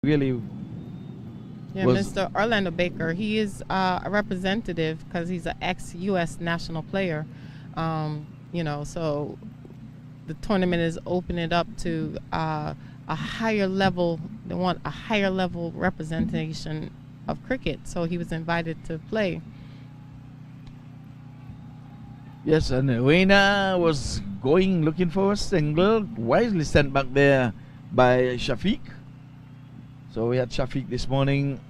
really Yeah, was. Mr. Orlando Baker. He is a representative because he's an ex-U.S. national player. So the tournament is opening it up to a higher level. They want a higher level representation of cricket, so he was invited to play. Yes, and Reina was going looking for a single, wisely sent back there by Shafiq. So we had Shafiq this morning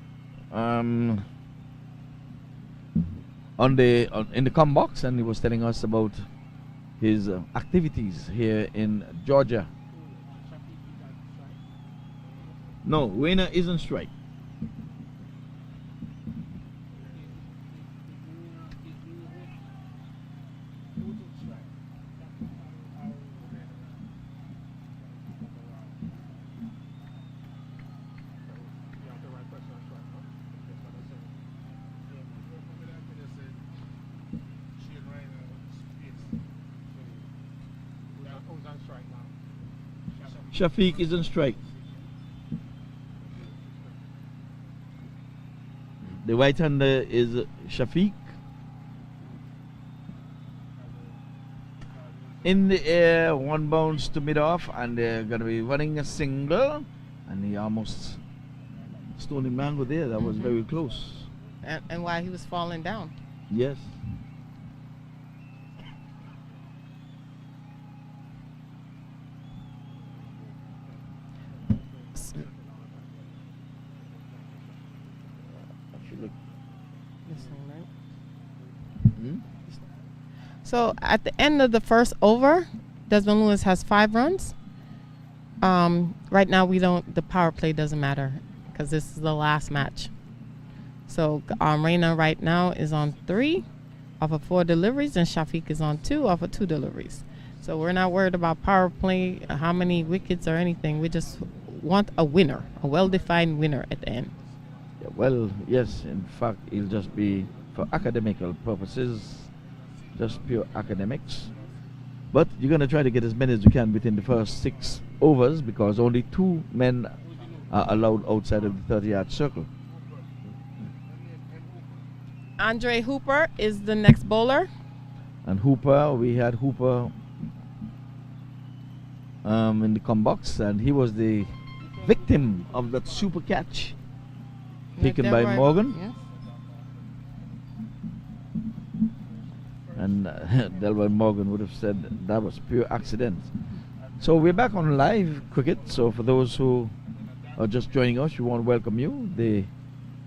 in the com box, and he was telling us about his activities here in Georgia. No, Reina isn't strike. Shafiq is on strike. The right hander is Shafiq. In the air, one bounce to mid off, and they're going to be running a single. And he almost stole the mango there. That was very close. And while he was falling down. Yes. So at the end of the first over, Desmond Lewis has 5 runs. Right now the power play doesn't matter because this is the last match. So Reina right now is on 3 off of 4 deliveries, and Shafiq is on 2 off of 2 deliveries. So we're not worried about power play, how many wickets or anything. We just want a winner, a well-defined winner at the end. Yeah, well, yes, in fact, it'll just be for academical purposes, just pure academics. But you're going to try to get as many as you can within the first 6 overs because only 2 men are allowed outside of the 30-yard circle. Andre Hooper is the next bowler. And Hooper, we had Hooper in the com box, and he was the victim of that super catch taken by Morgan. Yes. And Delroy Morgan would have said that was pure accident. So we're back on live cricket. So for those who are just joining us, we want to welcome you. They're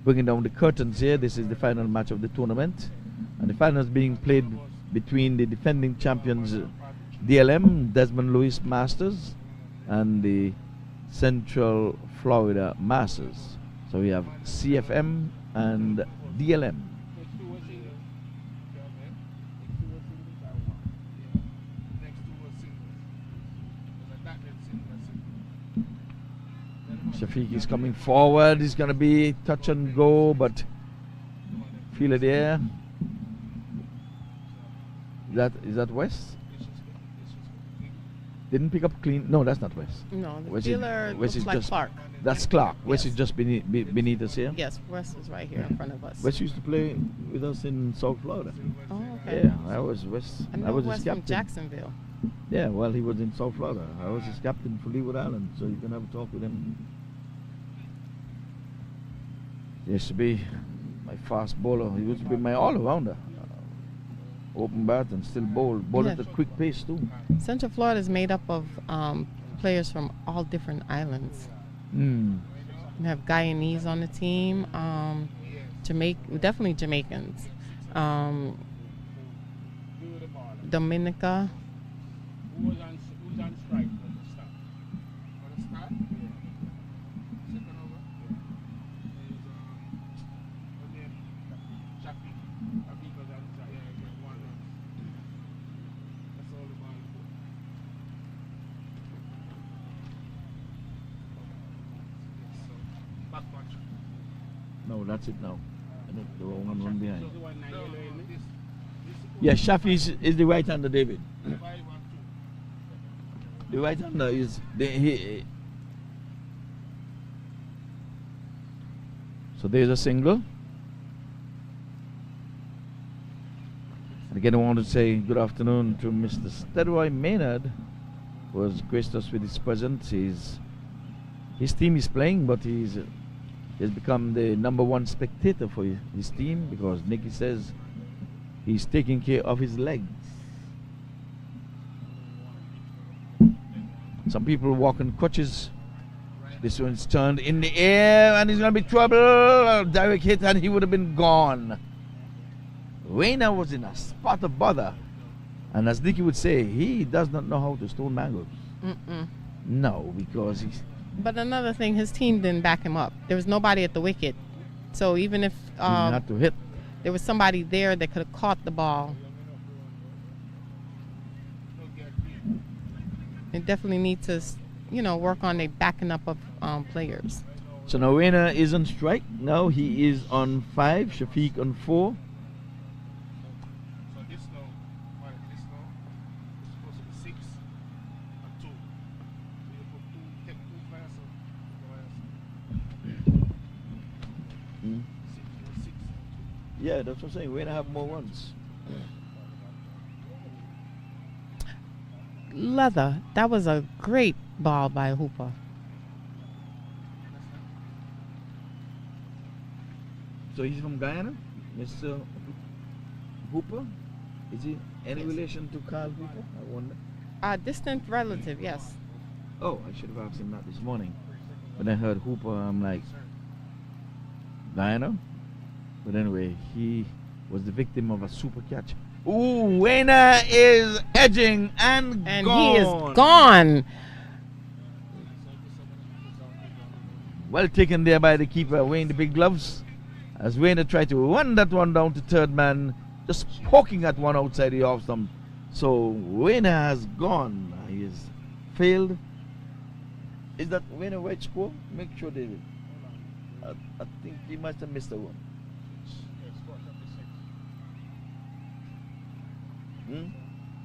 bringing down the curtains here. This is the final match of the tournament. And the final is being played between the defending champions DLM, Desmond Lewis Masters, and the Central Florida Masters. So we have CFM and DLM. Shafiq is coming forward. He's going to be touch and go, but feel it there. Is that West? Didn't pick up clean. No, that's not West. No, the fielder looks like Clark. That's Clark. Yes. West is just beneath us here. Yes, West is right here in front of us. West used to play with us in South Florida. Oh, okay. Yeah, I was West. I was his West captain from Jacksonville. Yeah, well, he was in South Florida. I was his captain for Leeward Island, so you can have a talk with him. He used to be my fast bowler. He used to be my all-rounder. Open bat and still bowl at a quick pace too. Central Florida is made up of players from all different islands. We have Guyanese on the team, definitely Jamaicans, Dominica. Who's on strike from the start? For the start? Yeah. Second over? Yeah. Is Shafiq. Shafiq was on strike. Yeah, 1 run. That's all the ball for. So, back punch. No, that's it now. The wrong one behind. So the one now yellow in this. Yeah, Shafi is the right hander, David. The right hander is So there's a single. And again, I want to say good afternoon to Mr. Steadroy Maynard, who has graced us with his presence. His team is playing, but he's become the #1 spectator for his team because Nicky says he's taking care of his legs. Some people walk on crutches. This one's turned in the air and he's going to be trouble. Direct hit and he would have been gone. Rayner was in a spot of bother. And as Nicky would say, he does not know how to stone mangoes. No, because he's... But another thing, his team didn't back him up. There was nobody at the wicket. So even if he had to hit. there was somebody there that could have caught the ball, they definitely need to, work on their backing up of players. So now Rayner is on strike. Now he is on 5, Shafiq on 4. So this now, this now is supposed to be 6 and 2. So you put take 2 flyers Mm. 6 and 2. Yeah, that's what I'm saying. Rayner have more runs. Leather, that was a great ball by Hooper. So he's from Guyana, Mr. Hooper? Is he any Yes. relation to Carl Hooper? I wonder. A distant relative, yes. Oh, I should have asked him that this morning. When I heard Hooper, I'm like, Guyana? But anyway, he was the victim of a super catch. Ooh, Rayner is edging and gone. He is gone. Well taken there by the keeper, wearing the big gloves. As Rayner tried to run that one down to third man, just poking at one outside the off stump. So Rayner has gone. He has failed. Is that Rayner right score? Make sure, David. I think he must have missed a one.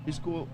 He scored.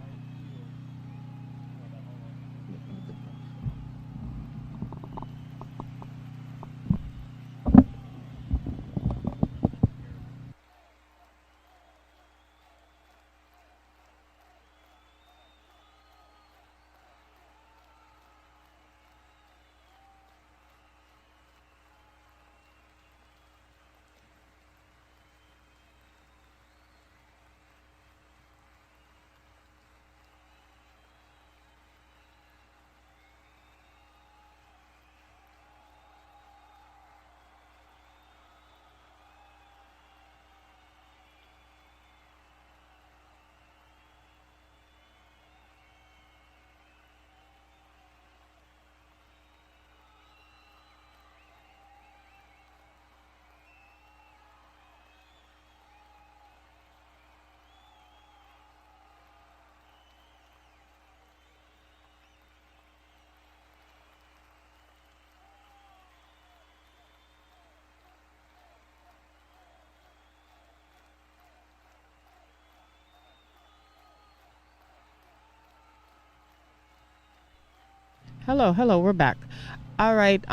Hello, we're back. All right.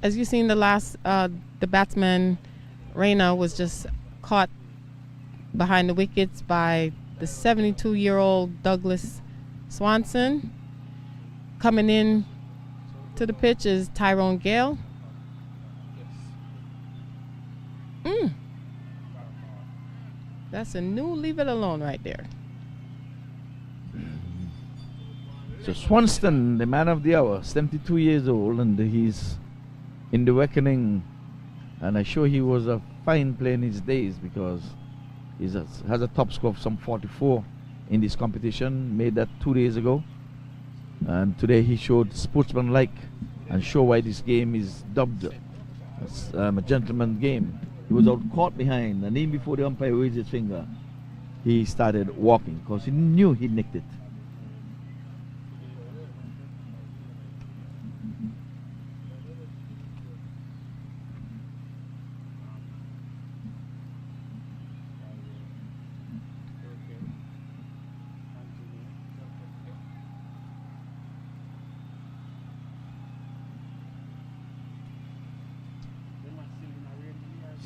As you seen, the batsman Rayner was just caught behind the wickets by the 72-year-old Douglas Swanson. Coming in to the pitch is Tyrone Gale. That's a new leave it alone right there. So Swanston, the man of the hour, 72 years old, and he's in the reckoning. And I'm sure he was a fine player in his days because he has a top score of some 44 in this competition. Made that 2 days ago. And today he showed sportsmanlike and show why this game is dubbed as a gentleman game. He was out caught behind, and even before the umpire raised his finger, he started walking because he knew he nicked it.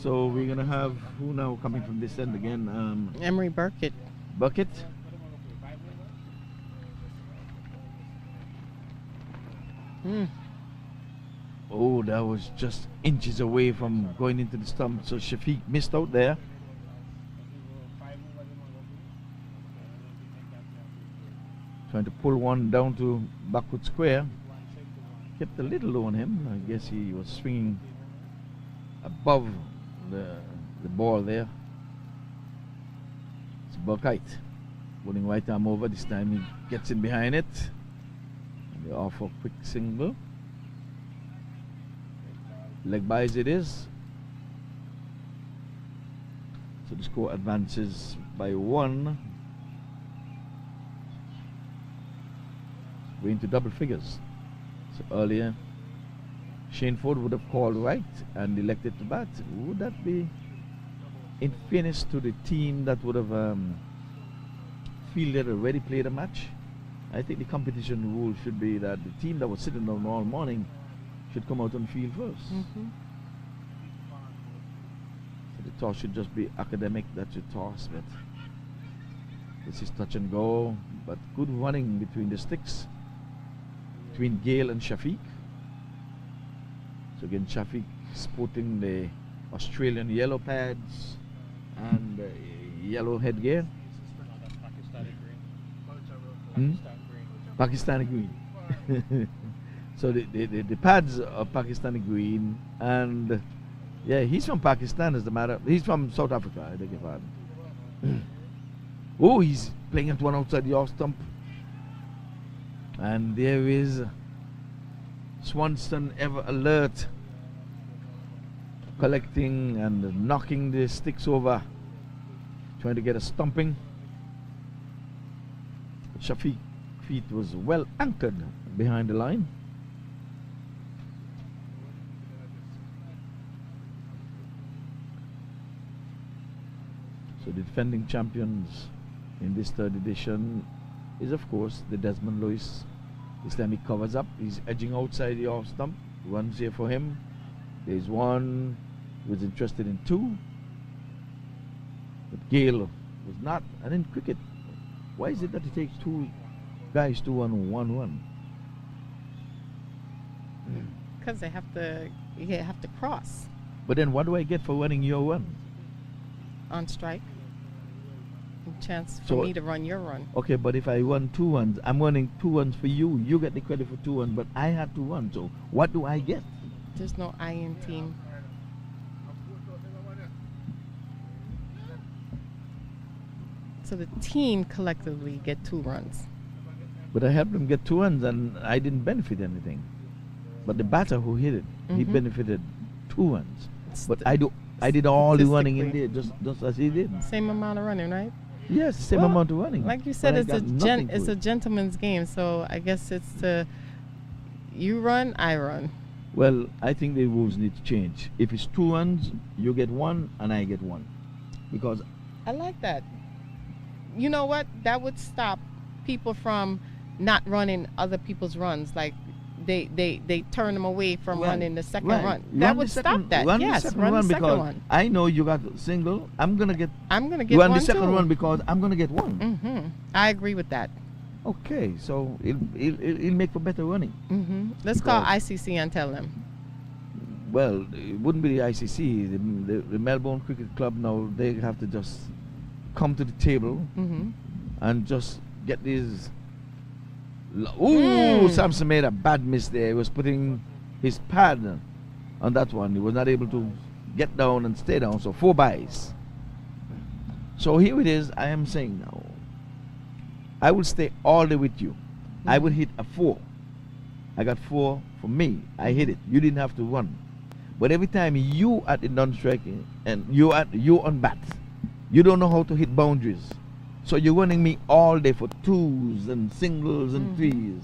So we're gonna have who now coming from this end again? Emery Burkett. Bucket. Mm. Oh, that was just inches away from going into the stump. So Shafiq missed out there. Trying to pull one down to backward square. Kept a little low on him. I guess he was swinging above the ball there. It's Buckite. Pulling right arm over. This time he gets in behind it. And they off a quick single. Leg buys it is. So the score advances by 1. We're into double figures. So earlier, Shane Ford would have called right and elected to bat. Would that be in fairness to the team that would have fielded already played a match? I think the competition rule should be that the team that was sitting down all morning should come out on field first. Mm-hmm. So the toss should just be academic. That's your toss, but this is touch and go. But good running between the sticks, between Gale and Shafiq. So again, Shafiq sporting the Australian yellow pads and yellow headgear. Pakistani green. So the pads are Pakistani green, and yeah, he's from Pakistan as the matter. He's from South Africa, I beg your pardon. Oh, he's playing at one outside the off stump. And there is Swanson, ever alert, collecting and knocking the sticks over, trying to get a stumping. Shafiq's feet was well anchored behind the line. So the defending champions in this third edition is of course the Desmond Lewis. This time he covers up, he's edging outside the off stump. Runs here for him. There's one who was interested in 2, but Gale was not. And in cricket, why is it that it takes 2 guys to 1-1-1? Because you have to cross But then what do I get for running your one? on strike. Chance for So- me to run your run. Okay, but if I run 2 runs, I'm running 2 runs for you. You get the credit for 2 runs, but I had to run. So what do I get? There's no I in team. So the team collectively get 2 runs. But I helped them get 2 runs, and I didn't benefit anything. But the batter who hit it, he Mhm. benefited 2 runs. But St- I did all the running in statistically. there, just as he did. Same amount of running, right? Yes, same Well, amount of running. Like you said, but I it's got nothing it's for a it. gentleman's game. So I guess it's to you run, I run. Well, I think the rules need to change. If it's 2 runs, you get 1 and I get 1. Because I like that. You know what? That would stop people from not running other people's runs. Like they turn them away from Right, running the second right. run. Run That the would second- stop that. Run Yes, the second run run the second because one. I know you got a single. I'm gonna get I'm gonna get run one the second too. run because I'm gonna get 1. Mm-hmm. I agree with that. Okay, so it'll make for better running. Mm-hmm. Let's call Because- ICC and tell them. Well, it wouldn't be the ICC. The Melbourne Cricket Club now, they have to just come to the table Mm-hmm. and just get these. Ooh, Mm. Samson made a bad miss there. He was putting his pad on that one. He was not able to get down and stay down. So 4 byes. So here it is. I am saying now, I will stay all day with you. I will hit a 4. I got 4 for me. I hit it. You didn't have to run. But every time you at the non-striking and you on bat, you don't know how to hit boundaries. So you're running me all day for 2s and singles and 3s.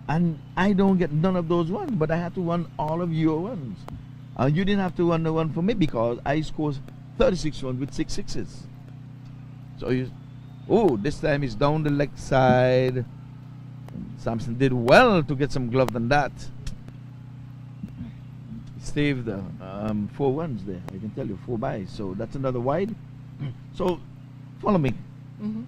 And I don't get none of those runs, but I had to run all of your runs. And you didn't have to run the one for me because I scored 36 runs with 6 sixes. So this time he's down the leg side. Samson did well to get some glove than that. saved 4 runs there. I can tell you 4 byes. So that's another wide. So follow me. Mm-hmm.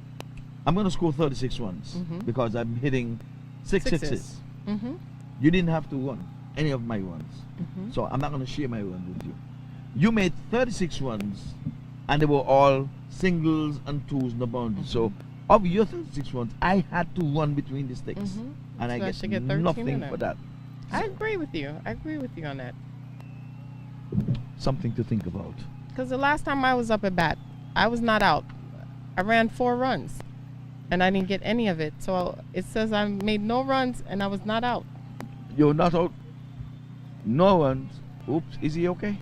I'm going to score 36 runs Mhm. because I'm hitting six sixes. Mm-hmm. You didn't have to run any of my runs. Mm-hmm. So I'm not going to share my run with you. You made 36 runs and they were all singles and twos in the boundary. So of your 36 runs, I had to run between the sticks. Mhm. And I So I get, should get 13 nothing in it. for that. I agree with you. I agree with you on that. Something to think about. Because the last time I was up at bat, I was not out. I ran 4 runs, and I didn't get any of it. So it says I made no runs, and I was not out. You're not out. No runs. Oops, is he okay?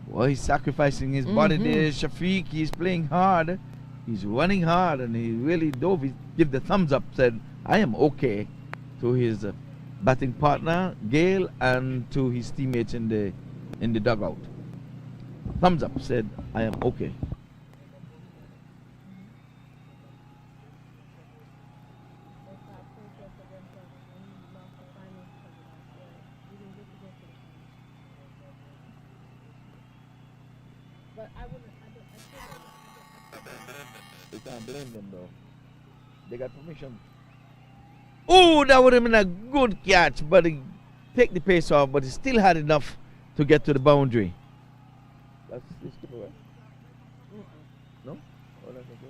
Well, he's sacrificing his body Mhm. there. Shafiq, he's playing hard. He's running hard, and he really dove. He give the thumbs up, said, I am okay, to his batting partner, Gale, and to his teammates in the dugout. Thumbs up, said, I am okay. You can't blame them though. They got permission. Oh, that would have been a good catch, but he take the pace off, but he still had enough to get to the boundary. That's this skipper, right? No? Oh, that's not good.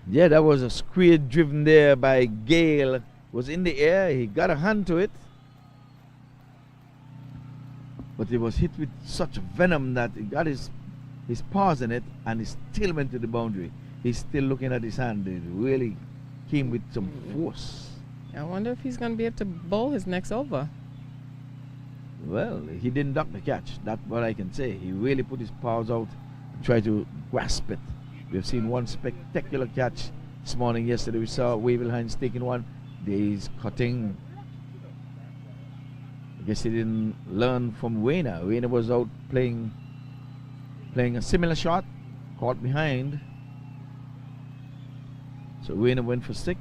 Yeah, that was a squid driven there by Gale. Was in the air. He got a hand to it. But it was hit with such venom that he got his paws in it and he still went to the boundary. He's still looking at his hand. It really came with some force. I wonder if he's going to be able to bowl his next over. Well, he didn't duck the catch. That's what I can say. He really put his paws out and tried to grasp it. We've seen one spectacular catch this morning. Yesterday we saw Wavell Hines taking one. He's cutting. I guess he didn't learn from Wayner. Wayner was out playing a similar shot, caught behind. So Wayner went for 6,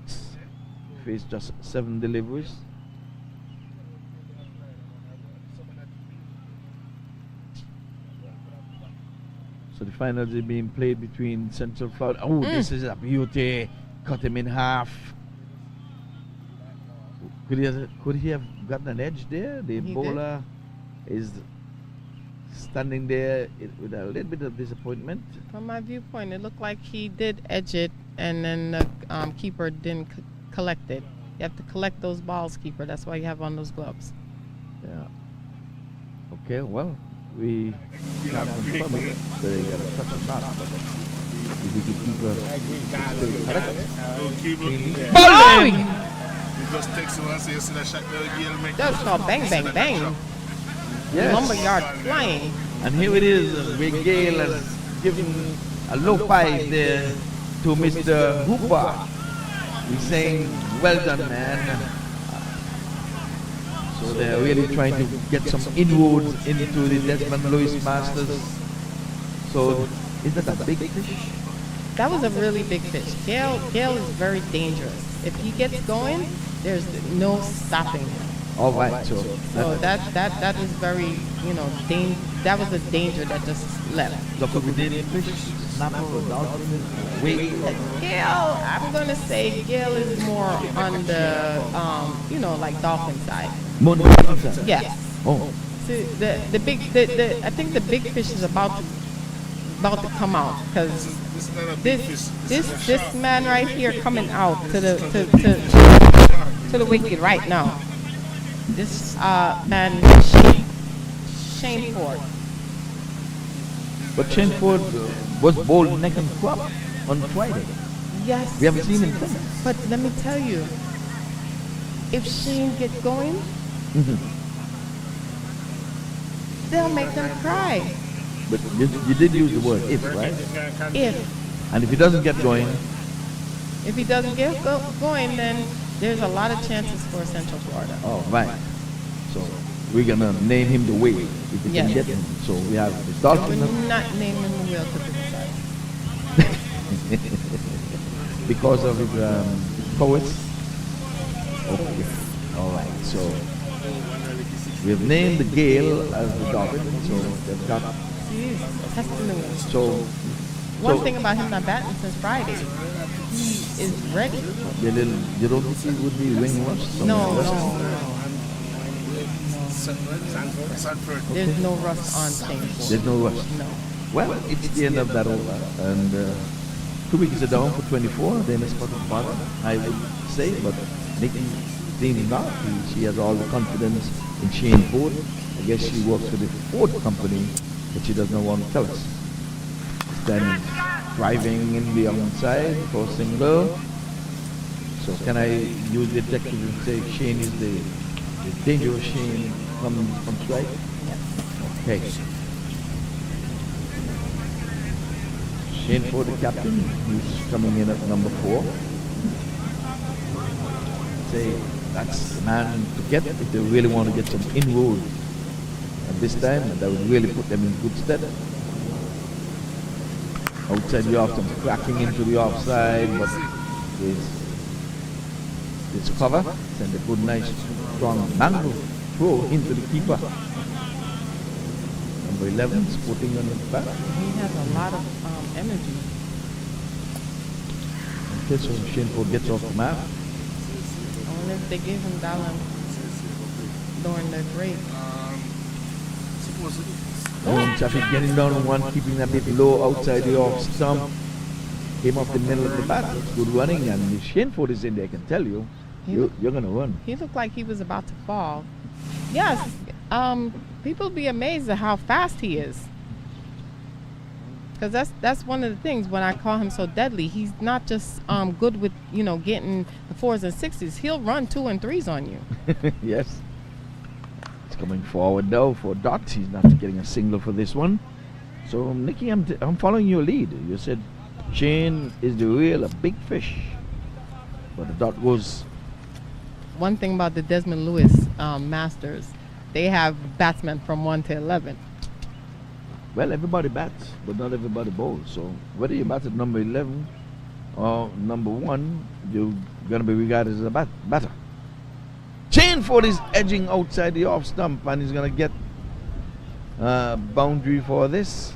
faced just 7 deliveries. So the finals are being played between Central Florida. Oh, this is a beauty. Cut him in half. Could he have gotten an edge there? The He bowler is standing there with a little bit of disappointment. From my viewpoint, it looked like he did edge it, and then the keeper didn't collect it. You have to collect those balls, keeper. That's why you have on those gloves. Yeah. Okay, well, we can't confirm it. So they got a touch of shot. If we could keep Bowling! He just takes it once, you see that shot Gale make. That's called bang, bang, bang. Yes. Lumberyard flying. And here it is, with Gale has given a low 5 there to Mr. Hooper. He's saying, well done, man. So they're really trying to get some inroads into the Desmond Lewis Masters. So is that a big fish? That was a really big fish. Gale is very dangerous. If he gets going, there's no stopping him. All right, so So that is very, that was a danger that just left. so could we name fish, snapper, or dolphin, wake? Gale, I'm gonna say Gale is more on the, like dolphin side. Moon dolphin. Yes. Oh, See, I think the big fish is about to come out because This is not a big fish. this man right here coming out to the wicket right now. This man Shane Ford. but Shane Ford was bowled neck and crop on Friday. Yes. We haven't seen him since. But let me tell you, if Shane gets going, they'll make them cry. But you did use the word if, right? If And if he doesn't get going, he doesn't get going, then there's a lot of chances for Central Florida. oh, right. So we're going to name him the whale if we Yes. can get him. So we have the We're dolphin not naming the whale to the side. because of his prowess. Okay. All right. So we've named the Gale as the Dobbin. So they've got. He is testing the wind. So One so thing about him not batting since Friday, he is ready. you don't think he would be wing rust? No, Rust? no. Sanford. There's no rust on Stainford. There's no rust. No. Well, it's the end of that over. And 2 weeks are down for 24. Then it's got a bottom, I would say. But Nikki seems not. She has all the confidence in Shane Ford. I guess she works for the Ford company, but she does not want to tell us. Then driving in the outside for single. So can I use the detective and say Shane is the dangerous Shane from strike? Okay. Shane Ford, the captain, who's coming in at number 4. Say that's the man to get if they really want to get some inroads at this time, and that would really put them in good stead. Outside the off, some cracking into the offside, but there's cover. Send a good, nice, strong mango throw into the keeper. Number 11, Sporting on the back. He has a lot of energy. Okay, so Shane Ford gets off the map. I wonder if they gave him DLM during the break. Supposedly. Traffic getting down on one, keeping a bit low outside the off stump. Came off the middle of the bat. Good running, and if Shane Ford is in there, I can tell you, you're going to run. He looked like he was about to fall. Yes, people be amazed at how fast he is. Because that's one of the things when I call him so deadly. He's not just good with getting the 4s and 6s. He'll run 2 and 3s on you. Yes. He's coming forward now for Dot. He's not getting a single for this one. So Nikki, I'm following your lead. You said Shane is the real a big fish, but the Dot goes. One thing about the Desmond Lewis Masters, they have batsmen from 1 to 11. Well, everybody bats, but not everybody bowls. So whether you bat at number 11 or number 1, you're going to be regarded as a batter. Shane Ford is edging outside the off stump, and he's going to get boundary for this.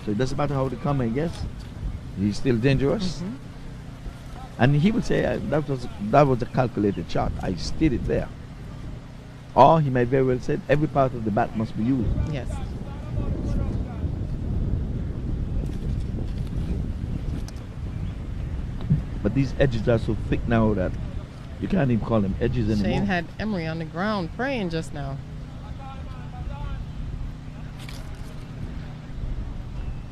So it doesn't matter how they come, I guess. He's still dangerous. Mm-hmm. And he would say that was a calculated shot. I stated there. Or he might very well say every part of the bat must be used. Yes. But these edges are so thick now that you can't even call them edges anymore. Shane had Emery on the ground praying just now.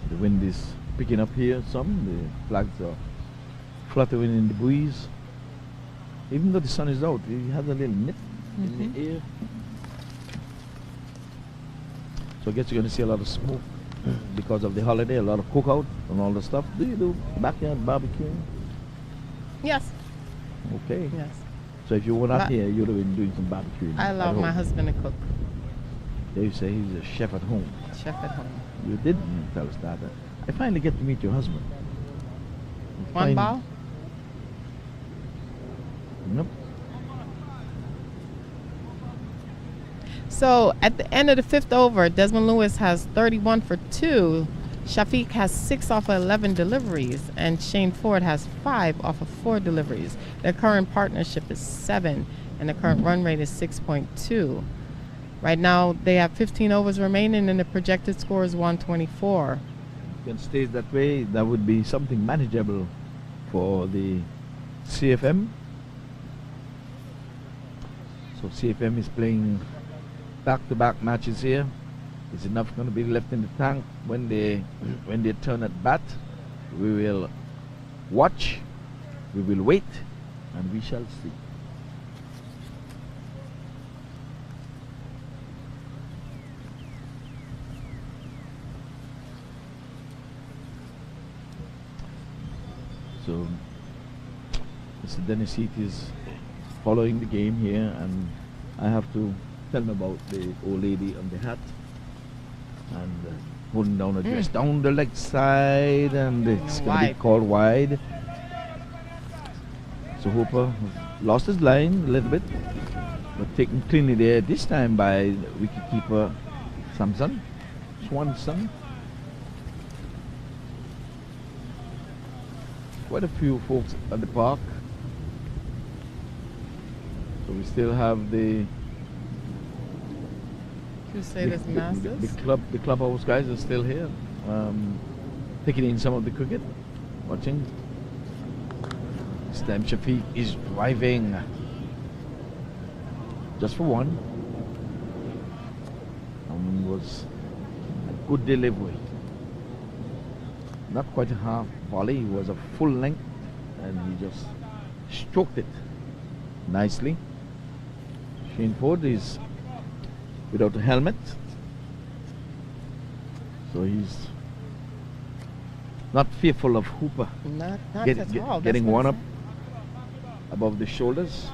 The wind is picking up here some. The flags are fluttering in the breeze. Even though the sun is out, it has a little nip in the air. So I guess you're going to see a lot of smoke because of the holiday, a lot of cookout and all the stuff. Do you do backyard barbecuing? Yes. Okay. Yes. So if you were not But here, you'd have been doing some barbecuing. I at allow my home. husband to cook. They say he's a chef at home. Chef at home. You didn't tell us that. I finally get to meet your husband. One ball? Nope. So at the end of the 5th over, Desmond Lewis has 31 for 2. Shafiq has 6 off of 11 deliveries, and Shane Ford has 5 off of 4 deliveries. Their current partnership is 7, and the current run rate is 6.2. Right now, they have 15 overs remaining, and the projected score is 124. Can stay that way. That would be something manageable for the CFM. So CFM is playing back-to-back matches here. Is enough going to be left in the tank when they turn at bat? We will watch, we will wait, and we shall see. So Mr. Dennis Heath is following the game here, and I have to tell him about the old lady on the hat and pulling down the dress down the leg side, and it's going to be Wide. called wide. So Hooper lost his line a little bit, but taken cleanly there this time by wicketkeeper Swanson. Quite a few folks at the park. So we still have the Crusaders Masters. the clubhouse guys are still here, taking in some of the cricket, watching. This time Shafiq is driving just for one, and was a good delivery. Not quite a half volley, it was a full length, and he just stroked it nicely. Shane Ford is without a helmet, so he's not fearful of Hooper Not at all. getting That's one what up above the shoulders.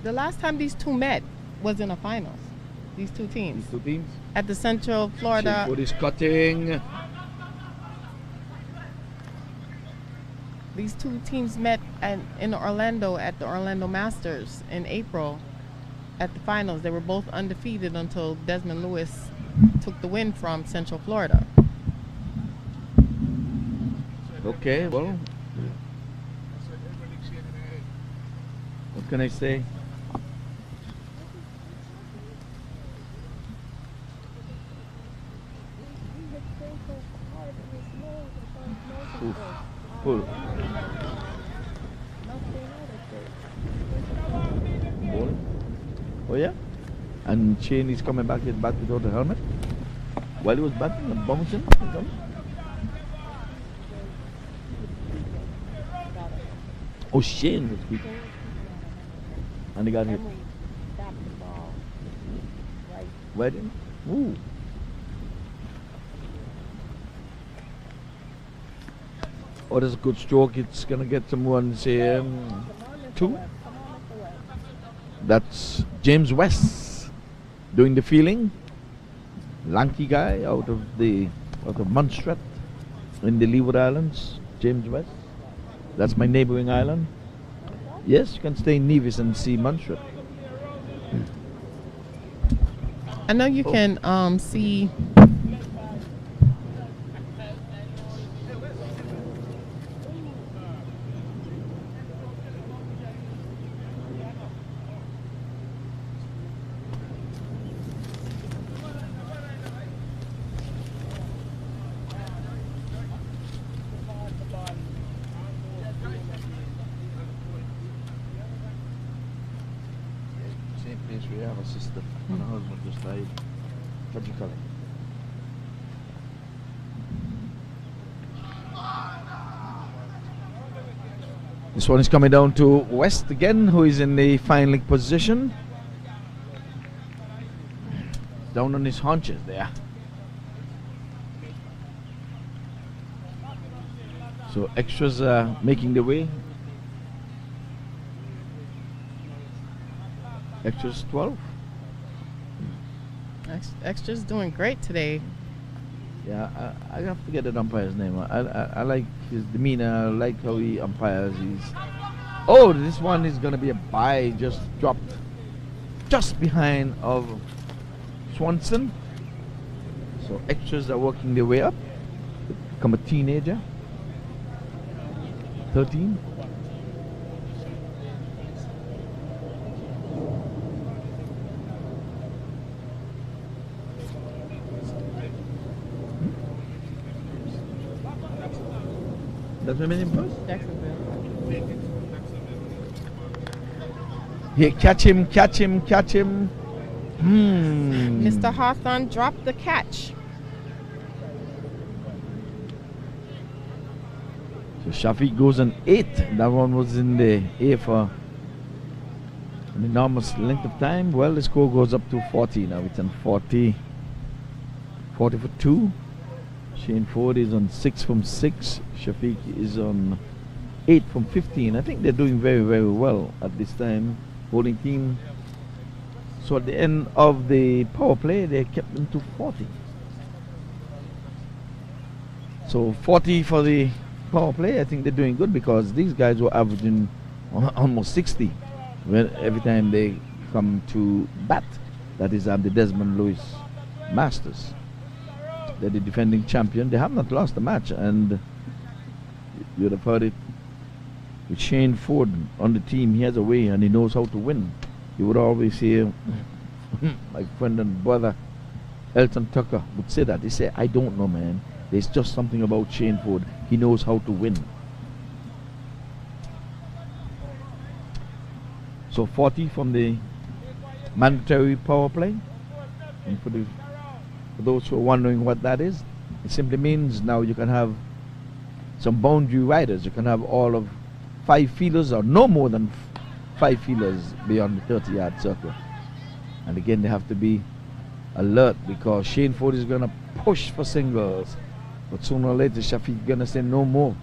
The last time these two met was in the finals. These two teams These two teams. at the Central Shane Florida. Ford is cutting. These two teams met in Orlando at the Orlando Masters in April at the finals. They were both undefeated until Desmond Lewis took the win from Central Florida. Okay, well, what can I say? Oof, pull. Ball. Oh yeah? And Shane is coming back in bat without a helmet. While he was batting and bouncing. Oh, Shane was quick. And he got hit. Right in? Ooh. Oh, that's a good stroke. It's going to get some runs here. Two. That's James West doing the fielding. Lanky guy out of Montserrat in the Leeward Islands. James West. That's my neighboring island. Yes, you can stay in Nevis and see Montserrat. I know you can see Same place we have a sister and her husband just died tragically. This one is coming down to West again, who is in the fine leg position. Down on his haunches there. So extras are making the way. Extras 12. Extra's doing great today. Yeah, I have to get that umpire's name. I like his demeanor. I like how he umpires. Oh, this one is gonna be a bye. Just dropped, just behind of Swanson. So extras are working their way up. Become a teenager. 13. That's my name first? Jacksonville. Here, catch him, catch him, catch him. Mr. Hawthorne dropped the catch. So Shafiq goes on 8. That one was in the air for an enormous length of time. Well, the score goes up to 40 now. It's on 40 for 2. Shane Ford is on 6 from 6. Shafiq is on 8 from 15. I think they're doing very, very well at this time. Bowling team. So at the end of the power play, they kept them to 40. So 40 for the power play. I think they're doing good because these guys were averaging almost 60 when every time they come to bat. That is the Desmond Lewis Masters. They're the defending champion. They have not lost a match, and you would have heard it with Shane Ford on the team. He has a way and he knows how to win. You would always hear my friend and brother Elton Tucker would say that. They say, I don't know, man. There's just something about Shane Ford. He knows how to win. So 40 from the mandatory power play. And for those who are wondering what that is, it simply means now you can have some boundary riders. You can have all of 5 fielders or no more than 5 fielders beyond the 30-yard circle. And again, they have to be alert because Shane Ford is going to push for singles. But sooner or later, Shafiq is going to say, no more.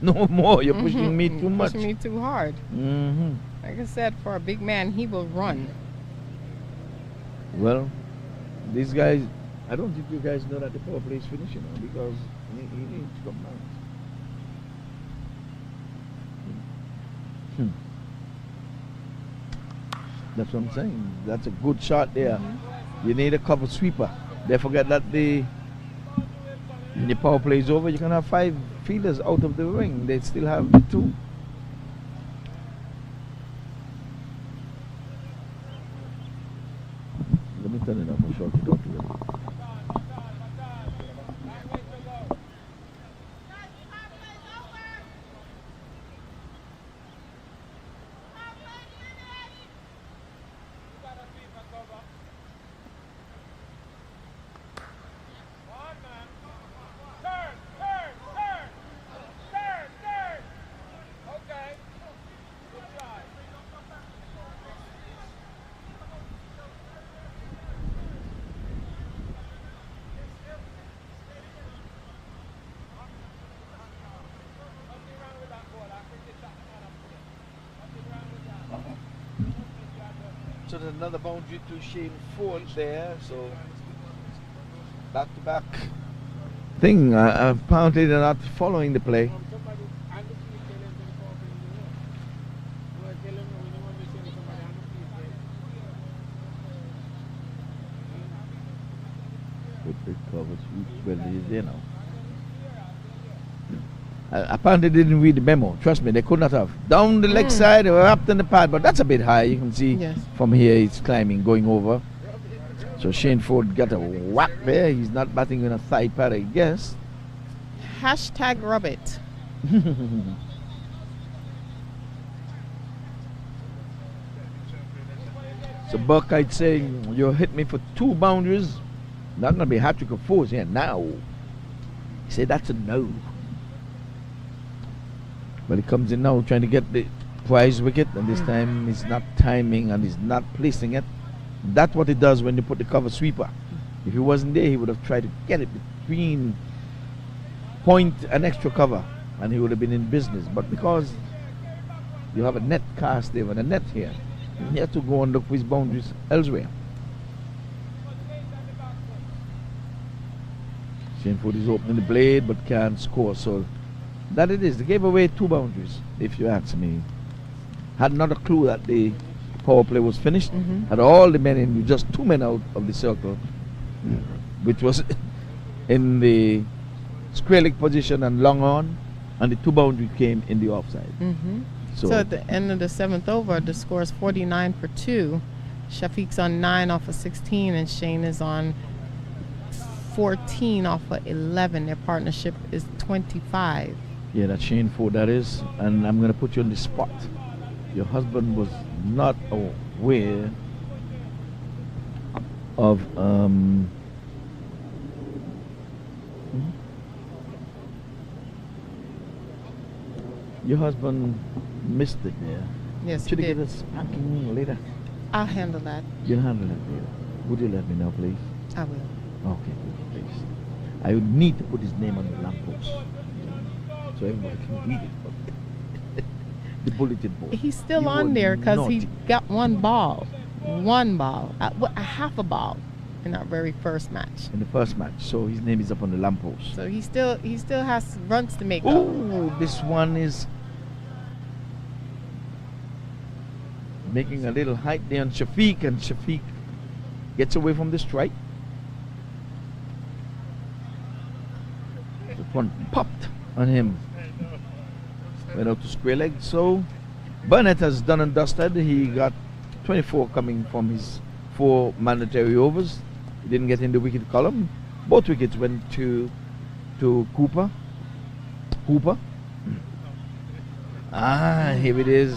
No more. You're pushing me too much. Pushing me too hard. Like I said, for a big man, he will run. Well, these guys, I don't think you guys know that the power play is finishing now because he needs to come down. That's what I'm saying. That's a good shot there. You need a cover sweeper. They forget that when the power play is over, you can have 5 fielders out of the ring. They still have 2. Let me turn it off for short. Don't do it. So there's another boundary to Shane Ford there. So back-to-back thing. Apparently they're not following the play. Good big cover sweep. Well, he's there now. Apparently they didn't read the memo. Trust me, they could not have. Down the leg side, they were wrapped in the pad, but that's a bit high. You can see from here it's climbing, going over. So Shane Ford got a whack there. He's not batting in a thigh pad, I guess. Hashtag rub it. So Burkite saying, you hit me for 2 boundaries. Not going to be a hat-trick of 4s here now. He said that's a no. But he comes in now trying to get the prize wicket, and this time he's not timing and he's not placing it. That's what he does when you put the cover sweeper. If he wasn't there, he would have tried to get it between point and extra cover, and he would have been in business. But because you have a net cast there and a net here, he has to go and look for his boundaries elsewhere. Shane Ford is opening the blade but can't score, so that it is. They gave away 2 boundaries, if you ask me. Had not a clue that the power play was finished. Had all the men in, just 2 men out of the circle, which was in the square leg position and long on, and the 2 boundaries came in the offside. So at the end of the 7th over, the score is 49 for 2. Shafiq's on 9 off of 16, and Shane is on 14 off of 11. Their partnership is 25. Yeah, that's Shane Ford, that is. And I'm going to put you on the spot. Your husband was not aware of your husband missed it there. Yes, Should he he did. get a spanking later? I'll handle that. You'll handle that later. Would you let me know, please? I will. Okay, please. I would need to put his name on the lamppost so everybody can read it. The bulletin board. He's still You on were there because he naughty. got 1 ball. A half a ball in our very first match. In the first match, so his name is up on the lamppost. So he still has runs to make up. Oh, this one is making a little height there on Shafiq, and Shafiq gets away from the strike. The one popped on him. Went out to square leg. So Burnett has done and dusted. He got 24 coming from his 4 mandatory overs. He didn't get in the wicket column. Both wickets went to Hooper. Here it is.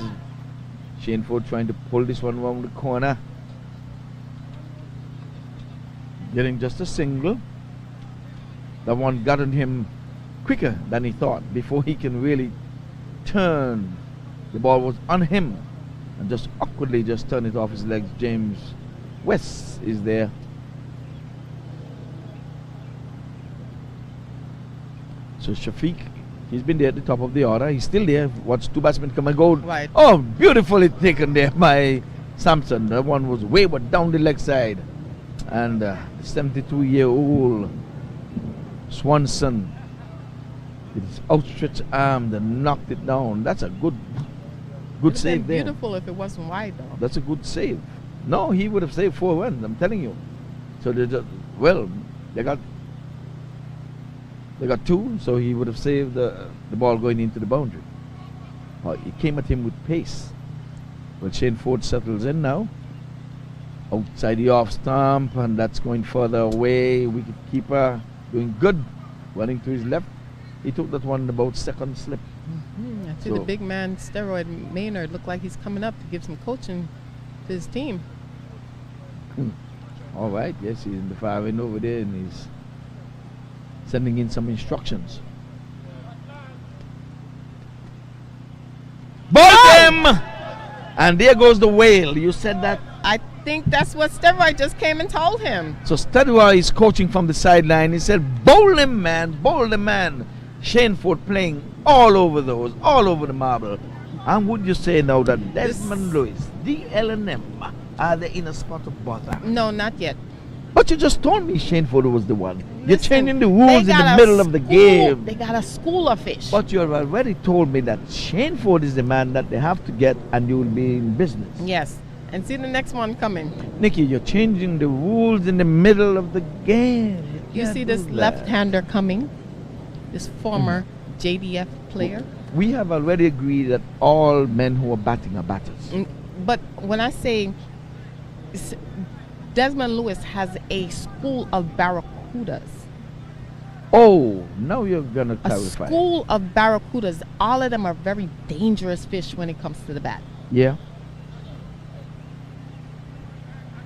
Shane Ford trying to pull this one around the corner. Getting just a single. That one got on him quicker than he thought. Before he can really turn, the ball was on him. And just awkwardly just turned it off his legs. James West is there. So Shafiq, he's been there at the top of the order. He's still there. Watch 2 batsmen come and go. Right. Oh, beautifully taken there by Sampson. That one was wayward down the leg side. And 72-year-old Swanson, with his outstretched arm, that knocked it down. That's a good save there. Beautiful if it wasn't wide though. That's a good save. No, he would have saved 4 runs, I'm telling you. So they got 2, so he would have saved the ball going into the boundary. He came at him with pace. Well, Shane Ford settles in now. Outside the off stump, and that's going further away. Wicket keeper doing good, running to his left. He took that one about second slip. I see the big man steroid Maynard look like he's coming up to give some coaching to his team. All right, yes, he's in the far end over there, and he's sending in some instructions. Ball him! And there goes the whale. You said that. I think that's what Steroid just came and told him. So Steroid is coaching from the sideline. He said, bowl him, man, bowl the man. Shane Ford playing all over the marble. And would you say now that Desmond Lewis, DLM, are they in a spot of bother? No, not yet. But you just told me Shane Ford was the one. You're Listen, changing the rules in the middle of the school- game. They got a school of fish. But you have already told me that Shane Ford is the man that they have to get, and you will be in business. Yes. And see the next one coming. Nikki, you're changing the rules in the middle of the game. You can't see do this that. left-hander coming? This former JDF player? We have already agreed that all men who are batting are batters. But when I say Desmond Lewis has a school of barracudas. Oh, now you're going to A clarify. school of barracudas. All of them are very dangerous fish when it comes to the bat. Yeah.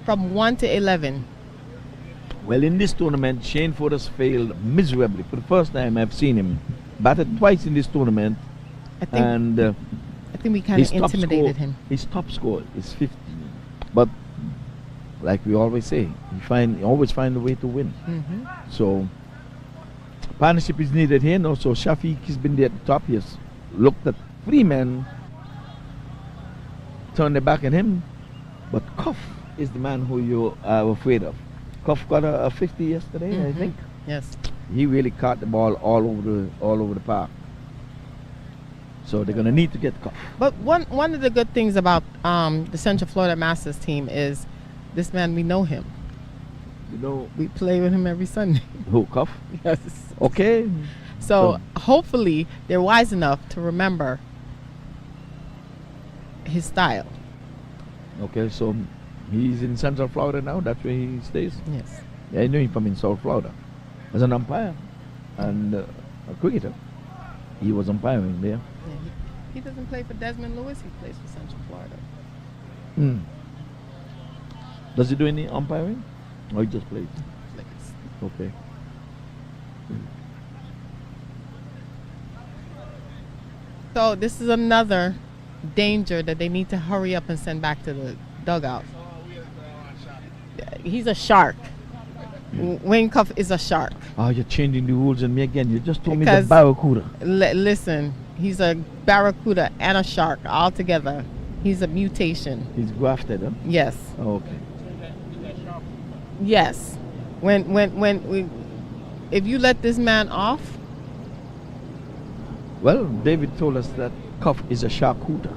From 1 to 11. Well, in this tournament, Shane Ford has failed miserably. For the first time I've seen him batted twice in this tournament. I think And I think we kind of intimidated him. His top score is 15. But like we always say, you always find a way to win. So partnership is needed here. No, so Shafiq has been there at the top. He has looked at 3 men, turned their back on him. But Cuff is the man who you are afraid of. Cuff got a 50 yesterday, I think. Yes. He really caught the ball all over the park. So they're gonna need to get Cuff. But one of the good things about the Central Florida Masters team is this man, we know him. You know We play with him every Sunday. who, Cuff? Yes. Okay. So hopefully they're wise enough to remember his style. Okay, so he's in Central Florida now. That's where he stays. Yes. Yeah, I knew him from in South Florida as an umpire and a cricketer. He was umpiring there. Yeah, he doesn't play for Desmond Lewis. He plays for Central Florida. Does he do any umpiring? Or he just plays? Plays. Okay. So this is another danger that they need to hurry up and send back to the dugout. He's a shark. Wayne Cuff is a shark. Oh, you're changing the rules on me again. You just told me the Because- barracuda. Listen, he's a barracuda and a shark all together. He's a mutation. He's grafted, huh? Yes. Oh, okay. Yes. If you let this man off, Well, David told us that Cuff is a sharkuda.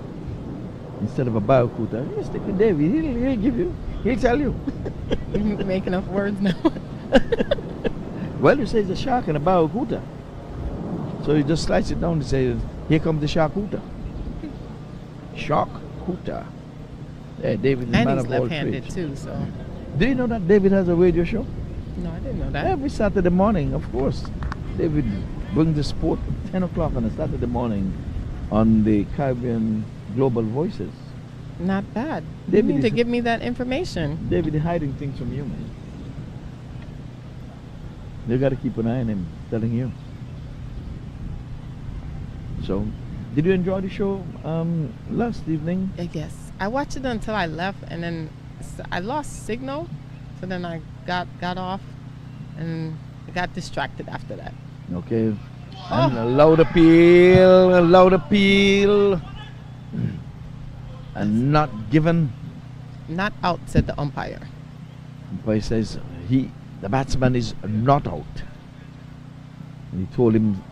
instead of a barracuda, you stick with David. He'll give you. He'll tell you. You're making up words now. Well, you say it's a shark and a barracuda. So you just slice it down and say, here comes the sharkuta. Sharkuta. Yeah, David is And man he's of all left-handed trades. too, so. Do you know that David has a radio show? No, I didn't know that. Every Saturday morning, of course. David brings the sport at 10 o'clock on a Saturday morning on the Caribbean Global Voices. Not bad. You David need to is- give me that information. David is hiding things from you, man. You got to keep an eye on him, telling you. So, did you enjoy the show last evening? Yes. I watched it until I left, and then I lost signal. So then I got off, and I got distracted after that. Okay. And a loud appeal, a loud appeal. And not given. Not out, said the umpire. Umpire says the batsman is not out. And he told him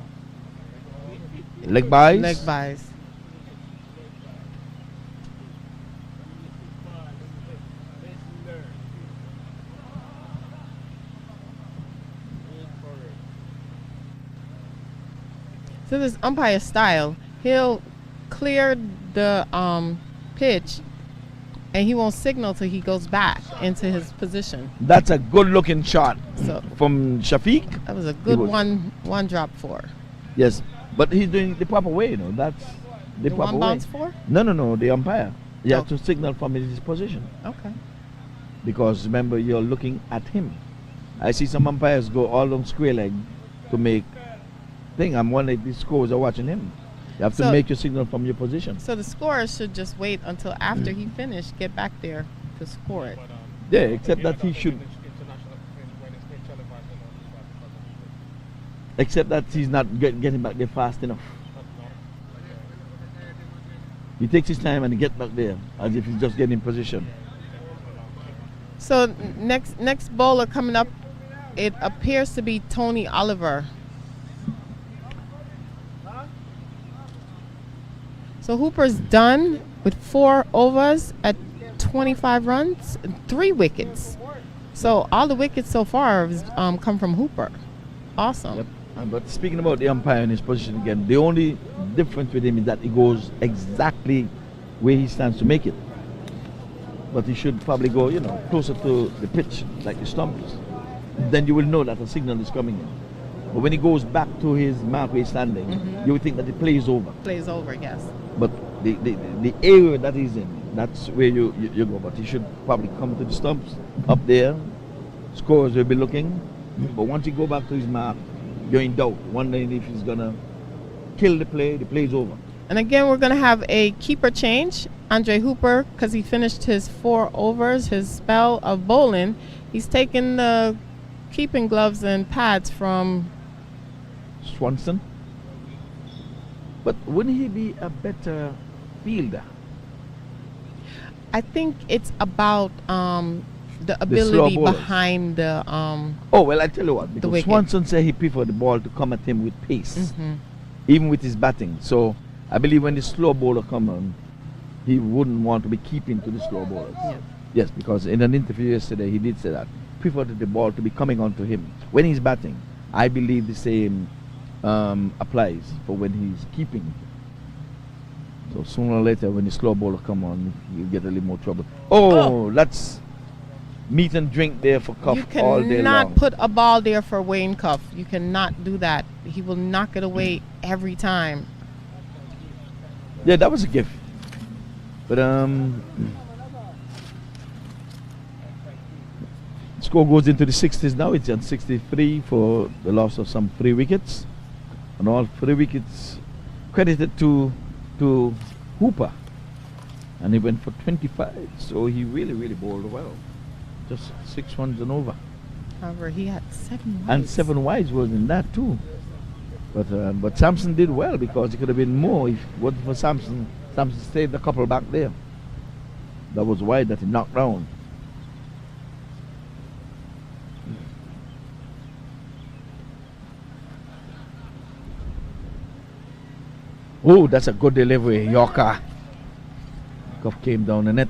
leg byes. Leg byes. So this umpire style, he'll clear the pitch, and he won't signal till he goes back into his position. That's a good looking shot So from Shafiq. that was a good was- one drop for. Yes, but he's doing it the proper way, you know. That's the The proper one way. bounce for? No, the umpire. You have Oh. to signal from his position Okay. because remember you're looking at him. I see some umpires go all on square leg to make thing. I'm wondering if these scores are watching him. You have to So- make your signal from your position. So the scorer should just wait until after he finished, get back there to score it. But, Yeah, except that he should. Except that he's not getting back there fast enough. He takes his time and he gets back there as if he's just getting in position. So next bowler coming up, it appears to be Tony Oliver. So Hooper's done with 4 overs at 25 runs, 3 wickets. So all the wickets so far have come from Hooper. Awesome. Yep. But speaking about the umpire in his position again, the only difference with him is that he goes exactly where he stands to make it. But he should probably go, closer to the pitch, like the stumps. Then you will know that a signal is coming in. But when he goes back to his mark where he's standing, you would think that the play is over. Plays over, yes. But the area that he's in, that's where you go. But he should probably come to the stumps up there. Scorers will be looking. But once he go back to his mark, you're in doubt, wondering if he's going to kill the play's over. And again, we're going to have a keeper change. Andre Hooper, because he finished his 4 overs, his spell of bowling, he's taken the keeping gloves and pads from... Swanson. But wouldn't he be a better fielder? I think it's about the slow ability bowlers. behind the... Oh, well, I tell you what, because wicket. Swanson said he preferred the ball to come at him with pace, Mhm. even with his batting. So I believe when the slow bowler come on, he wouldn't want to be keeping to the slow bowlers. Yeah. Yes, because in an interview yesterday, he did say that. Preferred the ball to be coming onto him. When he's batting, I believe the same applies for when he's keeping. So sooner or later, when the slow bowler come on, you'll get a little more trouble. Oh, that's meat and drink there for Cuff You all day cannot long. put a ball there for Wayne Cuff. You cannot do that. He will knock it away every time. Yeah, that was a gift. But score goes into the 60s now. It's at 63 for the loss of some 3 wickets. And all 3 wickets credited to Hooper. And he went for 25. So he really, really bowled well. Just 6 runs and over. However, he had 7 wides. And 7 wides was in that too. But Samson did well because it could have been more if it wasn't for Samson. Samson saved a couple back there. That was wide that he knocked down. Oh, that's a good delivery, Yorker. Cuff came down the net.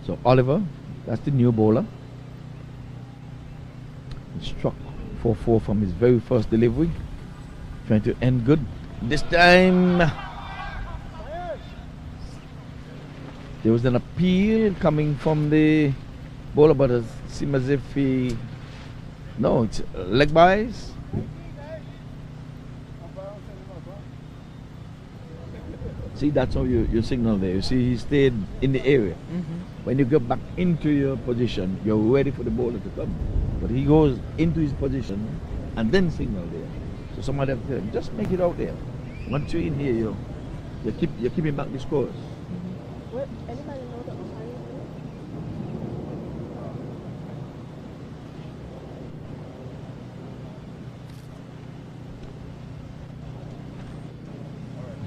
So Oliver, that's the new bowler. He struck 4-4 from his very first delivery. Trying to end good. This time there was an appeal coming from the bowler, but it seemed as if he... No, it's leg byes. See, that's how you signal there. You see, he stayed in the area. When you get back into your position, you're ready for the bowler to come. But he goes into his position and then signal there. So somebody have to tell him, just make it out there. Once you're in here, you're keeping back the scores. Anybody know the umpire?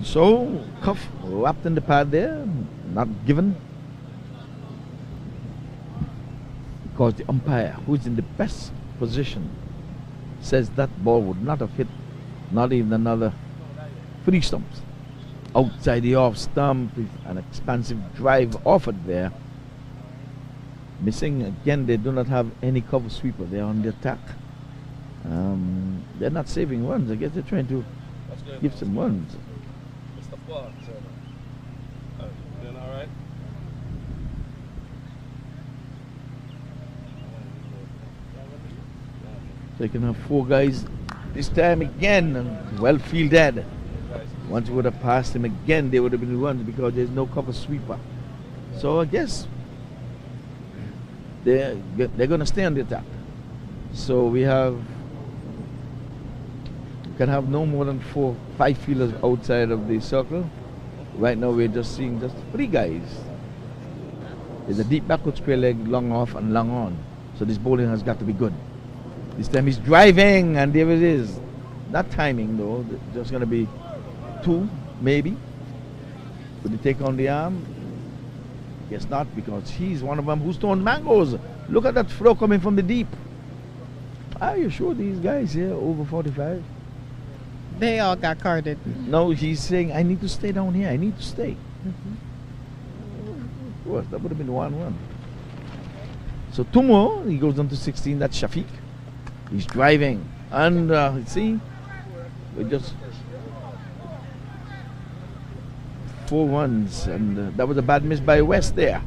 So, Cuff wrapped in the pad there, not given. Because the umpire, who's in the best position, says that ball would not have hit not even another 3 stumps. Outside the off stump, with an expansive drive offered there. Missing again, they do not have any cover sweeper. They're on the attack. They're not saving runs. I guess they're trying to give some runs. Mr. Clark, doing all right? So you can have 4 guys this time again, and well fielded. Once you would have passed him again, they would have been runs because there's no cover sweeper. So I guess they're going to stay on the attack. So we can have no more than 4-5 fielders outside of the circle. Right now we're just seeing just 3 guys. There's a deep backward square leg, long off and long on. So this bowling has got to be good. This time he's driving, and there it is. Not timing though, just going to be 2 maybe. Would he take on the arm? Guess not, because he's one of them who's throwing mangoes. Look at that throw coming from the deep. Are you sure these guys here over 45? They all got carded. No, he's saying, I need to stay down here. I need to stay. Of course, that would have been 1-1. So 2 more. He goes down to 16. That's Shafiq. He's driving. And see, we just 4 runs. And that was a bad miss by West there.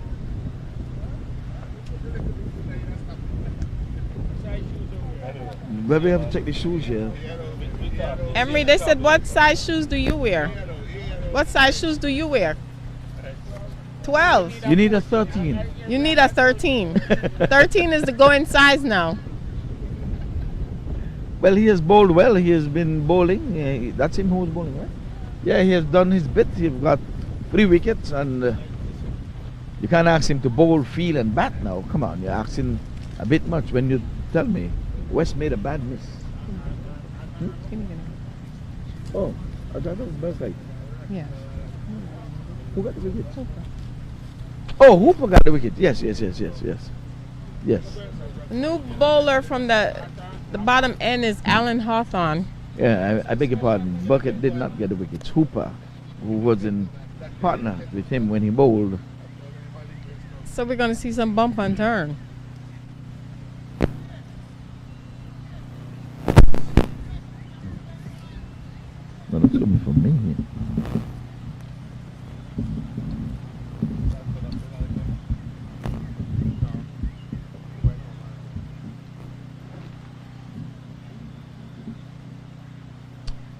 Where we have to take the shoes here. Emery, they said, what size shoes do you wear? What size shoes do you wear? 12. You need a 13. You need a 13. 13 is the going size now. Well, he has bowled well. He has been bowling. That's him who's bowling, right? Yeah, he has done his bit. He's got 3 wickets, and you can't ask him to bowl, field, and bat now. Come on, you're asking a bit much when you tell me West made a bad miss. Oh, I thought that was Birthright. Yeah. Who got the wicket? Oh, Hooper got the wicket. Yes. New bowler from the bottom end is Alan Hawthorne. Yeah, I beg your pardon. Bucket did not get the wickets. Hooper, who was in partner with him when he bowled. So we're going to see some bump and turn. No, that's coming from me here.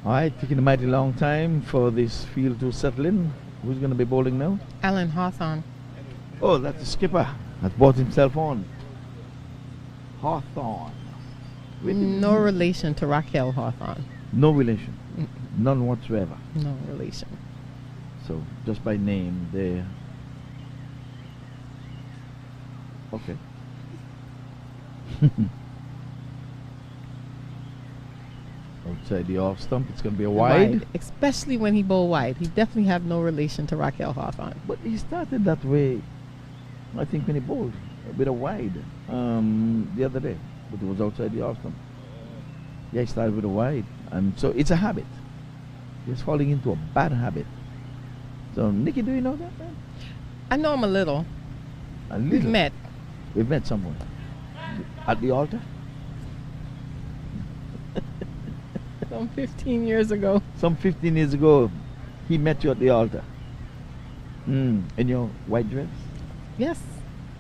All right, taking a mighty long time for this field to settle in. Who's going to be bowling now? Alan Hawthorne. Oh, that's the skipper. Has brought himself on. Hawthorne. No relation to Raquel Hawthorne. No relation. None whatsoever. No relation. So, just by name, there. Okay. Outside the off stump, it's going to be a wide. Especially when he bowl wide. He definitely have no relation to Raquel Hawthorne. But he started that way, I think, when he bowled. with a wide the other day, but it was outside the Austin. Yeah, he started with a wide, and so it's a habit. He's falling into a bad habit. So, Nikki, do you know that, man? I know him a little. A We've little. met. We've met somewhere. At the altar? Some 15 years ago. Some 15 years ago, he met you at the altar. In your white dress? Yes.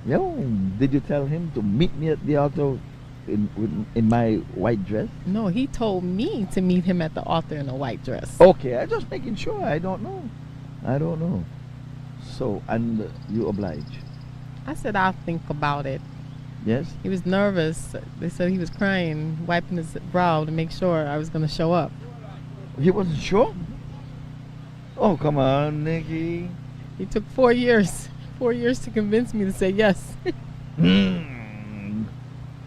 Yo, did you tell him to meet me at the altar in my white dress? No, he told me to meet him at the altar in a white dress. Okay, I'm just making sure. I don't know. So, and you oblige? I said I'll think about it. Yes? He was nervous. They said he was crying, wiping his brow to make sure I was going to show up. He wasn't sure? Oh, come on, Nikki. He took 4 years. 4 years to convince me to say yes.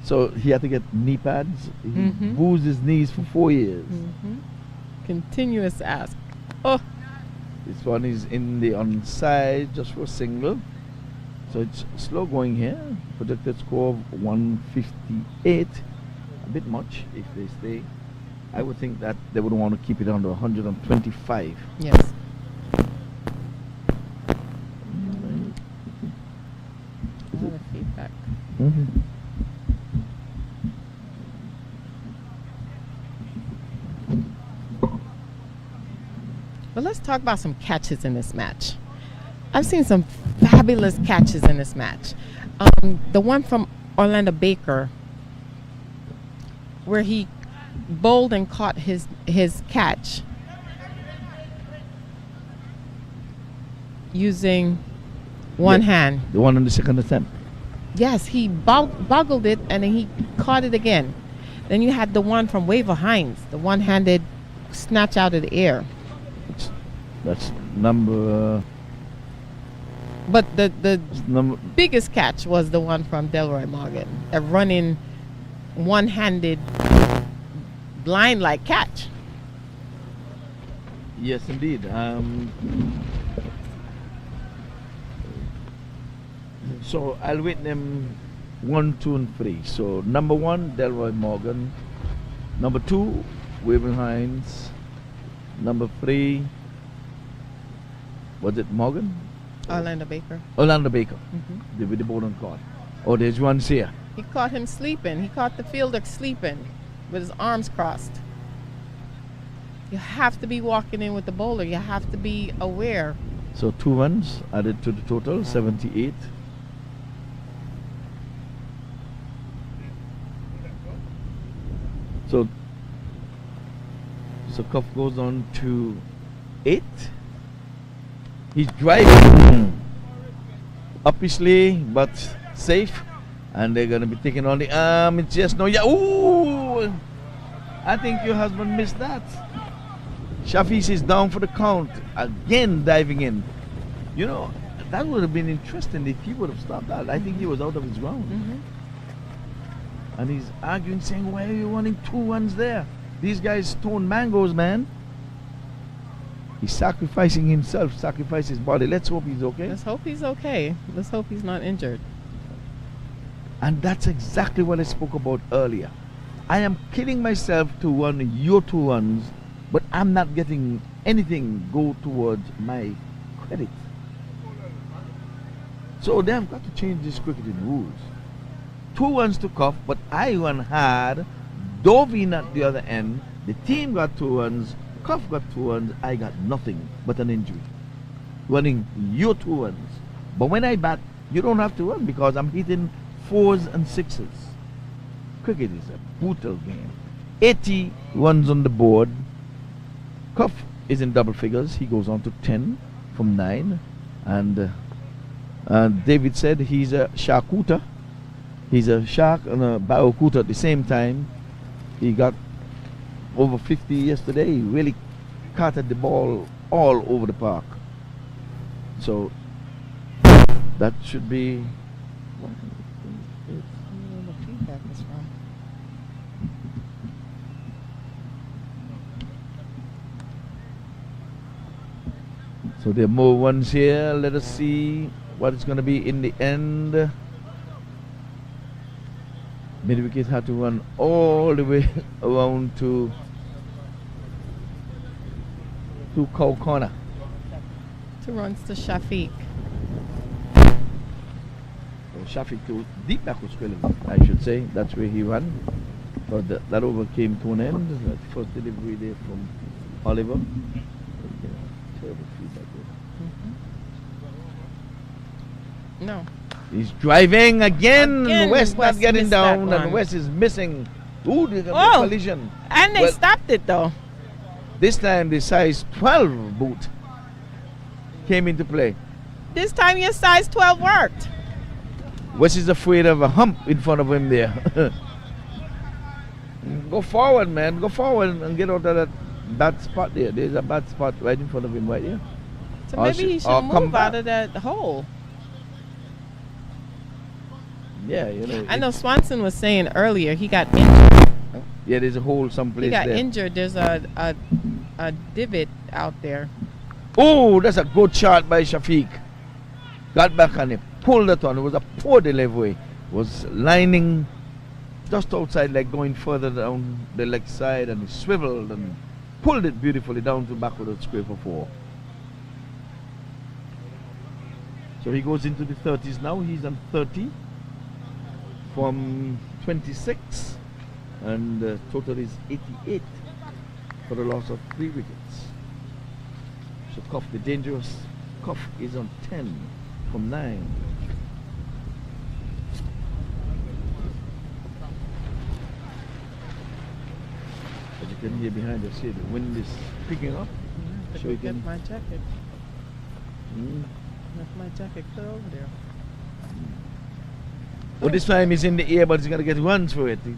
So he had to get knee pads. He Mhm. bruised his knees for 4 years. Continuous ask. Oh, This one is in the onside just for a single. So it's slow going here. Projected score of 158. A bit much if they stay. I would think that they would want to keep it under 125. yes. Is it? Feedback. But let's talk about some catches in this match. I've seen some fabulous catches in this match. The one from Orlando Baker, where he bowled and caught his catch using one hand. The one on the second attempt. Yes, he boggled it and then he caught it again. Then you had the one from Waver Hines, the one-handed snatch out of the air. That's number. But the Number. biggest catch was the one from Delroy Morgan, a running one-handed blind-like catch. Yes, indeed. So I'll rate them 1, 2, and 3. So number 1, Delroy Morgan. Number 2, Waver Hines. Number 3, was it Morgan? Orlando Baker. Orlando Baker. Mhm. With the ball on court. Oh, there's one here. He caught him sleeping. He caught the fielder sleeping with his arms crossed. You have to be walking in with the bowler. You have to be aware. So 2 runs added to the total, 78. So Cuff goes on to 8. He's driving up his leg, but safe. And they're going to be taking on the arm. It's just no. Yeah. Ooh! I think your husband missed that. Shafis is down for the count. Again diving in. You know, that would have been interesting if he would have stopped that. I think he was out of his ground. And he's arguing, saying, why are you running 2 runs there? These guys stone mangoes, man. He's sacrificing himself, sacrifice his body. Let's hope he's okay. Let's hope he's okay. Let's hope he's not injured. And that's exactly what I spoke about earlier. I am killing myself to run your 2 runs, but I'm not getting anything go towards my credit. So they have got to change this cricketing rules. 2 runs to Cuff, but I run hard, dove in at the other end. The team got 2 runs, Cuff got 2 runs, I got nothing but an injury. Running your 2 runs. But when I bat, you don't have to run because I'm hitting 4s and 6s. Cricket is a brutal game. 80 runs on the board. Cuff is in double figures. He goes on to 10 from 9. And David said he's a sharkuta. He's a shark and a barracuda at the same time. He got over 50 yesterday. He really carted the ball all over the park. So that should be. So there are more ones here. Let us see what it's going to be in the end. Mid-wicket had to run all the way around to Cow Corner. 2 runs to Shafiq. Shafiq to deep backward square, I should say. That's where he ran. But that over came to an end. That first delivery there from Oliver. Terrible feedback there. No. He's driving again. West not West getting missed that down, one. and West is missing. Ooh, there's a collision. And they Well, stopped it though. This time the size 12 boot came into play. This time your size 12 worked. West is afraid of a hump in front of him there. Go forward, man. Go forward and get out of that bad spot there. There's a bad spot right in front of him right here. So Or maybe he or should come move back. out of that hole. Yeah, you know. I know Swanson was saying earlier he got injured. Yeah, there's a hole someplace He got there. injured. There's a divot out there. Oh, that's a good shot by Shafiq. Got back on it, pulled it on. It was a poor delivery. Was lining just outside, like going further down the leg side, and he swiveled and pulled it beautifully down to backward square for 4. So he goes into the 30s now. He's on 30 from 26, and total is 88 for the loss of 3 wickets. So Cuff, the dangerous Cuff, is on 10 from 9. As you can hear behind us here, the wind is picking up. Let So me you get can. my jacket. Mm. Left my jacket clear over there. Well, this time he's in the air, but he's going to get runs for it. He's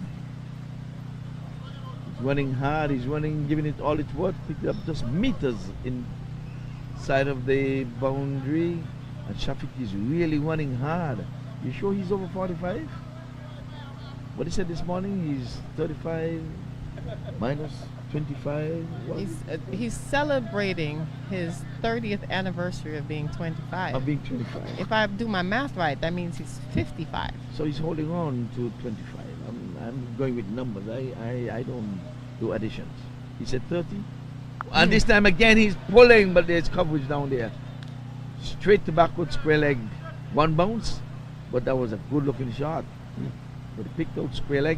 running hard. He's running, giving it all it's worth. Picked up just meters inside of the boundary. And Shafiq is really running hard. You sure he's over 45? What he said this morning, he's 35 minus 25. What? He's celebrating his 30th anniversary of being 25. Of being 25. If I do my math right, that means he's 55. So he's holding on to 25. I'm going with numbers. I don't do additions. He said 30. And this time again he's pulling, but there's coverage down there. Straight to backward square leg. 1 bounce, but that was a good looking shot. But he picked out square leg.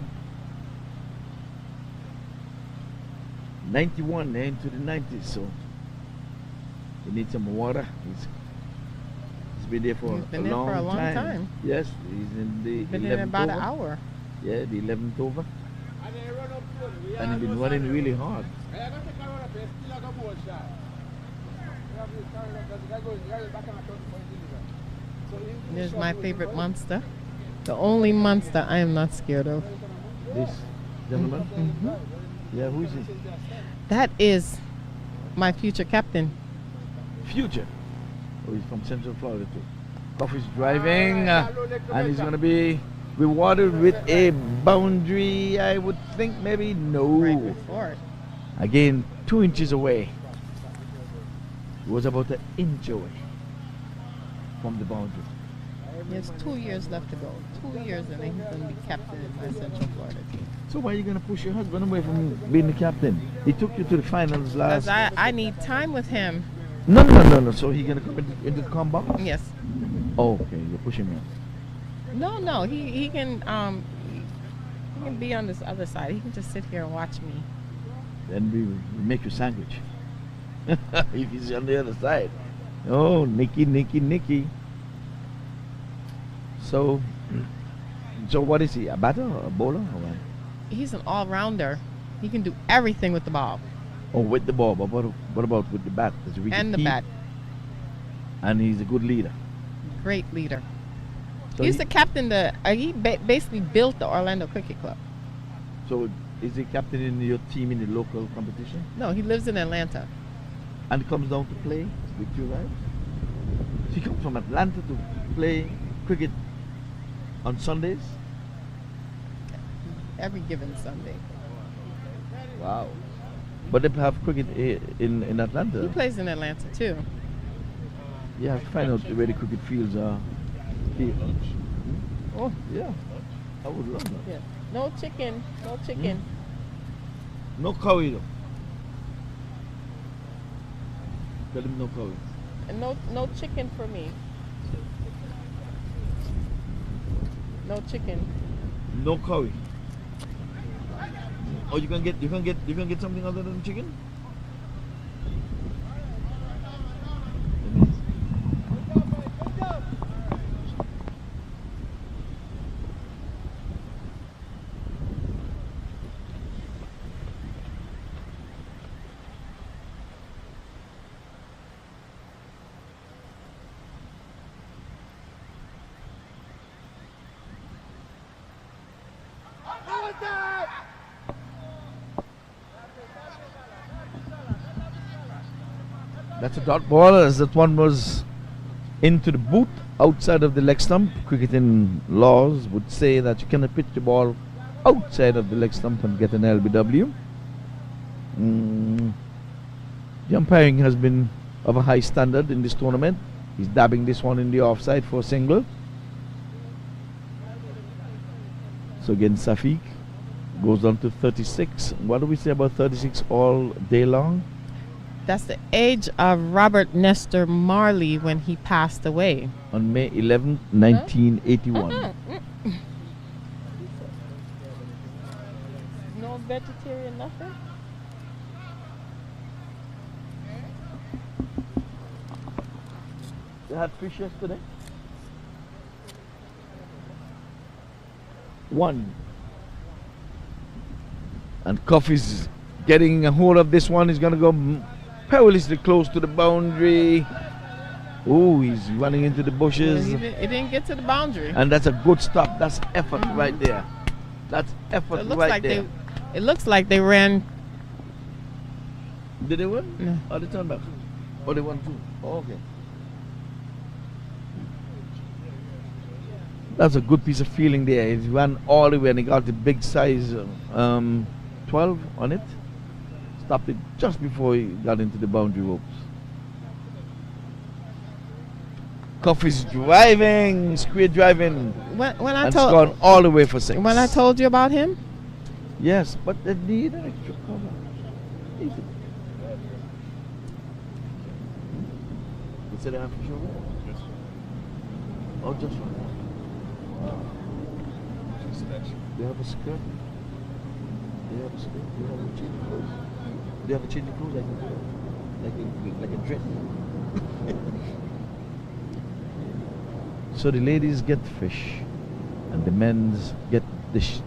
91 into the 90s, so he needs some water. He's been there for He's been a there long for a long time. Yes, he's in the Been 11th in about over. an hour. Yeah, the 11th over. And he's been running really hard. There's my favorite monster. The only monster I am not scared of. This gentleman? Mhm. Yeah, who is he? That is my future captain. Future. Oh, he's from Central Florida too. Coffee's driving, and he's going to be rewarded with a boundary, I would think. Maybe no. Right before it. Again, 2 inches away. It was about 1 inch away from the boundary. He has 2 years left to go. 2 years, and then he's going to be captain in my Central Florida team. So why are you going to push your husband away from being the captain? He took you to the finals last. Because I need time with him. No. So he's going to come into the combat? Yes. Oh, okay. You're pushing me. No. He can be on this other side. He can just sit here and watch me. Then we make you sandwich. If he's on the other side. Oh, Nicky. So what is he? A batter or a bowler or what? He's an all-rounder. He can do everything with the ball Oh, with the ball. But what about with the bat? Does he reach and the key? bat. And he's a good leader. Great leader. So He's the captain. Basically built the Orlando Cricket Club. So is he captain in your team in the local competition? No, he lives in Atlanta. And comes down to play with you guys? So he comes from Atlanta to play cricket on Sundays? Every given Sunday. Wow. But they have cricket in He Atlanta. plays in Atlanta too. You have to find out where the cricket fields are here. Oh, Yeah, I would love that. yeah. No chicken. No chicken. No curry though. Tell him no curry. And no chicken for me. No chicken. No curry. Oh, you can get something other than chicken? That's a dot ball, as that one was into the boot outside of the leg stump. Cricketing laws would say that you cannot pitch the ball outside of the leg stump and get an LBW. The umpiring has been of a high standard in this tournament. He's dabbing this one in the offside for a single. So again, Safiq goes on to 36. What do we say about 36 all day long? That's the age of Robert Nestor Marley when he passed away. On May 11th, 1981. No vegetarian, nothing? They had fish yesterday? One. And Coffee's getting a hold of this one. He's going to go perilously close to the boundary. Oh, he's running into the bushes. It didn't get to the boundary. And that's a good stop. That's effort right there. That's effort It looks right like there. it looks like they ran. Did they win? No. Oh, they turned back. Oh, they won too. Oh, okay. That's a good piece of feeling there. He ran all the way and he got the big size 12 on it. Stopped it just before he got into the boundary ropes. Coffee's driving, square driving. When I And told gone all the way for 6. when I told you about him, Yes, but they need an extra cover. Eat it. You said they have fish over there? Yes. Oh, just one. They have a skirt. They have a skirt. They have a change of clothes. They have a change of clothes like a dress. So the ladies get fish, and the men's get dish stick.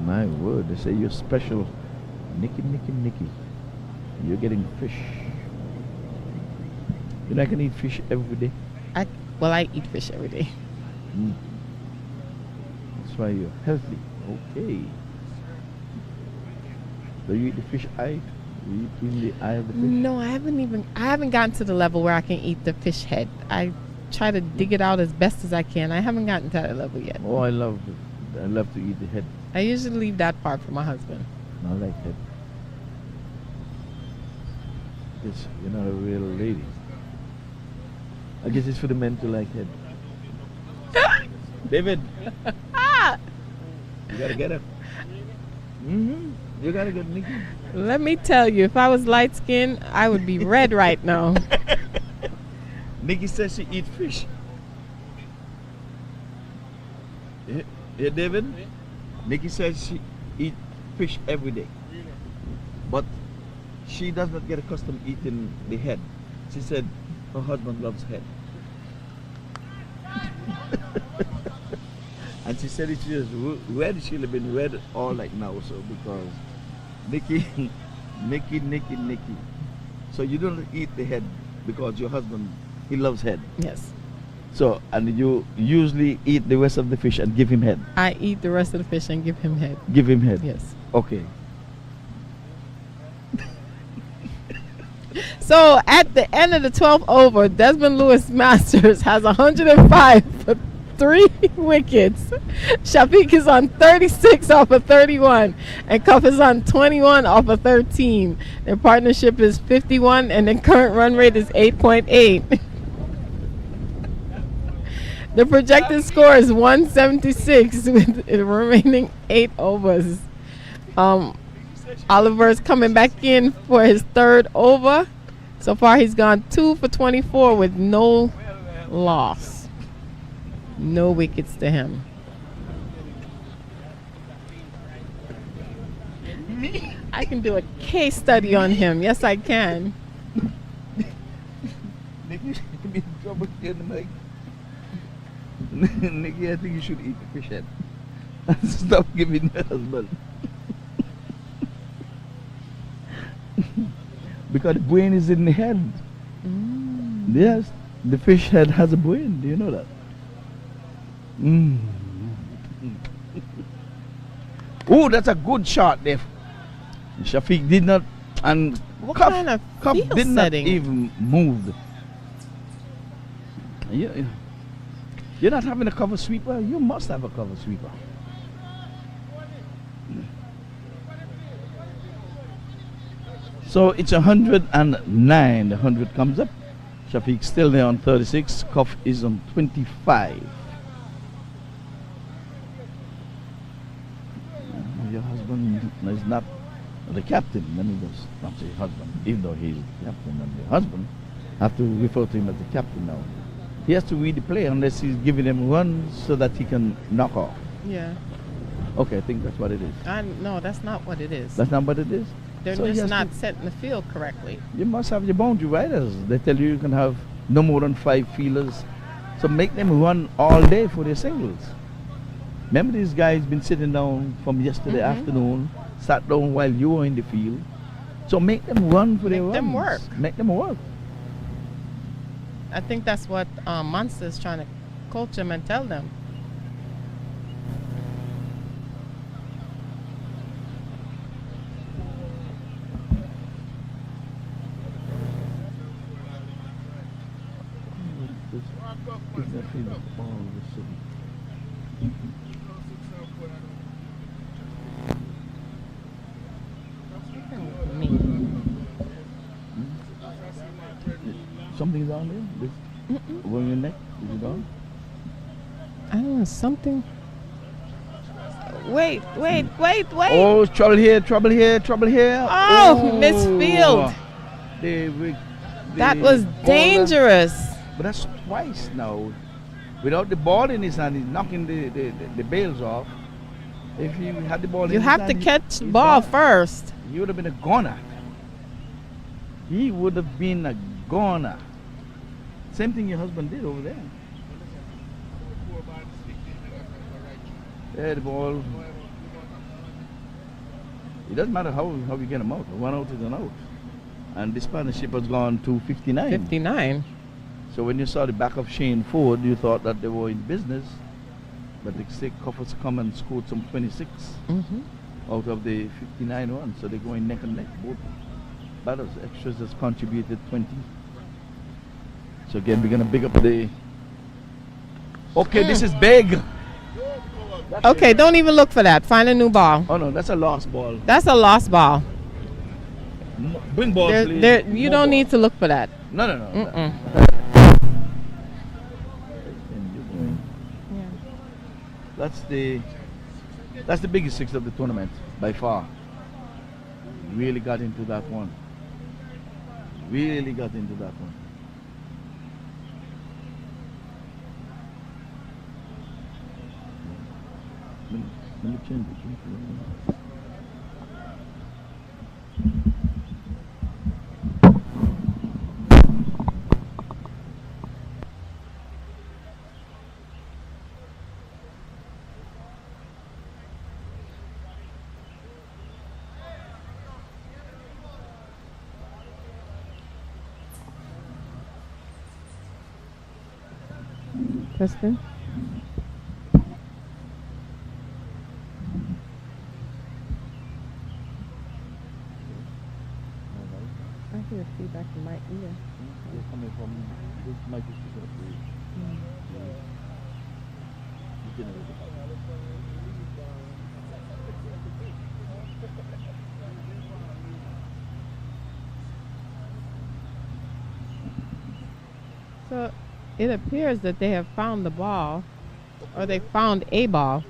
My word, they say you're special, Nicky. You're getting fish. You know I can eat fish every day. I eat fish every day. That's why you're healthy. Okay. Do you eat the fish eye? You eat in the eye of the fish? No, I haven't gotten to the level where I can eat the fish head. I try to dig it out as best as I can. I haven't gotten to that level yet. Oh, I love it. I love to eat the head. I usually leave that part for my husband. I like head. Yes, you're not a real lady. I guess it's for the men to like head. David, you gotta get it. You gotta get Nicky. Let me tell you, if I was light skinned, I would be red right now. Nicky says she eat fish. Yeah, David? Nicky says she eat fish every day. But she does not get accustomed eating the head. She said her husband loves head. And she said it's just red. She'll have been red all like now, so because Nicky. So you don't eat the head because your husband, he loves head. Yes. So, and you usually eat the rest of the fish and give him head. I eat the rest of the fish and give him head. Give him head. Yes. Okay. So at the end of the 12th over, Desmond Lewis Masters has 105 for 3 wickets. Shafiq is on 36 off of 31, and Cuff is on 21 off of 13. Their partnership is 51, and the current run rate is 8.8. The projected score is 176 with the remaining 8 overs. Oliver's coming back in for his third over. So far, he's gone 2 for 24 with no loss. No wickets to him. I can do a case study on him. Yes, I can. Nikki, you be in trouble again, Mike. Nikki, I think you should eat the fish head. Stop giving your husband. Because the brain is in the head. Yes, the fish head has a brain. Do you know that? Oh, that's a good shot there. Shafiq did not, and What Cuff, kind of Cuff field did not setting? even move. You're not having a cover sweeper? You must have a cover sweeper. So it's 109. The 100 comes up. Shafiq still there on 36. Cuff is on 25. Your husband is not the captain. Let me just not say husband, even though he's the captain and the husband. I have to refer to him as the captain now. He has to read the play unless he's giving them runs so that he can knock off. Yeah. Okay, I think that's what it is. No, that's not what it is. That's not what it is? They're So he just has not to- setting the field correctly. You must have your boundary riders. They tell you you can have no more than 5 fielders. So make them run all day for their singles. Remember, these guys been sitting down from yesterday afternoon, sat down while you were in the field. So make them run for their runs. Make them work. Make them work. I think that's what Monster is trying to coach them and tell them. Something's on there? This, around your neck? Is it on? I don't know, something. Wait. Oh, trouble here, trouble here, trouble here. Oh, misfield. That was dangerous. But that's twice now. Without the ball in his hand, he's knocking the bails off. If he had the ball in You his have hand, to catch the he's ball gone. first. He would have been a goner. He would have been a goner. Same thing your husband did over there. Yeah, the ball. It doesn't matter how you get him out. 1 out is an out. And this partnership has gone to 59. 59. So when you saw the back of Shane Ford, you thought that they were in business. But the state coffers come and scored some 26 out of the 59 runs. So they're going neck and neck. Both batters. Extras has contributed 20. So again, we're going to big up the... Okay, this is big. Okay, don't even look for that. Find a new ball. Oh no, that's a lost ball. That's a lost ball. Bring ball, please. You don't need to look for that. No. Mm-mm. That's the biggest 6 of the tournament by far. Really got into that one. Really got into that one. Let me change it. Preston? I hear feedback in my ear. They're coming from this microphone. So It appears that they have found the ball, or they found a ball.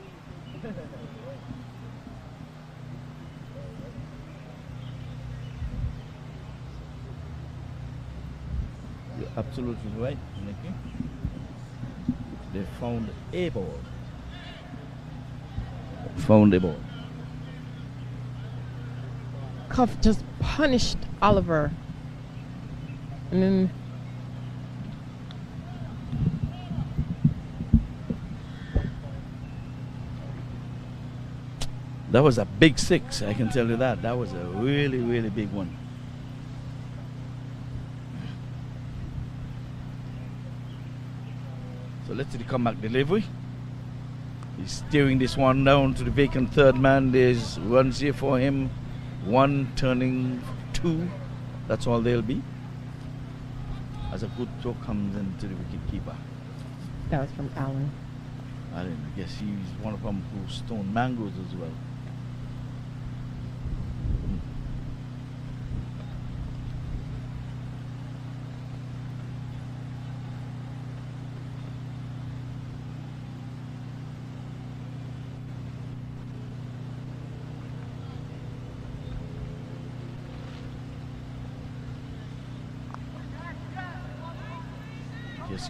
You're absolutely right, Nikki. They found a ball. Found a ball. Cuff just punished Oliver. And then that was a big 6, I can tell you that. That was a really, really big one. So let's see the comeback delivery. He's steering this one down to the vacant third man. There's runs here for him. 1 turning 2. That's all they'll be. As a good throw comes into the wicket keeper. that was from Allen. I guess he's one of them who stone mangoes as well.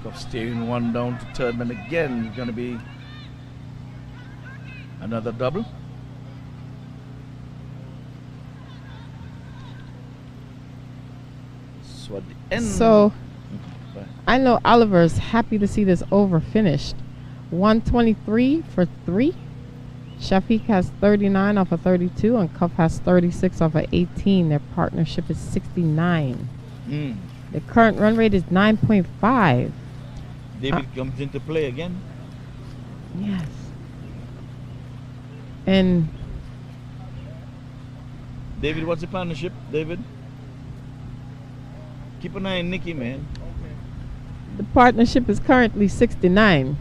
Of steering one down to third man again. Going to be another double. So at the end. So I know Oliver's happy to see this over finished. 123 for 3. Shafiq has 39 off of 32, and Cuff has 36 off of 18. Their partnership is 69. The current run rate is 9.5. David comes into play again. Yes. And David, what's the partnership, David? Keep an eye on Nicky, man. the partnership is currently 69.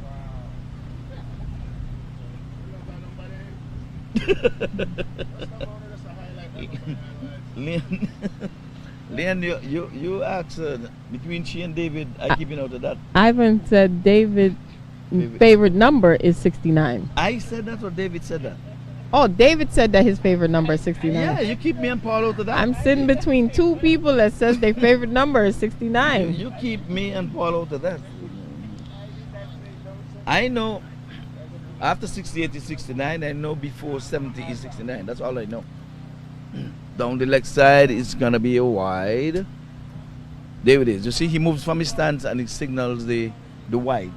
Leon, you asked between she and David, I keep out of that. Ivan said David's favorite number is 69. I said that or David said that? Oh, David said that his favorite number is 69. Yeah, you keep me and Paul out of that. I'm sitting between two people that says their favorite number is 69. You keep me and Paul out of that. I know after 68 is 69. I know before 70 is 69. That's all I know. Down the leg side is gonna be a wide. There it is. You see, he moves from his stance and it signals the wides.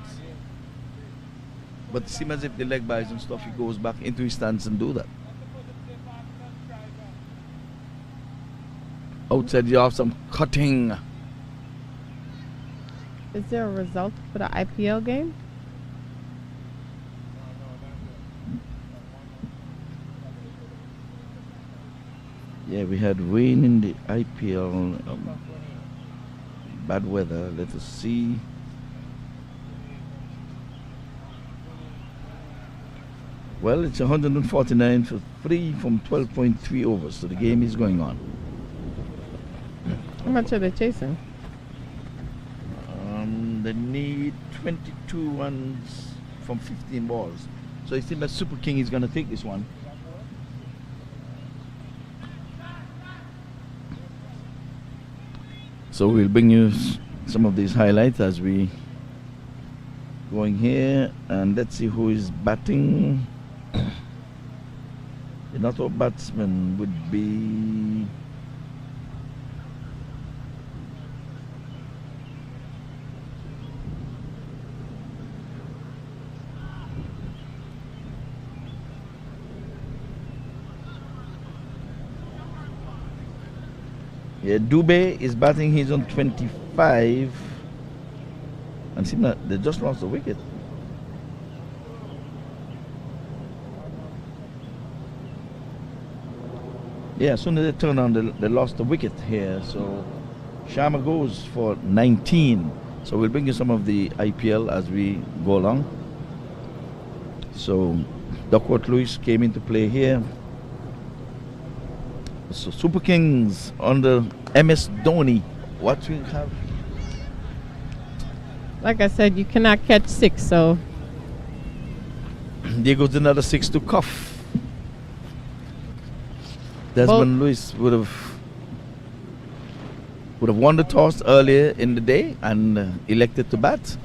But it seems as if the leg buys and stuff, he goes back into his stance and do that. Outside, you have some cutting. Is there a result for the IPL game? Yeah, we had rain in the IPL. Bad weather. Let us see. Well, it's 149 for 3 from 12.3 overs, so the game is going on. How much are they chasing? They need 22 runs from 15 balls. So it seems that Super King is going to take this one. So we'll bring you some of these highlights as we going here, and let's see who is batting. The not-out batsman would be Dubé is batting. He's on 25, and seem that they just lost the wicket. Yeah, as soon as they turn on, they lost the wicket here. So Sharma goes for 19. So we'll bring you some of the IPL as we go along. So Duckworth Lewis came into play here. So Super Kings under MS Dhoni. What we have? Like I said, you cannot catch 6, so There goes another 6 to Cuff. Desmond Lewis would have won the toss earlier in the day and elected to bat,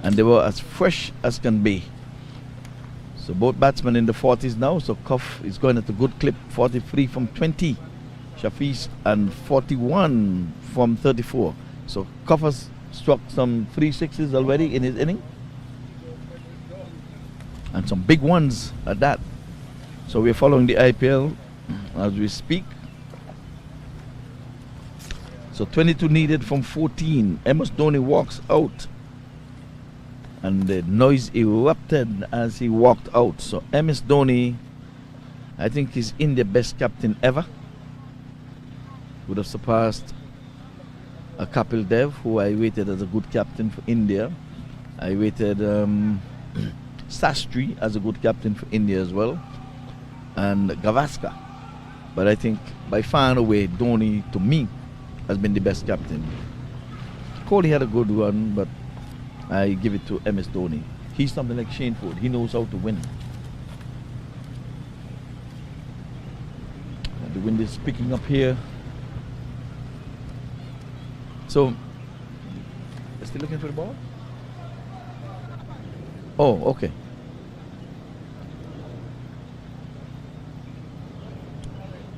and they were as fresh as can be. So both batsmen in the 40s now. So Cuff is going at a good clip, 43 from 20, Shafiq, and 41 from 34. So Cuff has struck some 3 sixes already in his inning, and some big ones at that. So we're following the IPL as we speak. So 22 needed from 14. MS Dhoni walks out, and the noise erupted as he walked out. So MS Dhoni, I think he's India's best captain ever. Would have surpassed a Kapil Dev, who I rated as a good captain for India. I rated Sastry as a good captain for India as well, and Gavaskar. But I think by far and away, Dhoni, to me, has been the best captain. Kohli had a good run, but I give it to MS Dhoni. He's something like Shane Ford. He knows how to win. And the wind is picking up here. So, still looking for the ball? Oh, okay.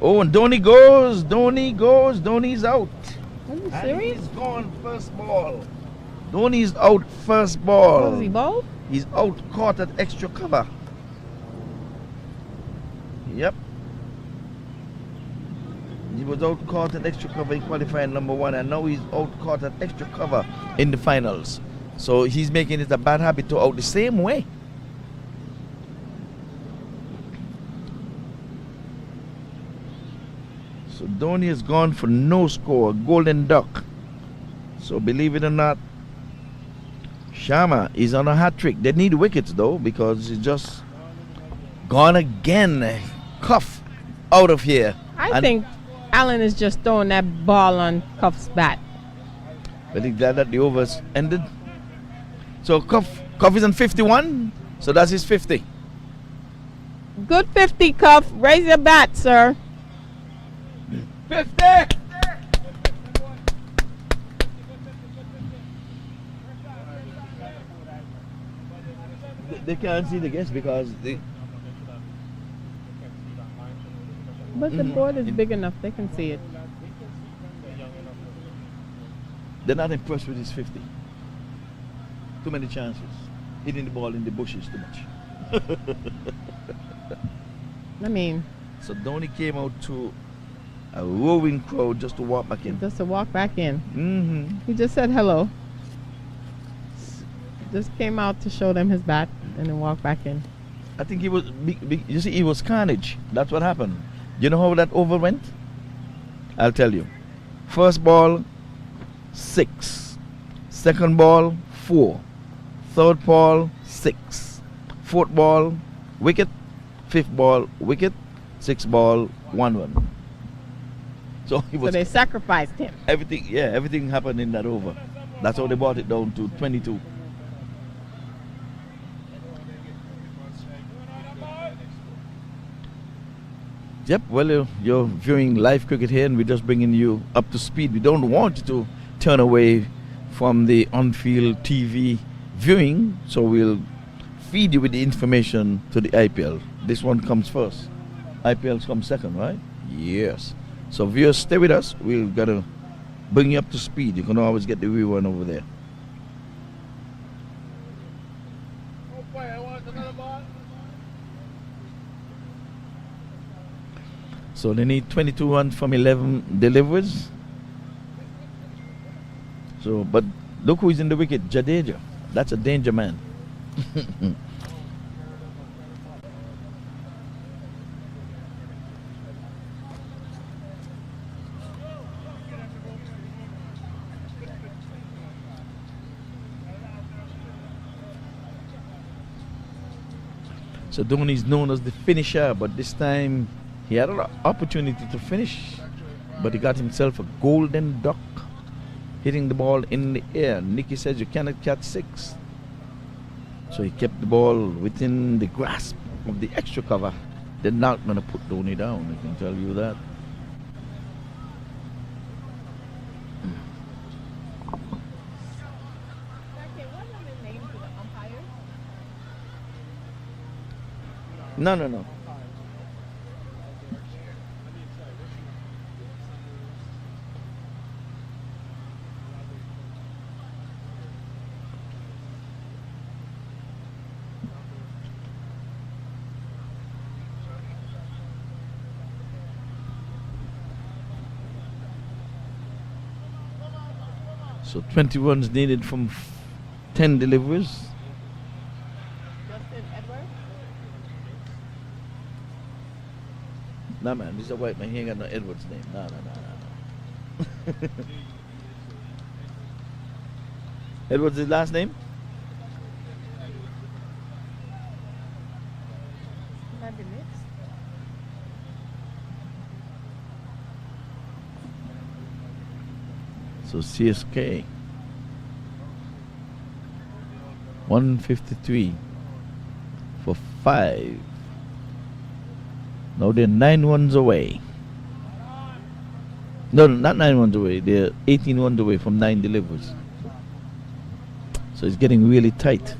Oh, and Dhoni goes, Dhoni's out. Are you And serious? he's gone first ball. Dhoni's out first ball. Was he bowled? He's out, caught at extra cover. Yep. He was out caught at extra cover in qualifying number 1, and now he's out caught at extra cover in the finals. So he's making it a bad habit to out the same way. So Dhoni has gone for no score, golden duck. So believe it or not, Sharma is on a hat trick. They need wickets though, because he's just gone again. Cuff out of here. I think Allen is just throwing that ball on Cuff's bat. Very glad that the overs ended. So Cuff is on 51. So that's his 50. Good 50, Cuff. Raise your bat, sir. 50! They can't see the guests because But the board is big enough. They can see it. they're not impressed with his 50. Too many chances. Hitting the ball in the bushes too much. I mean, So Dhoni came out to a roaring crowd just to walk back in. just to walk back in. Mm-hmm. He just said hello. Just came out to show them his bat and then walk back in. I think he was, you see, it was carnage. That's what happened. You know how that over went? I'll tell you. First ball, 6. Second ball, 4. Third ball, 6. Fourth ball, wicket. Fifth ball, wicket. Sixth ball, 1 run. So it So was they sacrificed him. everything happened in that over. That's how they brought it down to 22. Yep, well, you're viewing live cricket here, and we're just bringing you up to speed. We don't want you to turn away from the on-field TV viewing, so we'll feed you with the information to the IPL. This one comes first. IPL comes second, right? Yes. So viewers, stay with us. We're going to bring you up to speed. You can always get the rerun over there. Oh boy, I want another ball. So they need 22 runs from 11 deliveries. So, but look who is in the wicket, Jadeja. That's a danger man. So Dhoni is known as the finisher, but this time he had an opportunity to finish, but he got himself a golden duck. hitting the ball in the air. Nicky says you cannot catch 6. So he kept the ball within the grasp of the extra cover. They're not going to put Dhoni down, I can tell you that. No. So 20 runs needed from 10 deliveries. Nah, man, this is a white man. He ain't got no Edwards name. No. Edwards' his last name? So CSK 153 for 5. Now they're 9 runs away. No, not 9 runs away. They're 18 runs away from 9 deliveries. So it's getting really tight.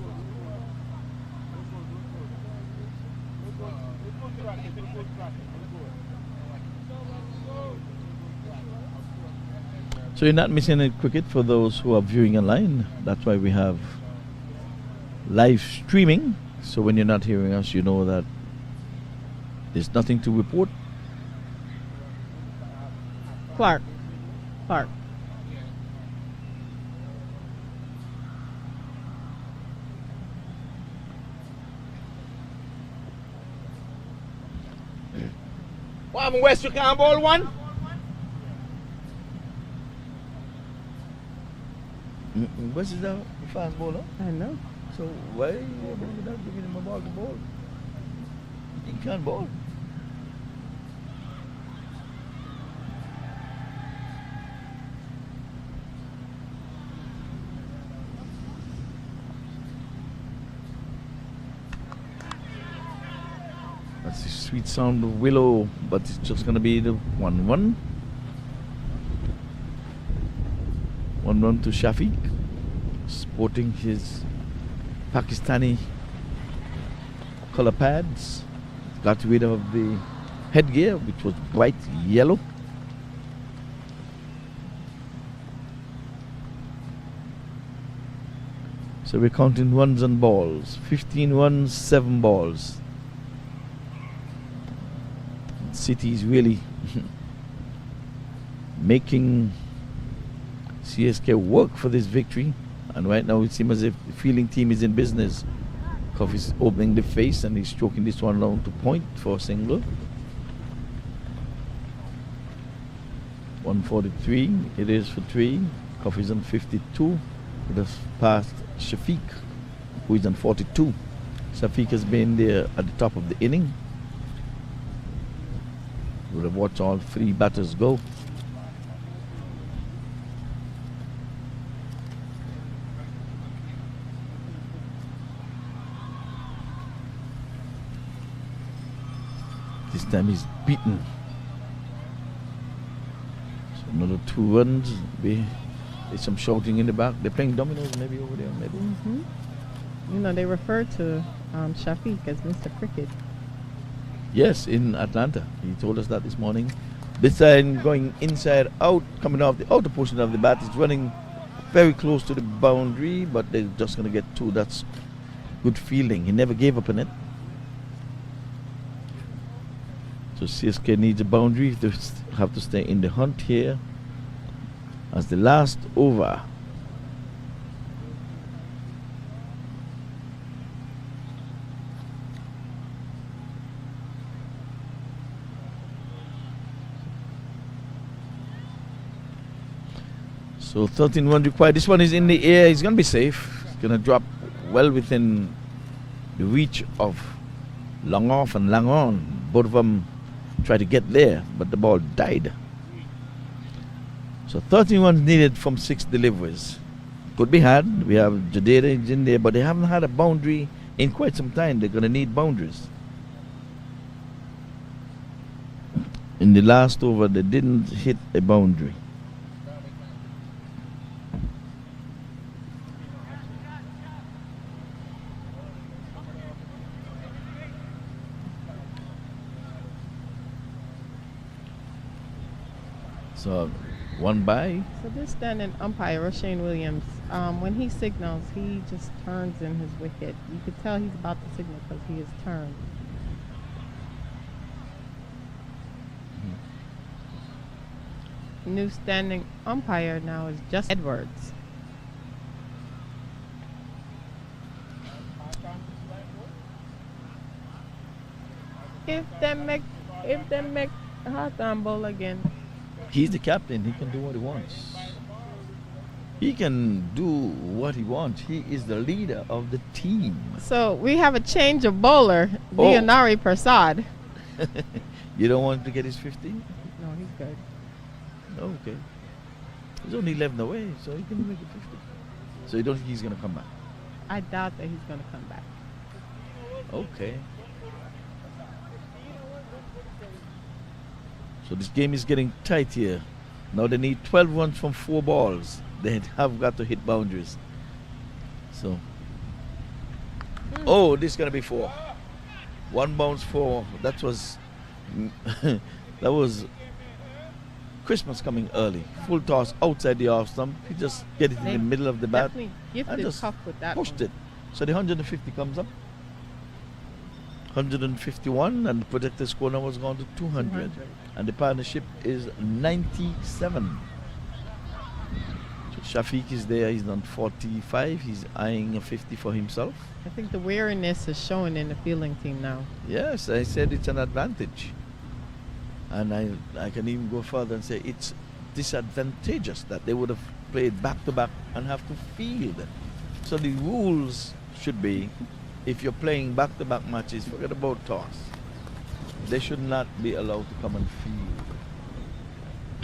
So you're not missing any cricket for those who are viewing online. That's why we have live streaming. So when you're not hearing us, you know that there's nothing to report. Clark. Well, West, you can't ball one. West is a fast bowler. I know. So why are you not giving him a ball to bowl? He can't bowl. That's the sweet sound of Willow, but it's just going to be the 1-1. 1-1 to Shafiq, sporting his Pakistani color pads. Got rid of the headgear, which was bright yellow. So we're counting runs and balls. 15 runs, 7 balls. City is really making CSK work for this victory, and right now it seems as if the fielding team is in business. Cuff is opening the face and he's stroking this one down to point for a single. 143 it is for 3. Cuff is on 52. It has passed Shafiq, who is on 42. Shafiq has been there at the top of the inning. Would have watched all 3 batters go. This time he's beaten. So another 2 runs. There's some shouting in the back. They're playing dominoes maybe over there. Maybe. You know, they refer to Shafiq as Mr. Cricket. Yes, in Atlanta. He told us that this morning. This time going inside out, coming off the outer portion of the bat. It's running very close to the boundary, but they're just going to get 2. That's good fielding. He never gave up on it. So CSK needs a boundary. They have to stay in the hunt here as the last over. So 13 runs required. This one is in the air. He's going to be safe. It's going to drop well within the reach of long off and long on. Both of them tried to get there, but the ball died. So 13 runs needed from 6 deliveries. Could be had. We have Jadeda in there, but they haven't had a boundary in quite some time. They're going to need boundaries. In the last over, they didn't hit a boundary. So, one by. So this standing umpire, Shane Williams, when he signals, he just turns in his wicket. You could tell he's about to signal because he has turned. New standing umpire now is just Edwards. If they make a hot down bowl again. He's the captain. He can do what he wants. He can do what he wants. He is the leader of the team. So we have a change of bowler, Oh. Dionari Prasad. You don't want to get his 50? No, he's good. Okay. He's only 11 away, so he can make it 50. So you don't think he's going to come back? I doubt that he's going to come back. Okay. So this game is getting tight here. Now they need 12 runs from 4 balls. They have got to hit boundaries. So. Oh, this is going to be 4. 1 bounce 4. That was that was Christmas coming early. Full toss outside the off stump. He just get it in the middle of the bat Definitely and gifted just tough with that pushed one. it. So the 150 comes up. 151 and the projected score now has gone to 200. And the partnership is 97. So Shafiq is there. He's on 45. He's eyeing a 50 for himself. I think the weariness is showing in the fielding team now. Yes, I said it's an advantage. And I can even go further and say it's disadvantageous that they would have played back-to-back and have to field. So the rules should be, if you're playing back-to-back matches, forget about toss. They should not be allowed to come and field.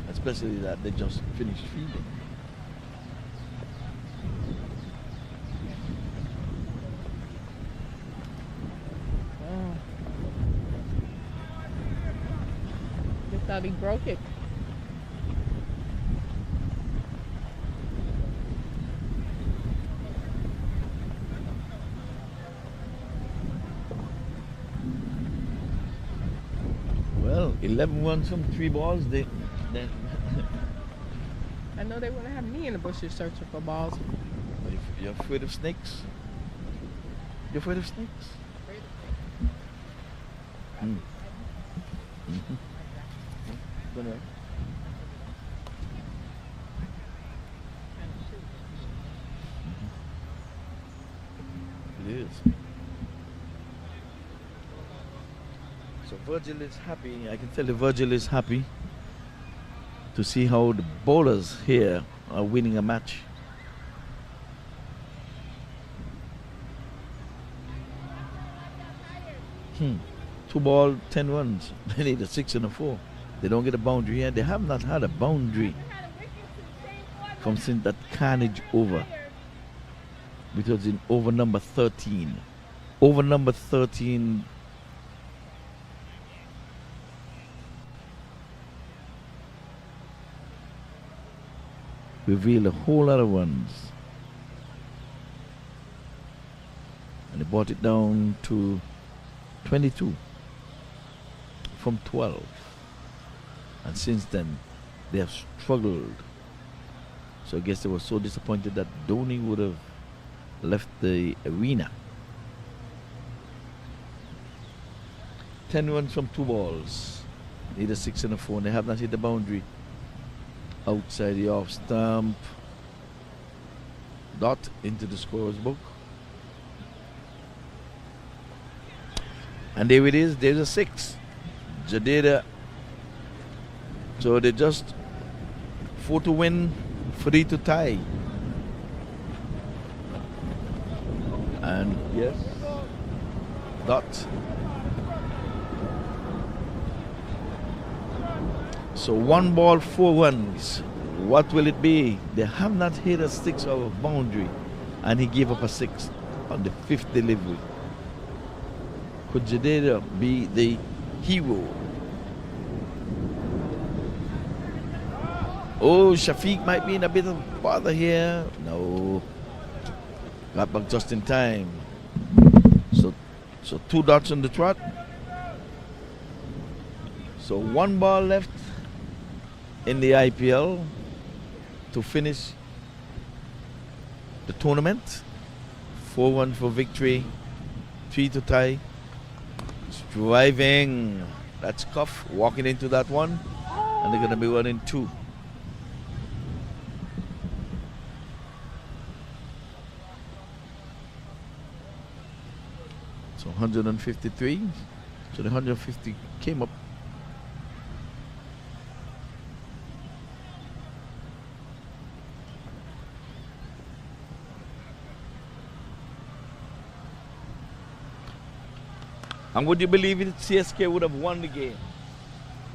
Especially that they just finished fielding. Oh. Just thought he broke it. Well, 11 runs from 3 balls. They I know they want to have me in the bushes searching for balls. You're afraid of snakes? You're afraid of snakes? Mm. Mm-hmm. Don't worry. It is. So Virgil is happy. I can tell you Virgil is happy to see how the bowlers here are winning a match. Hmm. 2 ball, 10 runs. They need a 6 and a 4. They don't get a boundary here. They have not had a boundary from since that carnage over. Because in over number 13. Over number 13. Revealed a whole lot of runs. And they brought it down to 22 from 12. And since then, they have struggled. So I guess they were so disappointed that Dhoni would have left the arena. 10 runs from 2 balls. Need a 6 and a 4. And they have not hit the boundary. Outside the off stump. Dot into the scorer's book. And there it is. There's a 6. Jadeda. So they just 4 to win, 3 to tie. And yes, Dot. So 1 ball, 4 runs. What will it be? They have not hit a 6 of a boundary, and he gave up a 6 on the 5th delivery. Could Jadeda be the hero? Oh, Shafiq might be in a bit of bother here. No. Got back just in time. So 2 dots on the trot. So 1 ball left in the IPL to finish the tournament. 4-1 for victory, 3 to tie. Driving. That's Cuff walking into that one, and they're going to be 1-2. So 153. So the 150 came up. And would you believe it? CSK would have won the game.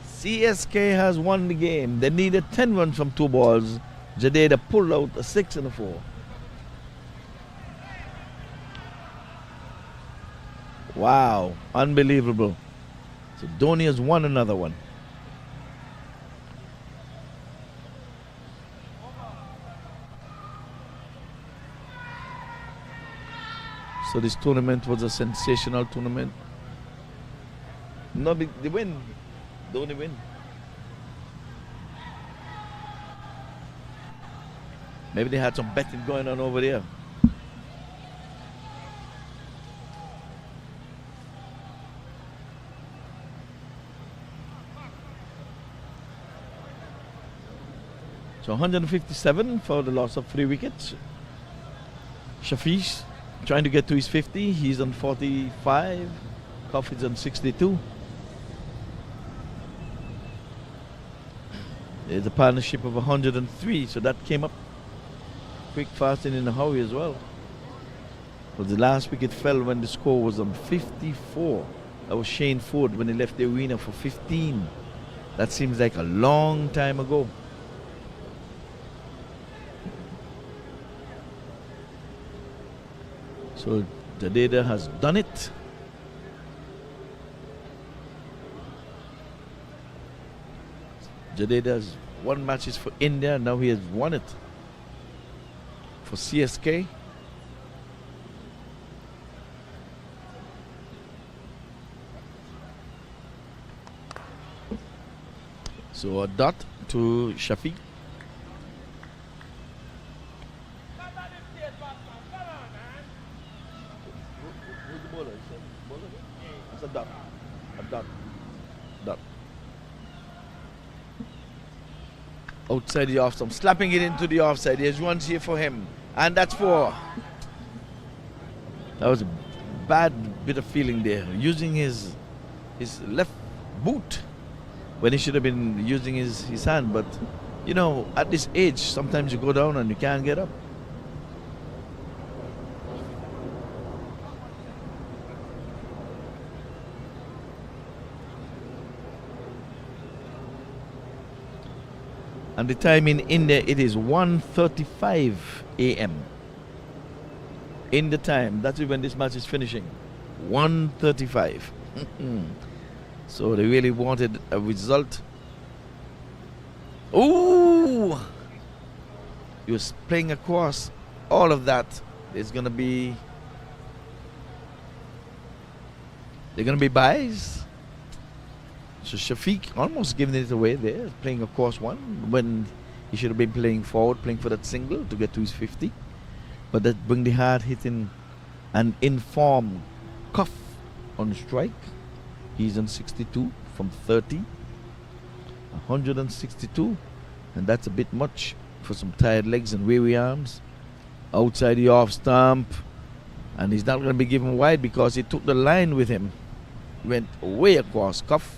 CSK has won the game. They needed 10 runs from 2 balls. Jadeda pulled out a 6 and a 4. Wow, unbelievable. So Dhoni has won another one. So this tournament was a sensational tournament. No, they win. Dhoni win. Maybe they had some betting going on over there. So 157 for the loss of 3 wickets. Shafiq trying to get to his 50. He's on 45. Cuff is on 62. There's a partnership of 103. So that came up quick, fast, and in a hurry as well. But the last wicket fell when the score was on 54. That was Shane Ford when he left the arena for 15. That seems like a long time ago. So Jadeda has done it. Jadeda has won matches for India. Now he has won it for CSK. So a dot to Shafiq. That's a dot. A dot. Dot. Outside the off stump, slapping it into the offside. There's runs here for him, and that's 4. That was a bad bit of feeling there. Using his left boot when he should have been using his hand. But you know, at this age, sometimes you go down and you can't get up. And the time in India, it is 1:35 a.m. In the time, that's when this match is finishing. 1:35. So they really wanted a result. Ooh! He was playing across all of that. There's gonna be buys. So Shafiq almost giving it away there, playing across one when he should have been playing forward, playing for that single to get to his 50. But that bring the hard hitting and informed Cuff on strike. He's on 62 from 30. 162. And that's a bit much for some tired legs and weary arms. Outside the off stump. And he's not going to be given wide because he took the line with him. He went way across. Cuff,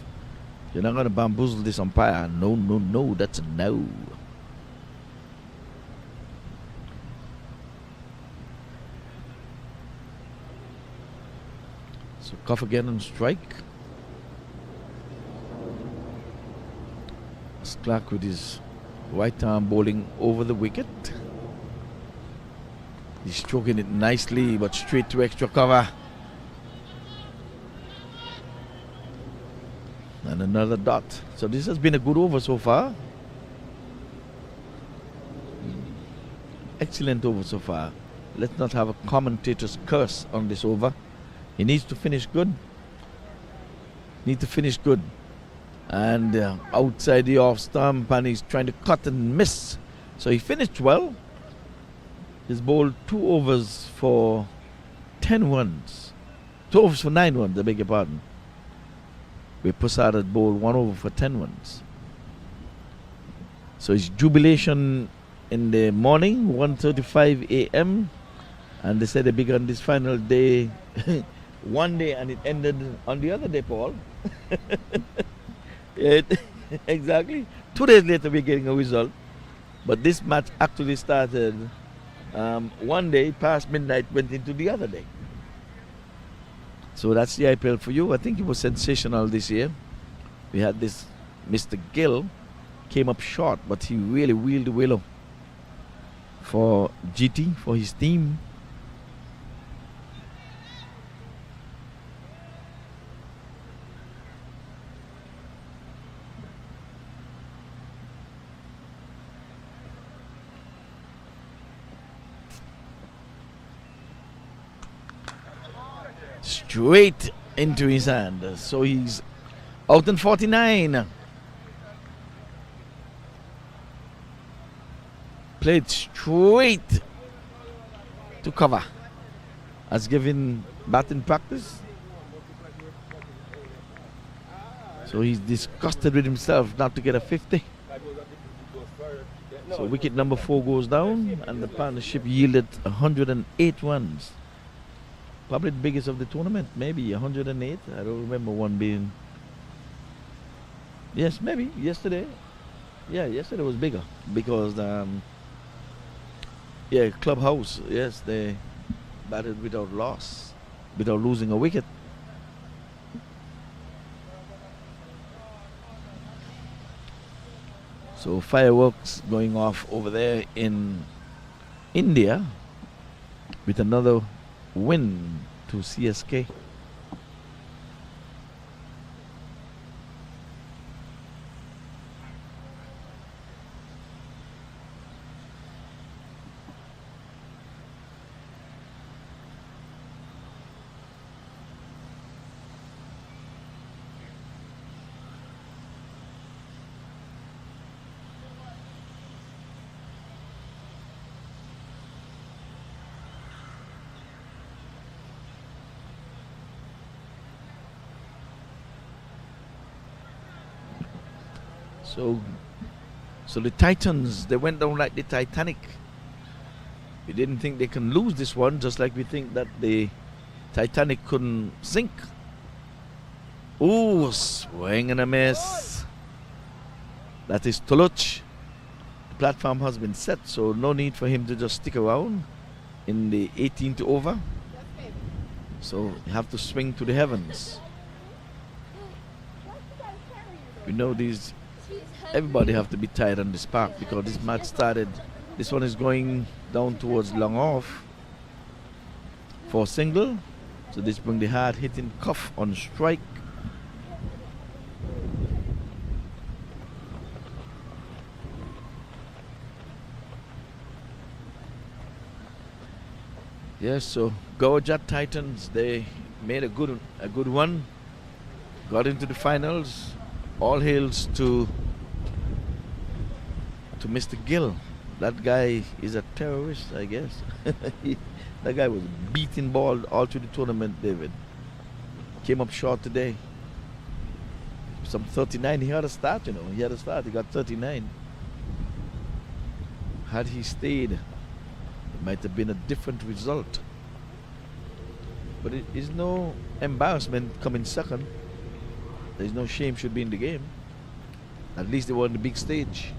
you're not going to bamboozle this umpire. No, no, no. That's a no. So Cuff again on strike. Clark with his Right arm bowling over the wicket. He's stroking it nicely, but straight to extra cover. And another dot. So this has been a good over so far. Excellent over so far. Let's not have a commentator's curse on this over. He needs to finish good. Need to finish good. And outside the off stump, and he's trying to cut and miss. So he finished well. He's bowled 2 overs for 10 runs. 2 overs for 9 runs, I beg your pardon. Where Prasad had bowled 1 over for 10 runs. So it's jubilation in the morning, 1:35 a.m. And they said they began this final day one day and it ended on the other day, Paul. Exactly. 2 days later we're getting a result. But this match actually started one day past midnight, went into the other day. So that's the IPL for you. I think it was sensational this year. We had this Mr. Gill came up short, but he really wheeled the willow for GT, for his team. Straight into his hand. So he's out in 49. Played straight to cover. Has given batting practice. So he's disgusted with himself not to get a 50. So wicket number 4 goes down and the partnership yielded 108 runs. Probably the biggest of the tournament, maybe 108. I don't remember one being. Yes, maybe yesterday. Yeah, yesterday was bigger because yeah, Clubhouse. Yes, they batted without loss, without losing a wicket. So fireworks going off over there in India with another win to CSK. So the Titans, they went down like the Titanic. We didn't think they can lose this one, just like we think that the Titanic couldn't sink. Ooh, swing and a miss. That is Toluch. The platform has been set, so no need for him to just stick around in the 18th over. So you have to swing to the heavens. We know these. Everybody have to be tired on this park because this match started. This one is going down towards long off for a single. So this brings the hard hitting cuff on strike. Yes, so Gawajat Titans, they made a good one. Got into the finals. All hails to Mr. Gill. That guy is a terrorist, I guess. That guy was beating ball all through the tournament, David. Came up short today. Some 39. He had a start, you know. He had a start. He got 39. Had he stayed, it might have been a different result. But it is no embarrassment coming second. There's no shame should be in the game. At least they were on the big stage.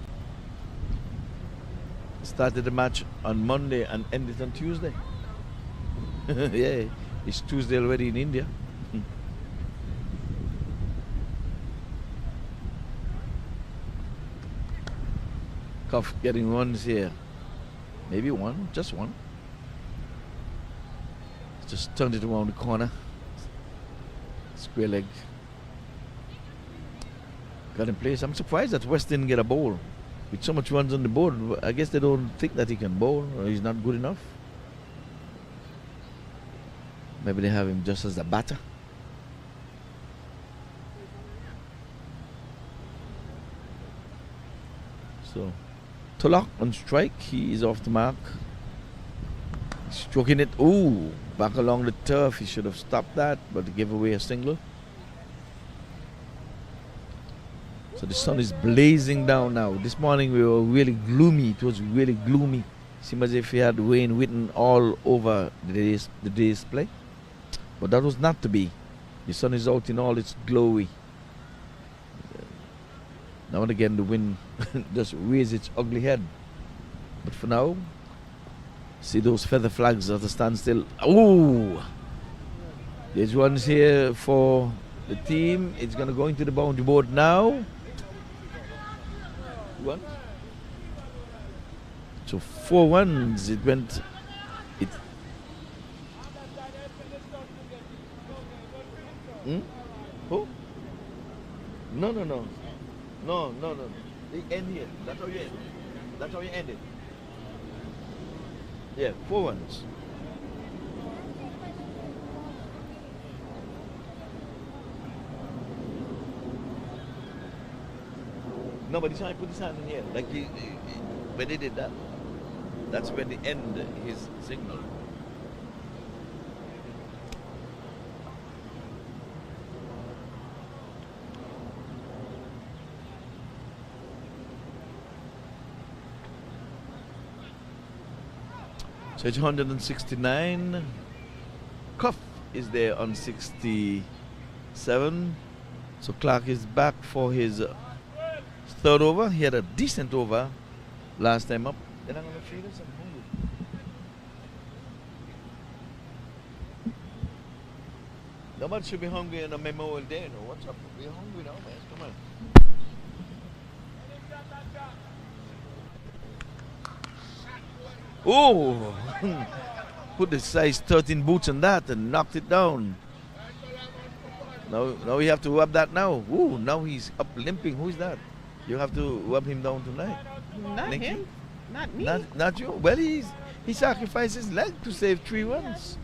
Started the match on Monday and ended on Tuesday. Yeah, it's Tuesday already in India. Cuff getting runs here. Maybe one, just one. Just turned it around the corner. Square leg. Got in place. I'm surprised that West didn't get a bowl. With so much runs on the board, I guess they don't think that he can bowl or he's not good enough. Maybe they have him just as a batter. So, Tulloch on strike. He is off the mark. Stroking it. Ooh, back along the turf. He should have stopped that, but he gave away a single. So the sun is blazing down now. This morning we were really gloomy. It was really gloomy. Seemed as if we had rain written all over the day's play. But that was not to be. The sun is out in all its glory. Now and again the wind just raises its ugly head. But for now, see those feather flags at a standstill. Oh! There's ones here for the team. It's going to go into the boundary board now. One. So 4 runs. It went. It. Who? No. The end here. That's how you end. That's how you end it. Yeah, 4 runs. No, but he's trying to put his hand in here. Like when they did that, that's when they end his signal. So it's 169. Cuff is there on 67. So Clark is back for his third over. He had a decent over last time up. Then I'm going to feed us. I'm hungry. Nobody should be hungry on a Memorial Day. No, what's up? We're hungry now, man. Come on. Oh! Put the size 13 boots on that and knocked it down. Now we have to rub that now. Ooh, now he's up limping. Who's that? You have to rub him down tonight. Not him. Not me. Not you. Well, he sacrificed his leg to save 3 runs.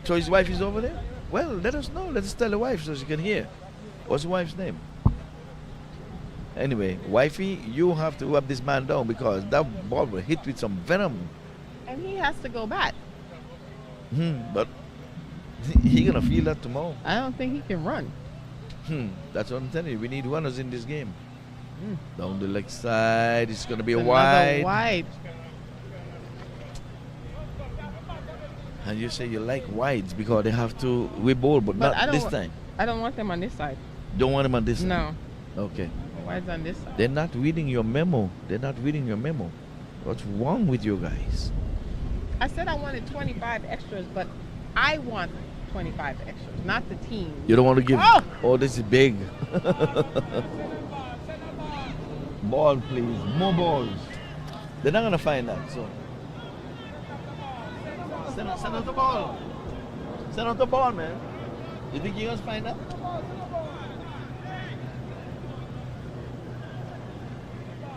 So his wife is over there? Well, let us know. Let us tell the wife so she can hear. What's the wife's name? Anyway, wifey, you have to rub this man down because that ball will hit with some venom. And he has to go back. But he gonna feel that tomorrow. I don't think he can run. That's what I'm telling you. We need runners in this game. Down the leg side. It's gonna be a Another wide. wide. And you say you like wides because they have to re-bowl, but not this time. I don't want them on this side. Don't want them on this side? No. Okay. Wide's on this side. They're not reading your memo. They're not reading your memo. What's wrong with you guys? I said I wanted 25 extras, but I want 25 extras, not the team. You don't want to give... Oh, this is big. Ball, please. More balls. They're not going to find that, so... Send out the ball. Send out the ball, man. You think you're going to find that?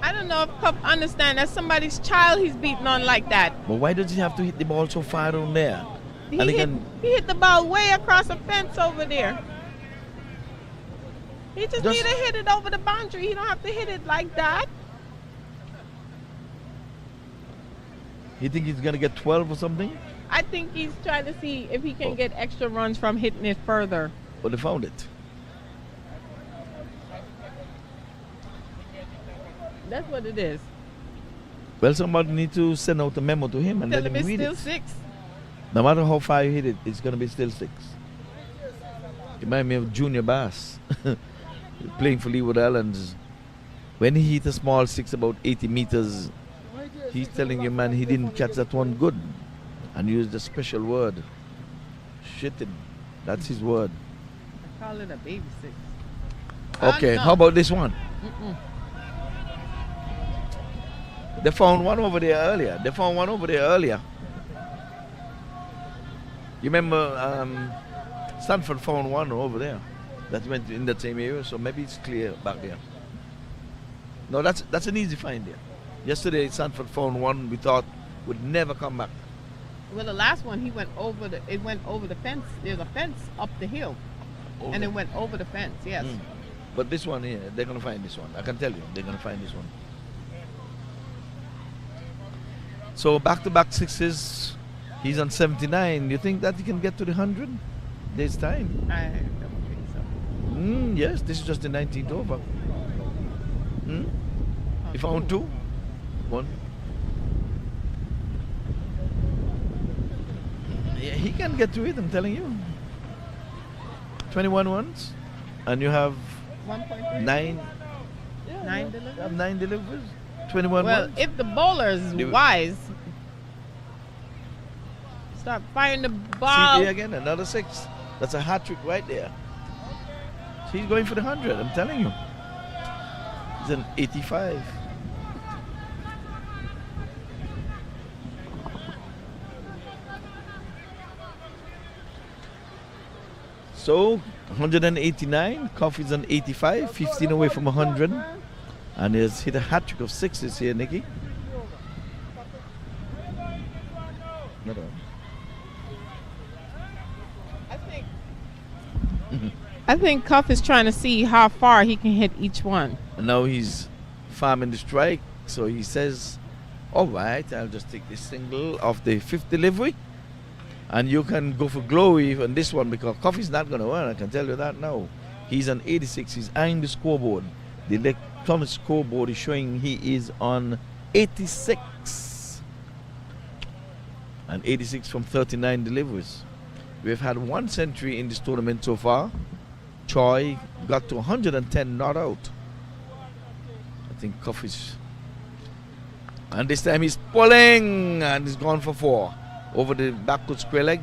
I don't know if Cup understand that's somebody's child he's beating on like that. But why does he have to hit the ball so far down there? He hit the ball way across the fence over there. He just need to hit it over the boundary. He don't have to hit it like that. You think he's going to get 12 or something? I think he's trying to see if he can get extra runs from hitting it further. But they found it. That's what it is. Well, somebody need to send out a memo to him and Tell let him him it's read still it. 6. No matter how far you hit it, it's going to be still 6. Remind me of Junior Bass playing for Leeward Islands. When he hit a small 6 about 80 meters, he's telling you, man, he didn't catch that one good. And used a special word. Shitting. That's his word. I call it a baby 6. Okay, how about this one? They found one over there earlier. You remember Stanford found one over there that went in that same area, so maybe it's clear back there. No, that's an easy find there. Yesterday Stanford found one we thought would never come back. Well, the last one, it went over the fence. There's a fence up the hill. Okay. And it went over the fence, yes. But this one here, they're going to find this one. I can tell you, they're going to find this one. So back-to-back sixes, he's on 79. You think that he can get to the 100? There's time. I don't think so. Yes, this is just the 19th over. He found two. One. Yeah, he can get to it, I'm telling you. 21 ones, and you have 1.3? 9. Yeah, 9 deliveries? You have 9 deliveries. 21 Well, ones. if the bowler is wise, start firing the ball. See there again, another 6. That's a hat trick right there. He's going for the 100, I'm telling you. He's an 85. So 189, Coffee's on 85, 15 away from 100, and he's hit a hat trick of 6s here, Nikki. Another one. I think Cuff is trying to see how far he can hit each one. And now he's farming the strike, so he says, all right, I'll just take this single off the 5th delivery, and you can go for glory on this one because Coffee's not going to win, I can tell you that now. He's on 86, he's eyeing the scoreboard. The electronic scoreboard is showing he is on 86. And 86 from 39 deliveries. We've had 1 century in this tournament so far. Choi got to 110 not out. I think Coffee's, and this time he's pulling and he's gone for 4 over the backward square leg.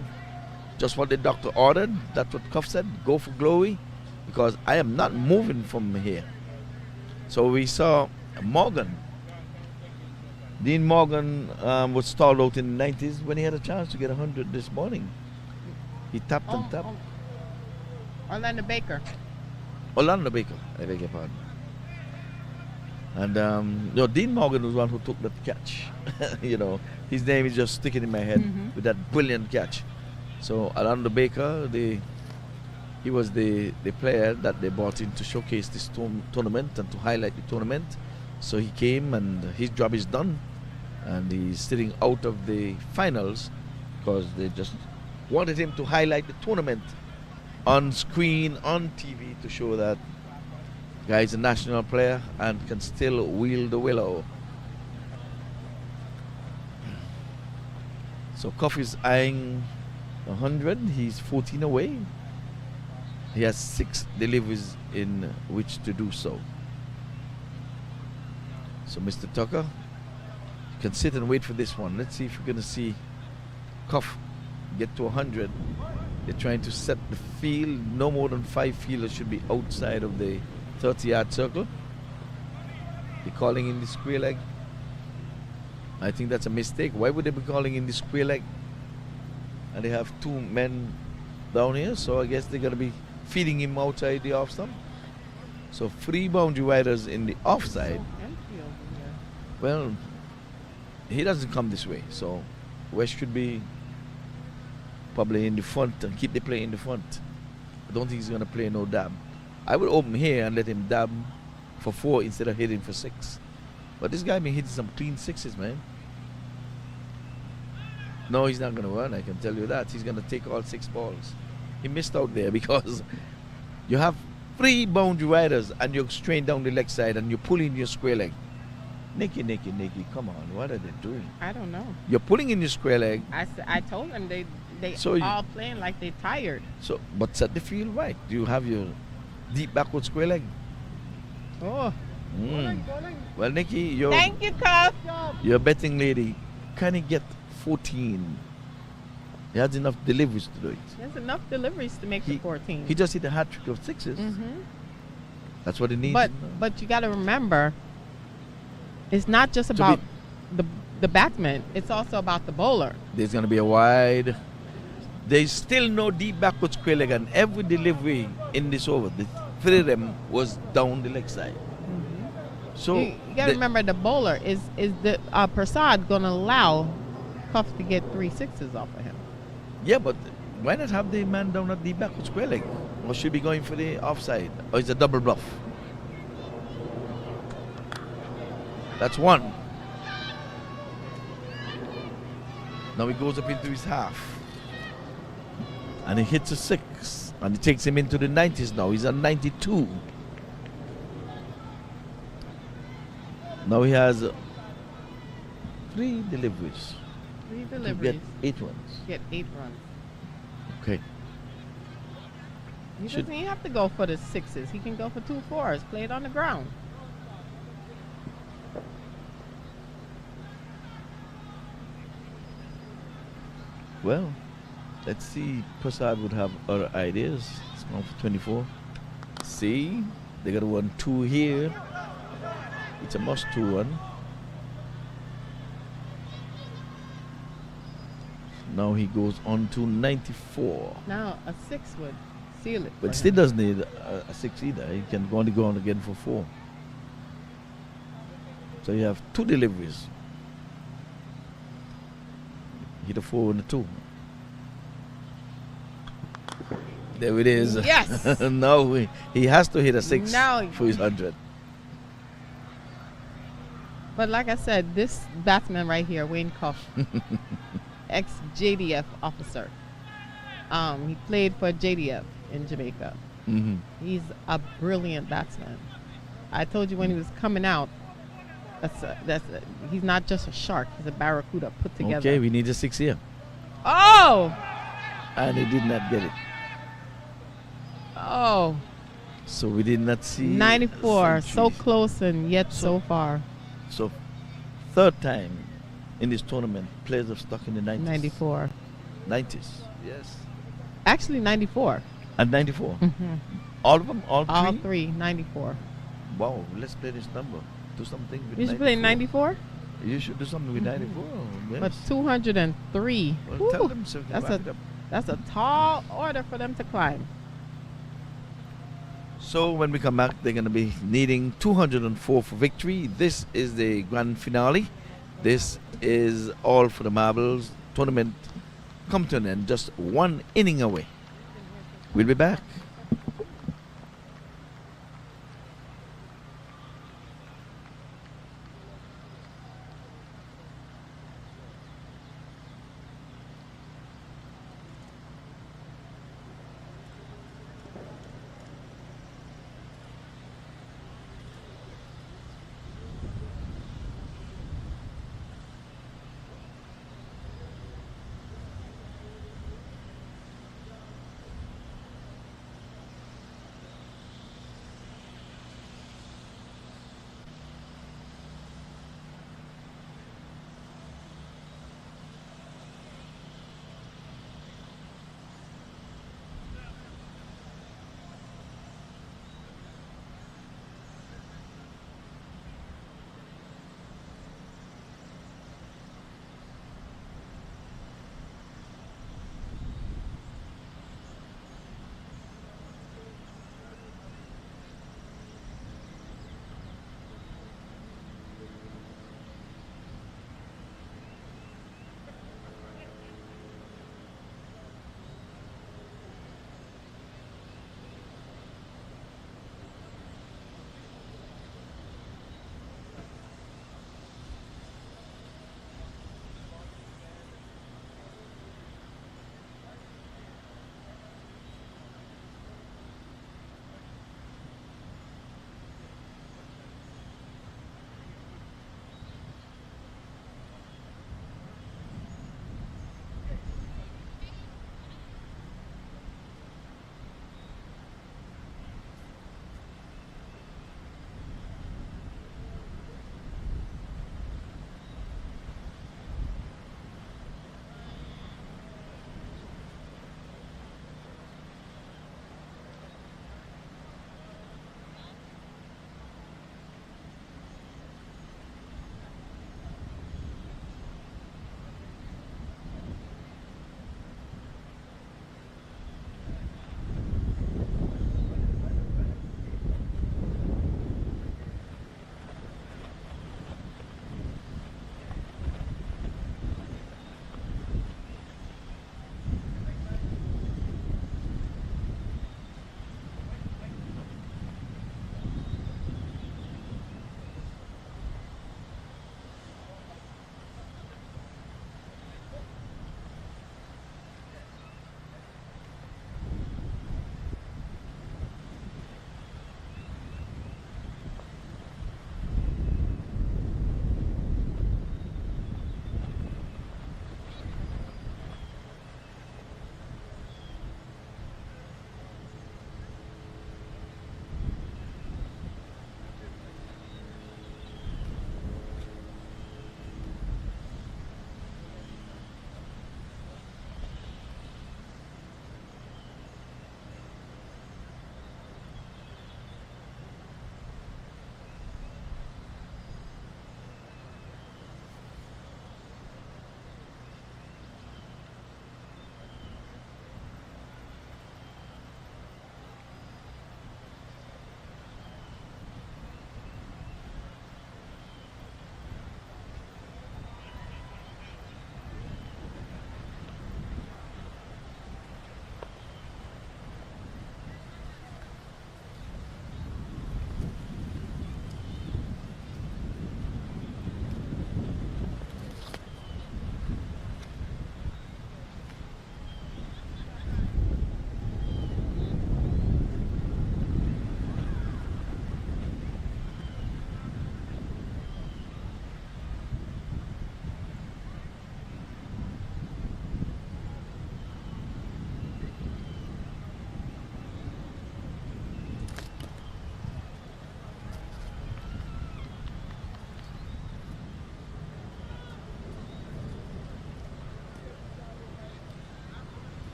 Just what the doctor ordered. That's what Cuff said. Go for glory because I am not moving from here. So we saw Morgan. Dean Morgan was stalled out in the 90s when he had a chance to get 100 this morning. He tapped and tapped. Orlando Baker. Orlando Baker, I beg your pardon. And Dean Morgan was one who took that catch. His name is just sticking in my head with that brilliant catch. So Orlando Baker, he was the player that they brought in to showcase this tournament and to highlight the tournament. So he came and his job is done, and he's sitting out of the finals because they just wanted him to highlight the tournament on screen, on TV, to show that guy is a national player and can still wield the willow. So Coffee's eyeing 100. He's 14 away. He has 6 deliveries in which to do so. So Mr. Tucker, you can sit and wait for this one. Let's see if we're going to see Cuff get to 100. They're trying to set the field. No more than 5 fielders should be outside of the 30-yard circle. They're calling in the square leg. I think that's a mistake. Why would they be calling in the square leg? And they have 2 men down here, so I guess they're going to be feeding him outside the off stump. So 3 boundary riders in the offside. Well, he doesn't come this way, so West should be probably in the front and keep the play in the front. I don't think he's going to play no dab. I would open here and let him dab for 4 instead of hitting for 6. But this guy been hitting some clean 6s, man. No, he's not going to run, I can tell you that. He's going to take all 6 balls. He missed out there because you have 3 boundary riders and you're straight down the leg side and you're pulling your square leg. Nikki, come on, what are they doing? I don't know. You're pulling in your square leg. I told them they So all playing like they're tired. So, but set the field right. Do you have your deep backward square leg? Oh. Well, Nikki, Thank you, Cuff. you're a betting lady. Can he get 14? He has enough deliveries to do it. There's enough deliveries to make the 14. He just hit a hat trick of 6s. That's what he needs. But you got to remember, it's not just about the batsman. It's also about the bowler. There's going to be a wide. There's still no deep backward square leg, and every delivery in this over, the three of them was down the leg side. So You got to remember the bowler is the Prasad going to allow Cuff to get 3 sixes off of him. yeah, but why not have the man down at the backward square leg? Or should be going for the offside? Or it's a double bluff? That's one. Now he goes up into his half. And he hits a 6. And it takes him into the 90s now. He's at 92. Now he has 3 deliveries. 3 To deliveries. get 8 runs. Get 8 runs. Okay. He Should- doesn't even have to go for the 6s. He can go for 2 4s. Play it on the ground. Well, let's see. Prasad would have other ideas. It's going for 24. See, they got a 1-2 here. It's a must 2-1. Now he goes on to 94. Now a 6 would seal it. But for still him. doesn't need a 6 either. He can only go on again for 4. So you have 2 deliveries. Hit a 4 and a 2. There it is. Yes. Now he has to hit a 6 Now- for his 100. But like I said, this batsman right here, Wayne Cuff, ex-JDF officer. He played for JDF in Jamaica. Hmm. He's a brilliant batsman. I told you when he was coming out, he's not just a shark, he's a barracuda put together. Okay, we need a 6 here. Oh! And he did not get it. Oh, So we did not see 94. So centuries. close and yet so far. So third time in this tournament, players have stuck in the 90s. 94. 90s, yes. Actually, 94. And 94. Mm-hmm. All of them? All three? All 3, 94. Wow, let's play this number. Do something with You should play 94? You should do something with 94. Yes. But 203. Well, tell Whew, them so they that's can wrap a- it up. That's a tall order for them to climb. So when we come back, they're going to be needing 204 for victory. This is the grand finale. This is all for the marbles. Tournament come to an end, just 1 inning away. We'll be back.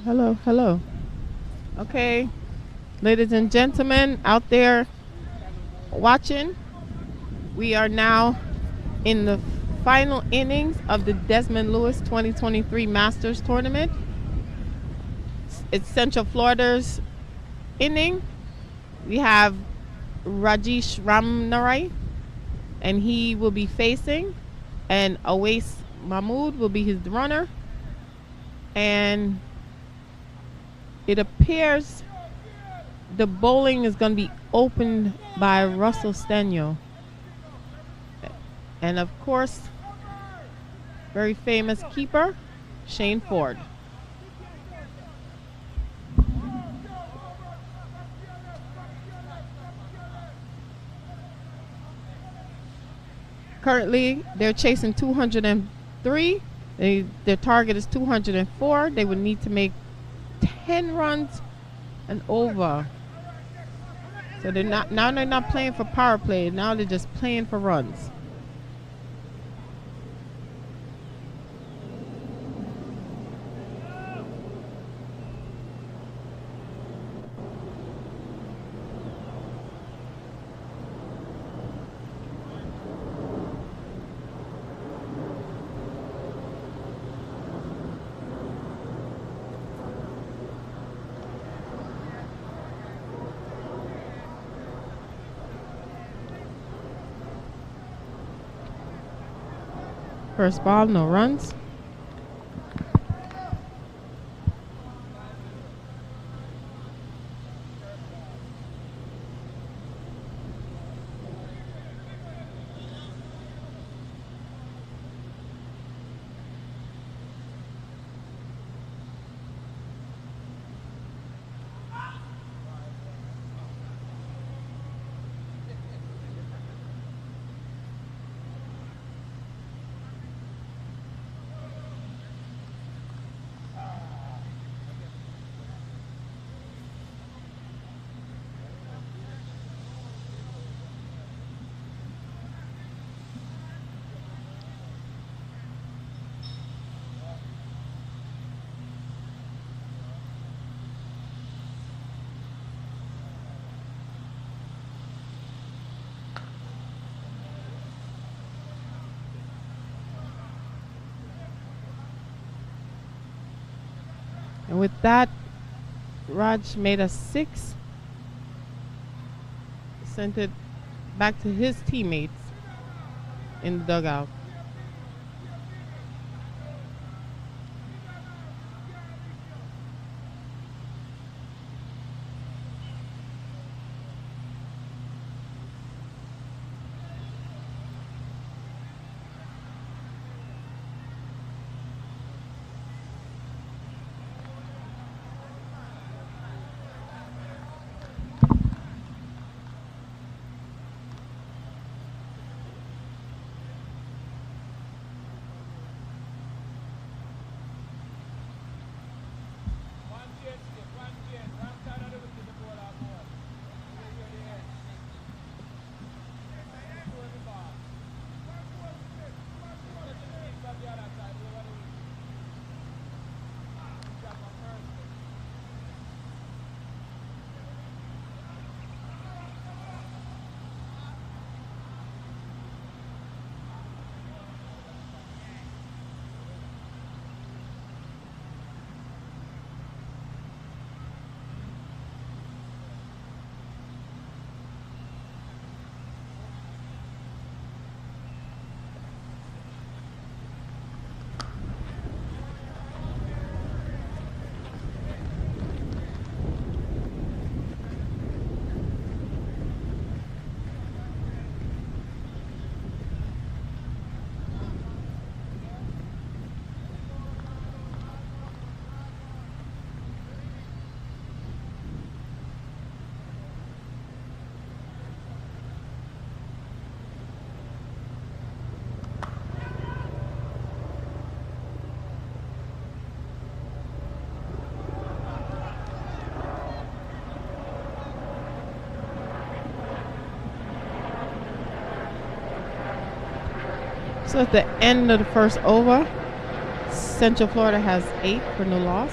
Hello, hello. Okay, ladies and gentlemen out there watching, we are now in the final innings of the Desmond Lewis 2023 Masters Tournament. It's Central Florida's inning. We have Rajesh Ramnarai, and he will be facing, and Awais Mahmood will be his runner. And it appears the bowling is going to be opened by Russell Stenyo. And of course, very famous keeper, Shane Ford. Currently, they're chasing 203. Their target is 204. They would need to make 10 runs and over. So they're not playing for power play. Now they're just playing for runs. First ball, no runs. And with that, Raj made a 6, sent it back to his teammates in the dugout. So at the end of the first over, Central Florida has 8 for no loss.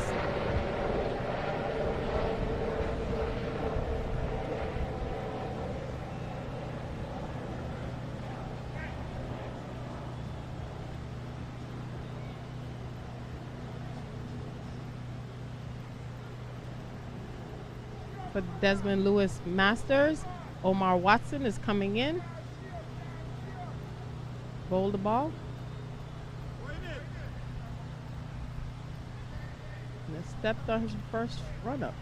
for Desmond Lewis Masters. Omar Watson is coming in. Bowl the ball. And it stepped on his first run up.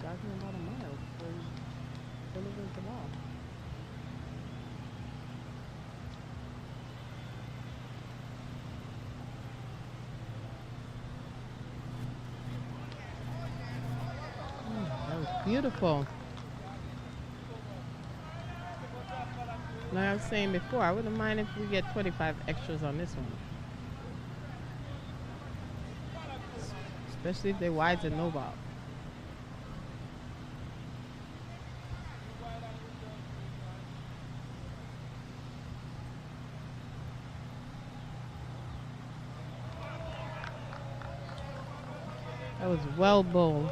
Jogging about a mile before he delivers the ball. That was beautiful. Like I was saying before, I wouldn't mind if we get 25 extras on this one. Especially if they're wides and no ball. That was well bowled.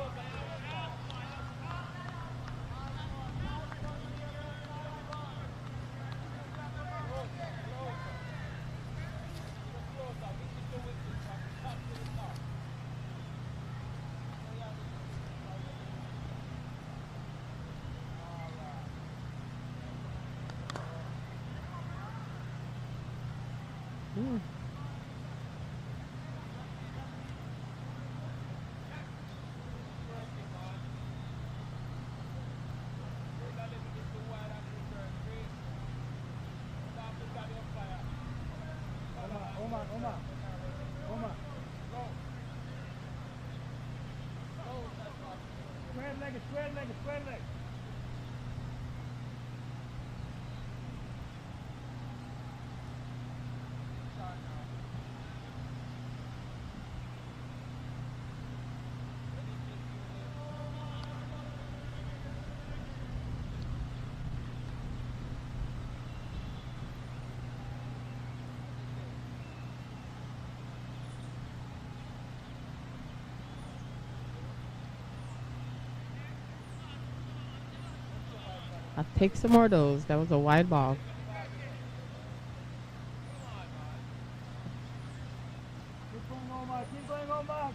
Omar. Square leg. I'll take some more of those. That was a wide ball. Keep going, Omar.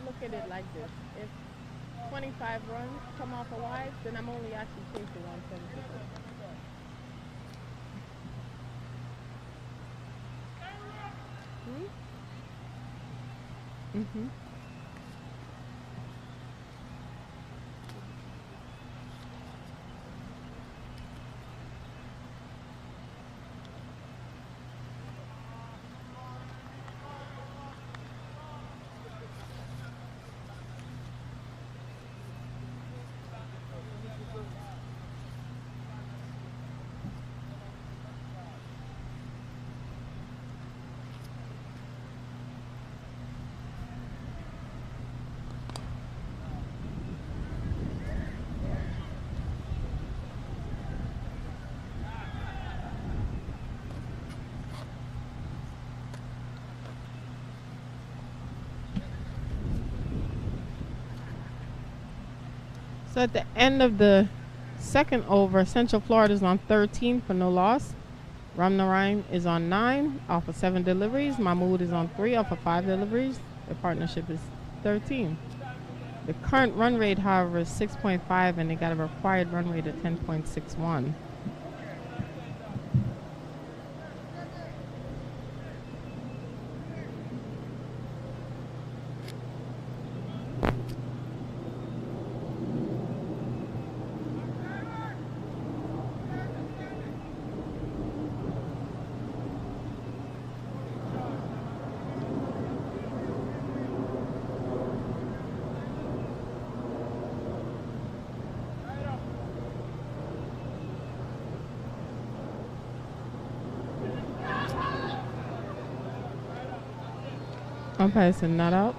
Look at it like this. If 25 runs come off a wide, then I'm only actually chasing 174. Mm-hmm. So at the end of the second over, Central Florida is on 13 for no loss. Ramnarine is on 9 off of 7 deliveries. Mahmood is on 3 off of 5 deliveries. The partnership is 13. The current run rate, however, is 6.5, and they got a required run rate of 10.61. Umpire said not out.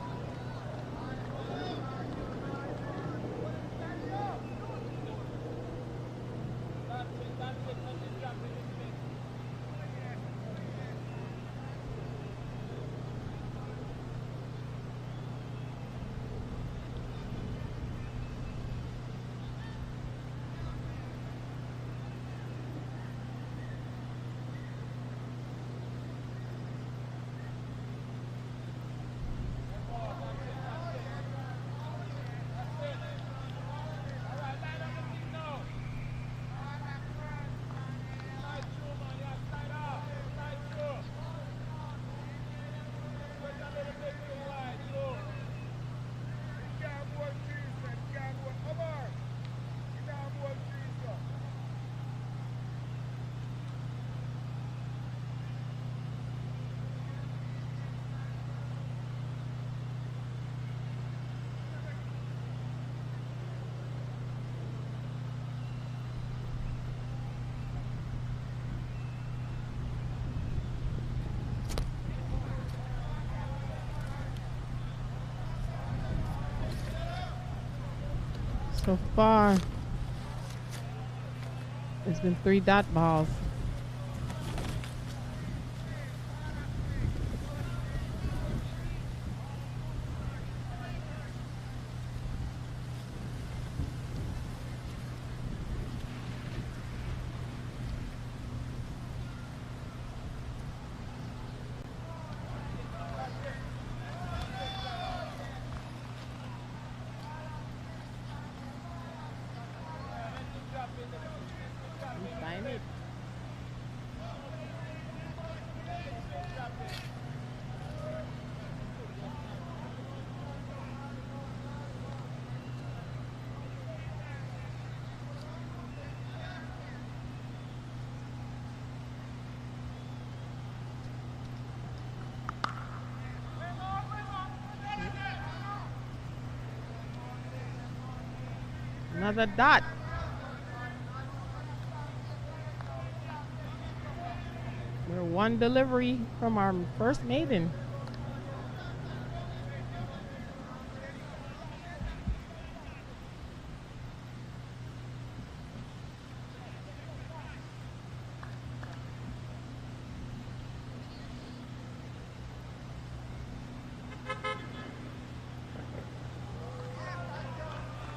So far, it's been 3 dot balls. Another dot. We're 1 delivery from our first maiden.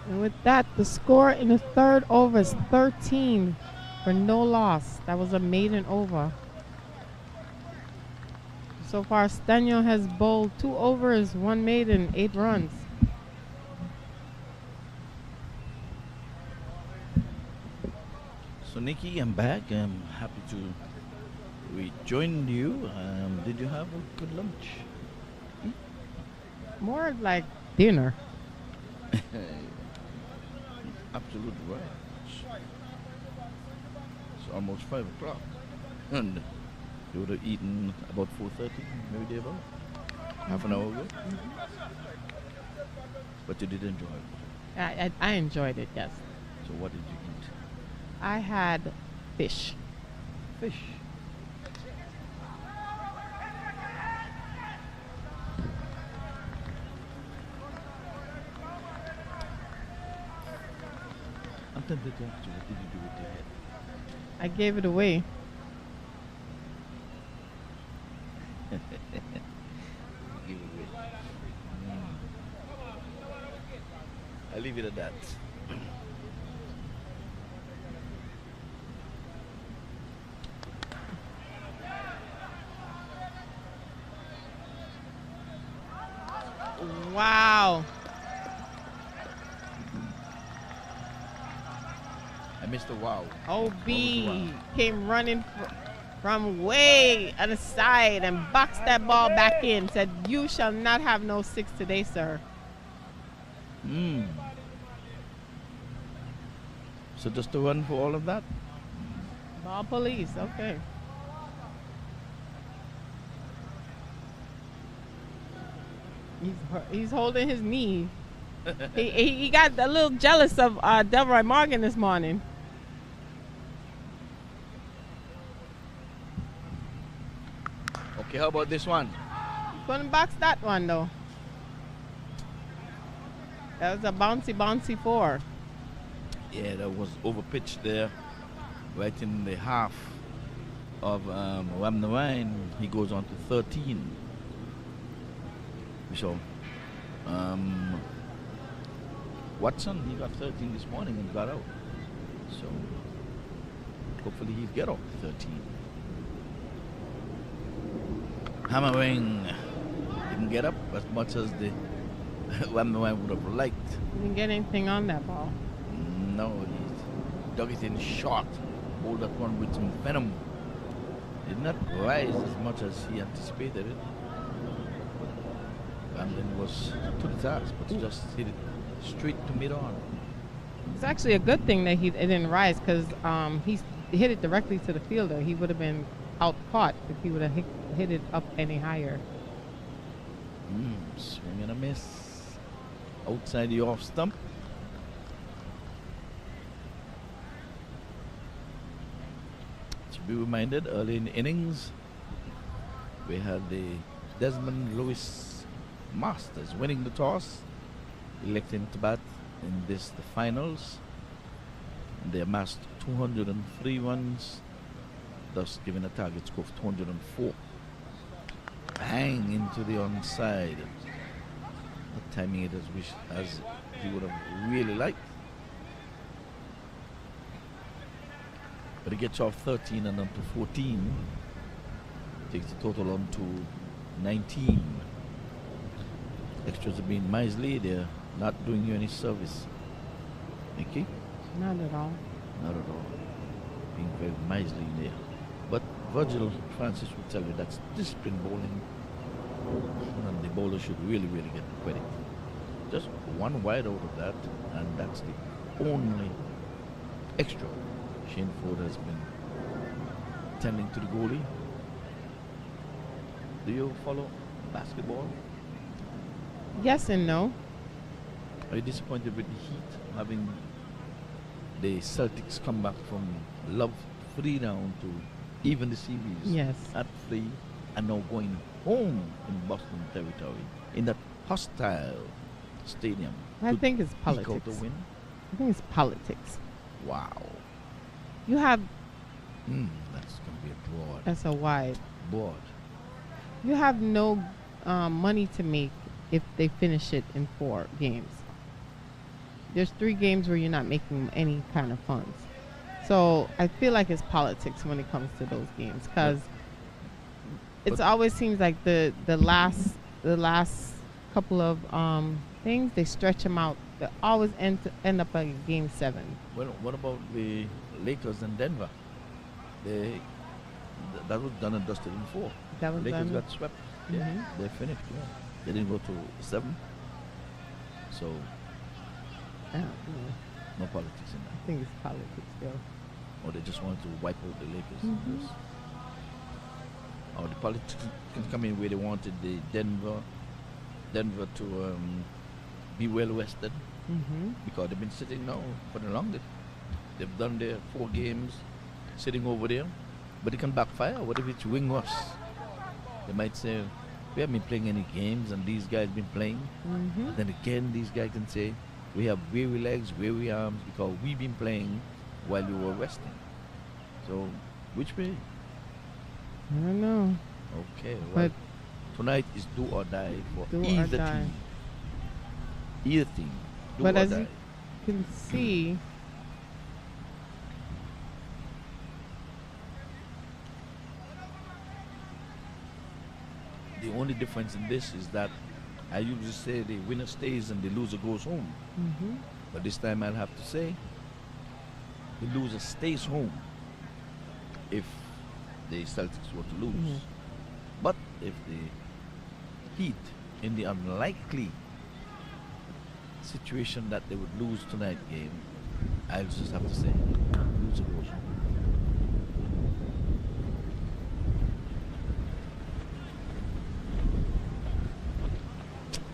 And with that, the score in the 3rd over is 13 for no loss. That was a maiden over. So far, Stenio has bowled 2 overs, 1 maiden, 8 runs. So Nikki, I'm back. I'm happy to rejoin you. Did you have a good lunch? More like dinner. Absolutely right. It's almost 5 o'clock. And you would have eaten about 4:30, maybe there about half an hour ago. But you did enjoy it. I enjoyed it, yes. So what did you eat? I had fish. Fish. I'm tempted to ask you, what did you do with your head? I gave it away. Give it away. I'll leave it at that. Wow. I missed a wow. OB wow? came running from way on the side and boxed that ball back in. Said, "You shall not have no 6 today, sir." So just a run for all of that? Ball police, okay. He's holding his knee. he got a little jealous of Delroy Morgan this morning. Okay, how about this one? Couldn't box that one though. That was a bouncy 4. Yeah, that was overpitched there, right in the half of Wham the Wine. He goes on to 13. So, Watson, he got 13 this morning and got out. So, hopefully he'll get off 13. Hammering didn't get up as much as the Wham the Wine would have liked. Didn't get anything on that ball. No, he dug it in short. Bowled that one with some venom. Did not rise as much as he anticipated it. And then was to the task, but just hit it straight to mid-on. It's actually a good thing that it didn't rise because he hit it directly to the fielder. He would have been out caught if he would have hit it up any higher. Swing and a miss. Outside the off stump. To be reminded, early in the innings, we had the Desmond Lewis Masters winning the toss, electing to bat in the finals. They amassed 203 runs, thus giving a target score of 204. Bang into the onside. Not timing it as he would have really liked. But he gets off 13 and on to 14. Takes the total on to 19. Extras are being miserly. They're not doing you any service. Nikki? Not at all. Not at all. Being very miserly there. But Virgil Francis will tell you that's discipline bowling. And the bowler should really, really get the credit. Just one wide out of that, and that's the only extra Shane Ford has been tending to the goalie. Do you follow basketball? Yes and no. Are you disappointed with the Heat having the Celtics come back from love 3 down to even the series Yes. at 3 and now going home in Boston territory in that hostile stadium? I to think it's eke politics. out the win? I think it's politics. Wow. You have That's going to be a broad. that's a wide. Board. You have no money to make if they finish it in 4 games. There's 3 games where you're not making any kind of funds. So I feel like it's politics when it comes to those games because it always seems like the last couple of things they stretch them out. They always end up at game 7. Well, what about the Lakers and Denver? That was done and dusted in 4. That was Lakers done. got swept. Yeah, Mhm. they finished. Yeah, they didn't go to 7. So I don't know. no politics in that. I think it's politics still. Or they just wanted to wipe out the Lakers. Mhm. Yes. Or the politics can come in where they wanted the Denver to be well rested Mm-hmm. because they've been sitting now for the longest. They've done their 4 games sitting over there, but it can backfire. What if it's wing us? They might say, we haven't been playing any games and these guys been playing. Mm-hmm. Then again, these guys can say, we have weary legs, weary arms because we've been playing while you were resting. So, which way? I don't know. Okay, well, But tonight is do or die for Do or either die. team. Either team, do But or as die. you can see, The only difference in this is that I usually say the winner stays and the loser goes home. mm-hmm. But this time I'll have to say the loser stays home if the Celtics were to lose. Mhm. But if the Heat, in the unlikely situation that they would lose tonight game, I'll just have to say loser goes home.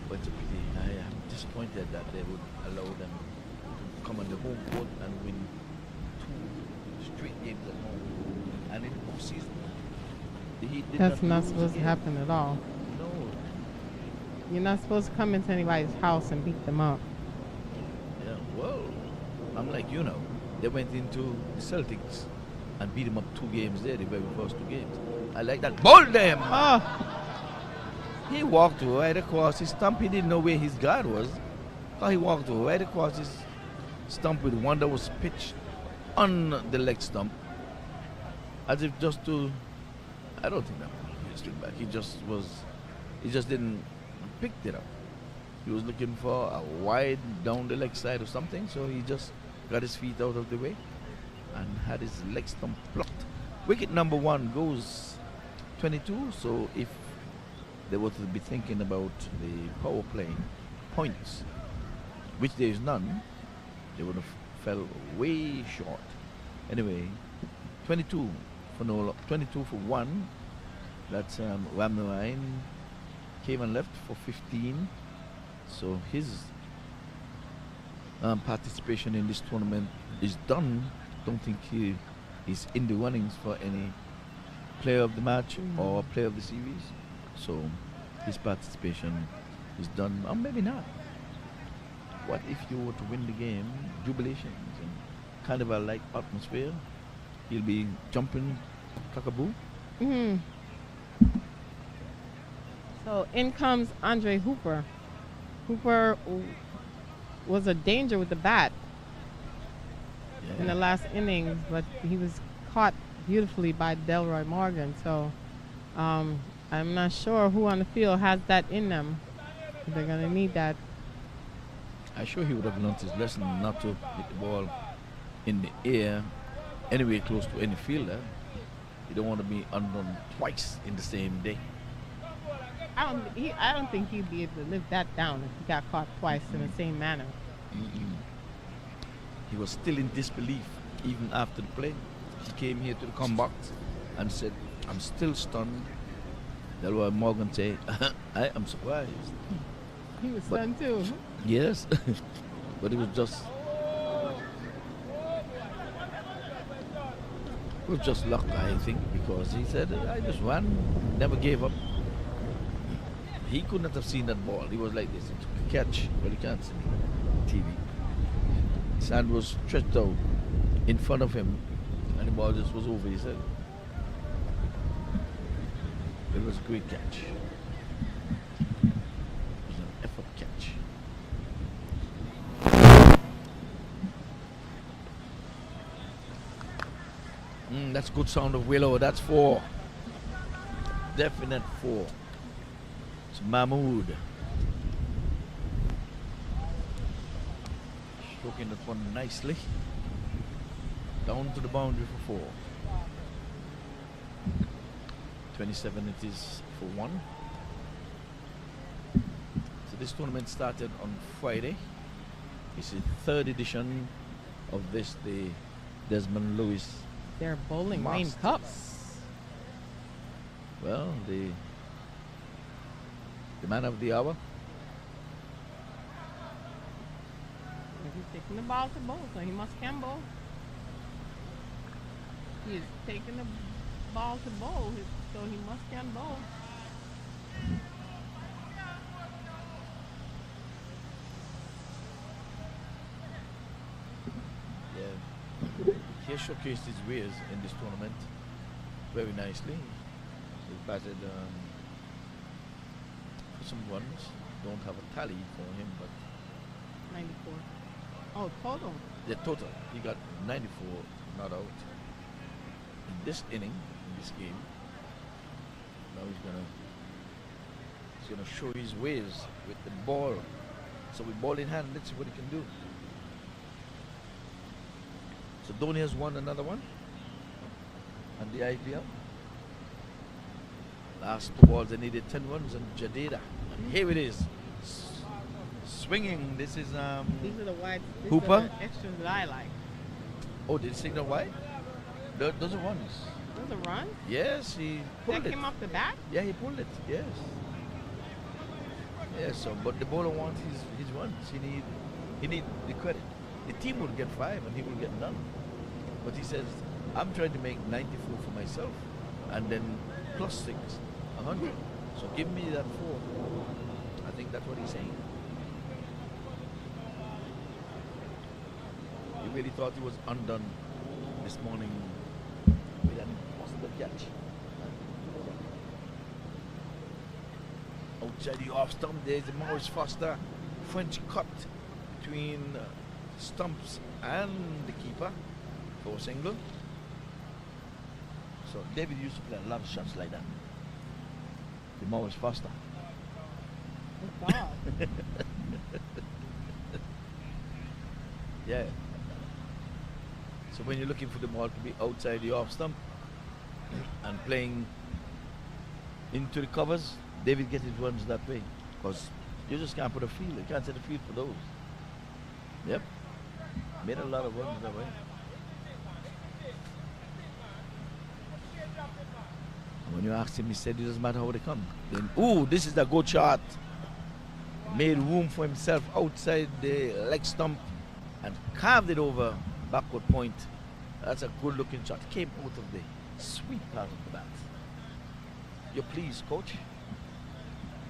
But it's a pity. I am disappointed that they would allow them to come on the home court and win 2 straight games at home. And in the postseason, the Heat did That's not not lose supposed to again. happen at all. No, You're not supposed to come into anybody's house and beat them up. Yeah, well, I'm like you know. They went into the Celtics and beat them up 2 games there, the very first 2 games. I like that. Ball them! Oh, He walked right across his stump. He didn't know where his guard was. So he walked right across his stump with one that was pitched on the leg stump. As if just to, I don't think that was straight back. He just didn't pick it up. He was looking for a wide down the leg side or something, so he just got his feet out of the way and had his leg stump blocked. Wicket number 1 goes 22, so if they were to be thinking about the power play points, which there is none, they would have fell way short. Anyway, 22 for 1. That's Ramnarine came and left for 15. So his participation in this tournament is done. Don't think he is in the runnings for any player of the match or player of the series. So his participation is done. Or maybe not. What if you were to win the game? Jubilations and carnival-like atmosphere. He'll be jumping, cockaboo. hmm So in comes Andre Hooper. Hooper was a danger with the bat in the last innings, but he was caught beautifully by Delroy Morgan. So I'm not sure who on the field has that in them. They're going to need that. I'm sure he would have learned his lesson not to hit the ball in the air anywhere close to any fielder. You don't want to be undone twice in the same day. I don't think he'd be able to live that down if he got caught twice in the same manner. He was still in disbelief even after the play. He came here to the combox and said, "I'm still stunned." Delroy Morgan said, "I am surprised." He was stunned too. Yes, but it was just luck, I think, because he said, "I just ran, never gave up." He could not have seen that ball. He was like this. He took a catch, but he can't see TV. His hand was stretched out in front of him, and the ball just was over his head. It was a great catch. It was an effort catch. That's good sound of Willow. That's 4. Definite 4. It's Mahmood. Stroking that one nicely. Down to the boundary for 4. 27 it is for 1. So this tournament started on Friday. It's the 3rd edition of this, the Desmond Lewis. They're bowling rain Masters. cups. Well, the man of the hour. He's taking the ball to bowl, so he must can bowl. He is taking the ball to bowl, so he must can bowl. Yeah. He has showcased his wares in this tournament very nicely. He's batted for some runs. Don't have a tally for him, but 94. Oh, total. the total, he got 94 not out in this inning, in this game. Now he's gonna show his ways with the ball. So with ball in hand, let's see what he can do. So Dhoni has won another one and the IPL. Last 2 balls, they needed 10 runs, and Jadeda. And here it is. Swinging. This is These are the wide Hooper? Are the extras that I like. Oh, did he signal wide? Those are ones. Those are runs? Yes, he pulled That it. came off the bat? Yeah, he pulled it. Yes. Yes. So, but the bowler wants his runs. He need the credit. The team will get 5 and he will get none. But he says, "I'm trying to make 94 for myself, and then plus 6, 100. So give me that 4." I think That's what he's saying. He really thought he was undone this morning with an impossible catch. Outside the off stump, there's the Morris Foster French cut between stumps and the keeper for a single. So David used to play a lot of shots like that. The Morris Foster. Yeah. So when you're looking for the ball to be outside the off stump and playing into the covers, David gets his runs that way. Because you just can't put a field. You can't set a field for those. Yep. Made a lot of runs that way. And when you asked him, he said it doesn't matter how they come. Then, ooh, this is a good shot. Made room for himself outside the leg stump and carved it over backward point. That's a good looking shot. Came out of the sweet part of the bat. You're pleased, coach?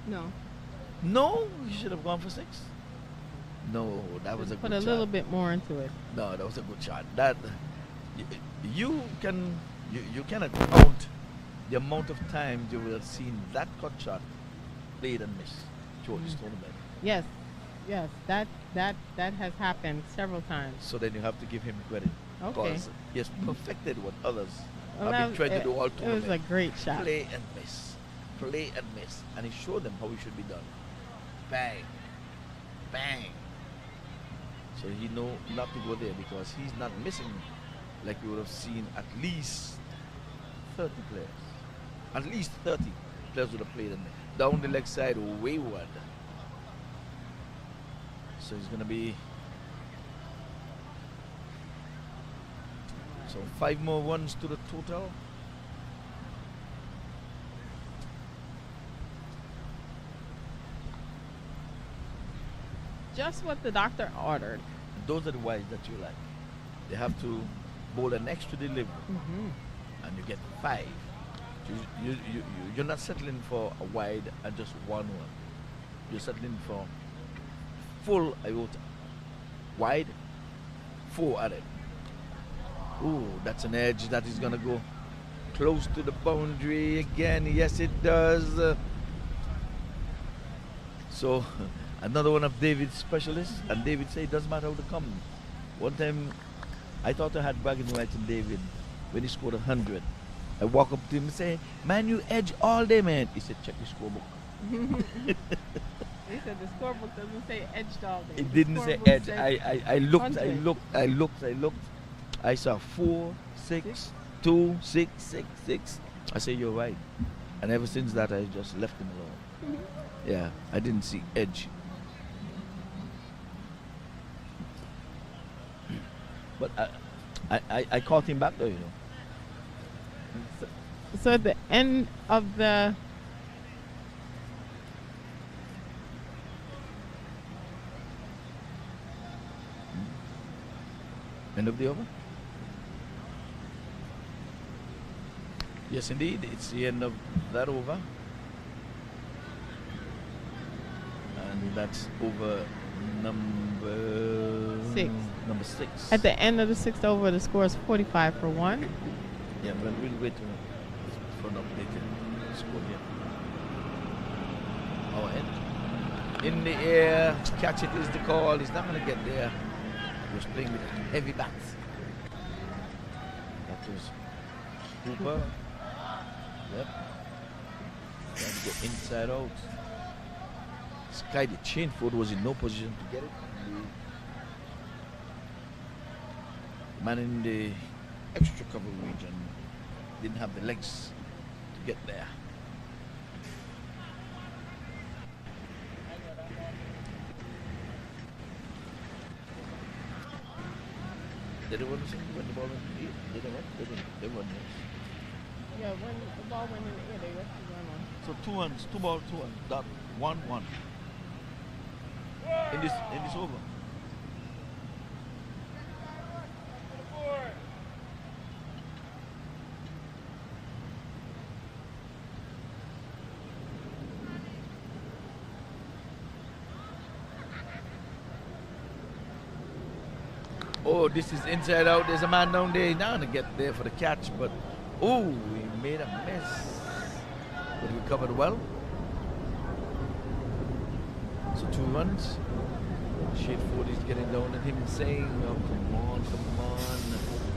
No. No, you should have gone for 6. No, that was a Put good a shot. little bit more into it. No, that was a good shot. That you cannot count the amount of times you will have seen that cut shot played and missed throughout this tournament. Yes, yes, that has happened several times. So then you have to give him credit. Okay. Because he has perfected what others Well, have been trying to do all it was tournament. a great shot. Play and miss. Play and miss. And he showed them how it should be done. Bang. Bang. So he know not to go there because he's not missing like we would have seen at least 30 players. At least 30 players would have played in there. Down the leg side, wayward. So he's going to be... So 5 more runs to the total. Just what the doctor ordered. Those are the wides that you like. They have to bowl an extra delivery, and you get 5. You're not settling for a wide and just one. You're settling for full iota. Wide, 4 added. Ooh, that's an edge that is gonna go close to the boundary again. Yes, it does. So another one of David's specialists, and David said it doesn't matter how to come. One time I thought I had bragging rights in David when he scored 100. I walk up to him and say, "Man, you edge all day, man." He said, "Check the scorebook." He said the scorebook doesn't say edged all day. It didn't say edge. I looked. I saw 4, 6, 2, 6, 6, 6. I say, "You're right." And ever since that, I just left him alone. Yeah, I didn't see edge. But I caught him back though, you know. So at the end of the End of the over? Yes, indeed. It's the end of that over. And that's over number 6. Number 6. At the end of the 6th over, the score is 45 for 1. Yeah, but we'll wait for an updated score here. Oh, and in the air, catch it is the call. He's not going to get there. He was playing with heavy bats. That was Cooper. Yep. Trying to get inside out. Sky, the chain forward, was in no position to get it. The man in the extra cover region didn't have the legs to get there. Did it win when the ball went in the air? Did it win? They won, yes. Yeah, when the ball went in the air, they left the run on. So 2 runs, 2 balls, 2 runs. Dot 1-1. In this over. Oh, this is inside out. There's a man down there now to get there for the catch, but oh, he made a mess. But we covered well. So 2 runs. Shade Ford is getting down at him saying, oh, come on.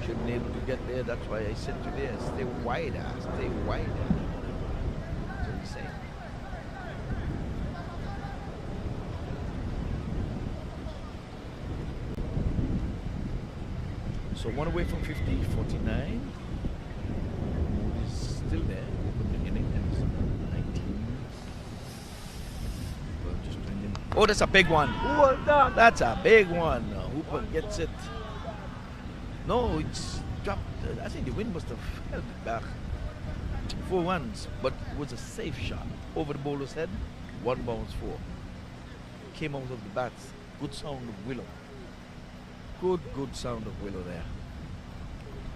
Shouldn't be able to get there. That's why I said to there, stay wider. That's what he's saying. So 1 away from 50, 49. Mood is still there. Open beginning. And it's 19. Well, just trying to- Oh, that's a big one. Oh, that's a big one. Hooper gets it. No, it's dropped. I think the wind must have held it back. 4 runs, but it was a safe shot. Over the bowler's head. 1 bounce 4. Came out of the bats. Good sound of willow. Good sound of willow there.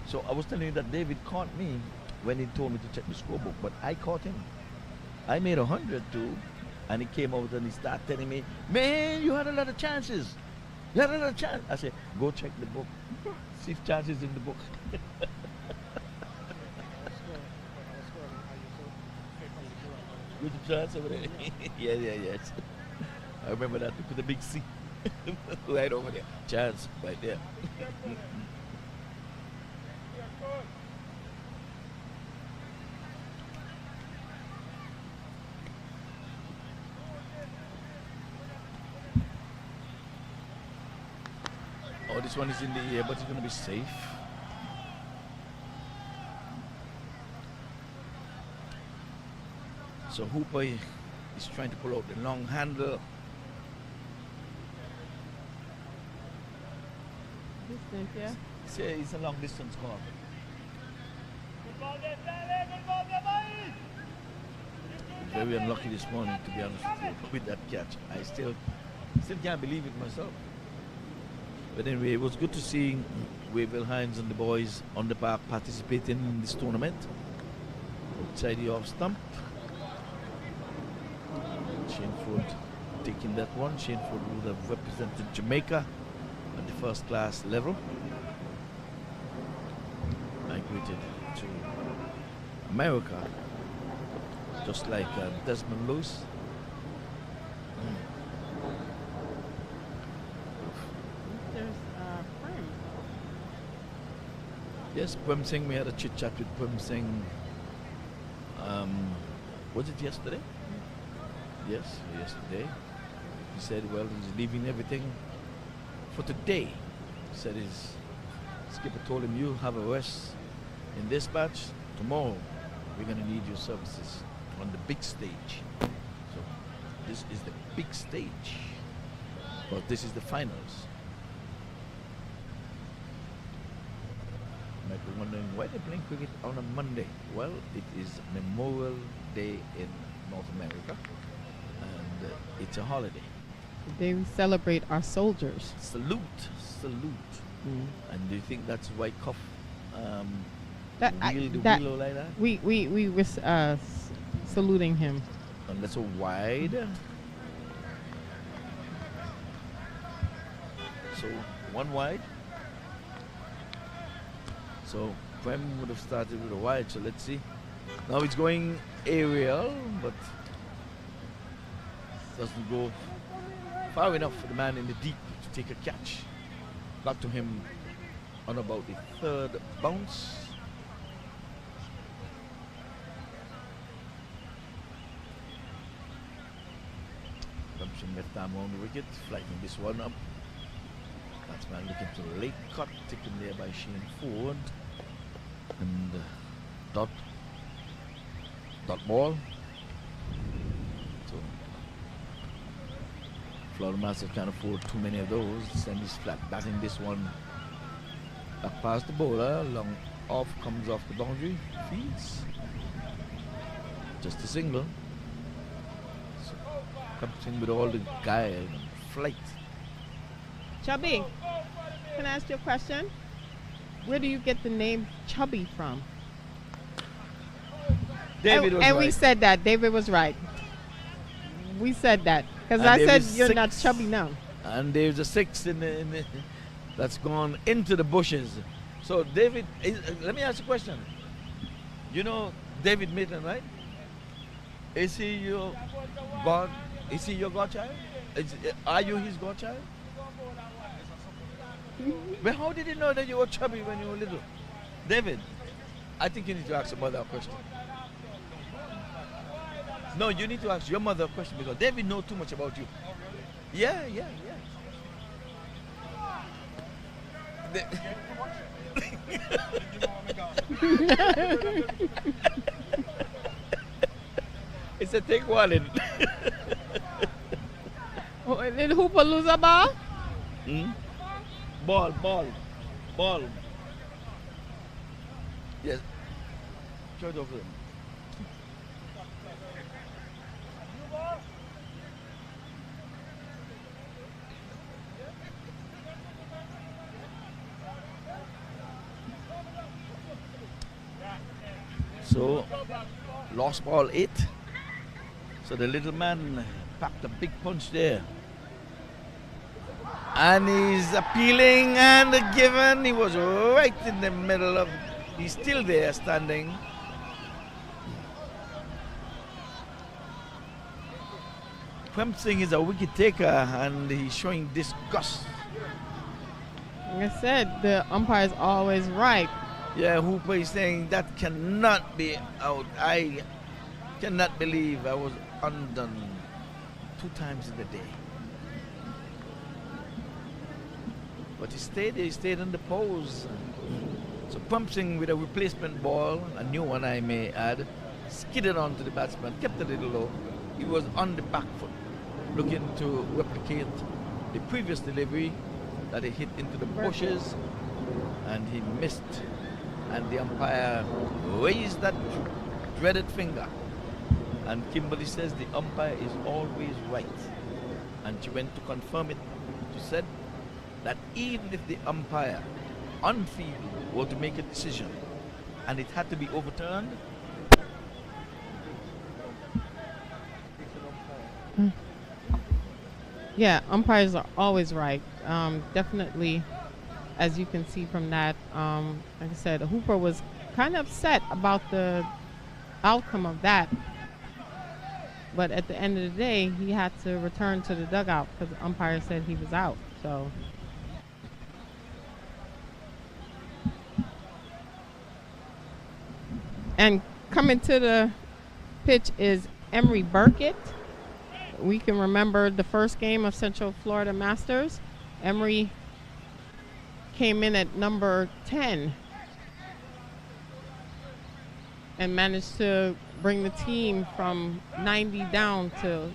So I was telling you that David caught me when he told me to check the scorebook, but I caught him. I made 100 too, and he came out and he started telling me, man, you had a lot of chances. You had a lot of chances. I said, go check the book. See if chances in the book. Good chance over there. Yes. I remember that with the big C. Right over there. Chance right there. Oh, this one is in the air, but it's going to be safe. So Hooper is trying to pull out the long handle. Distance, yeah. It's a long distance call. Very unlucky this morning, to be honest with that catch. I still can't believe it myself. But anyway, it was good to see Wavell Hines and the boys on the park participating in this tournament. Outside the off stump. Shane Ford taking that one. Shane Ford would have represented Jamaica at the first class level. Migrated to America, just like Desmond Lewis. There's Prem. Yes, Prem Singh, we had a chit chat with Prem Singh. Was it yesterday? Yes, yesterday. He said, well, he's leaving everything for today. He said his skipper told him, you have a rest in this batch. Tomorrow, we're going to need your services on the big stage. So this is the big stage. But this is the finals. You might be wondering why they're playing cricket on a Monday. Well, it is Memorial Day in North America, and it's a holiday. Today we celebrate our soldiers. Salute. And do you think that's why Cuff wheel the willow like that? We were saluting him. And that's so wide. So 1 wide. So Prem would have started with a wide, so let's see. Now it's going aerial, but doesn't go far enough for the man in the deep to take a catch. Got to him on about the 3rd bounce. Dumpson left arm on the wicket, flagging this one up. Batsman looking to late cut, taken there by Shane Ford. And dot ball. So Florida Masters can't afford too many of those. Send this flat, batting this one back past the bowler. Long off, comes off the boundary, fields. Just a single. So comes in with all the guile and flight. Chubby, can I ask you a question? Where do you get the name Chubby from? David was and right. we said that. David was right. We said that. Because And I there said is you're 6. not chubby now. And there's a 6 in the that's gone into the bushes. So David, let me ask you a question. You know David Maitland, right? Is he your God? Is he your godchild? Are you his godchild? But how did he know that you were chubby when you were little? David, I think you need to ask your mother a question. No, you need to ask your mother a question because David knows too much about you. Yeah, yeah, yeah. It's a take wallet. Oh, did Hooper lose a ball? Hmm? Ball. Yes. Show it over them. So, lost ball 8. So the little man packed a big punch there. And he's appealing and given. He was right in the middle of. He's still there standing. Prem Singh is a wicket taker and he's showing disgust. Like I said, the umpire's always right. Yeah, Hooper is saying that cannot be out. I cannot believe I was undone 2 times in the day. But he stayed in the pose. So Pumpsing with a replacement ball, a new one I may add, skidded onto the batsman, kept it a little low. He was on the back foot, looking to replicate the previous delivery that he hit into the bushes, and he missed. And the umpire raised that dreaded finger. And Kimberly says the umpire is always right. And she went to confirm it. She said that even if the umpire on field were to make a decision and it had to be overturned, Yeah, umpires are always right. Definitely, as you can see from that, like I said, Hooper was kind of upset about the outcome of that. But at the end of the day, he had to return to the dugout because the umpire said he was out. So, and coming to the pitch is Emery Burkett. We can remember the first game of Central Florida Masters. Emery came in at number 10 and managed to bring the team from 90 down to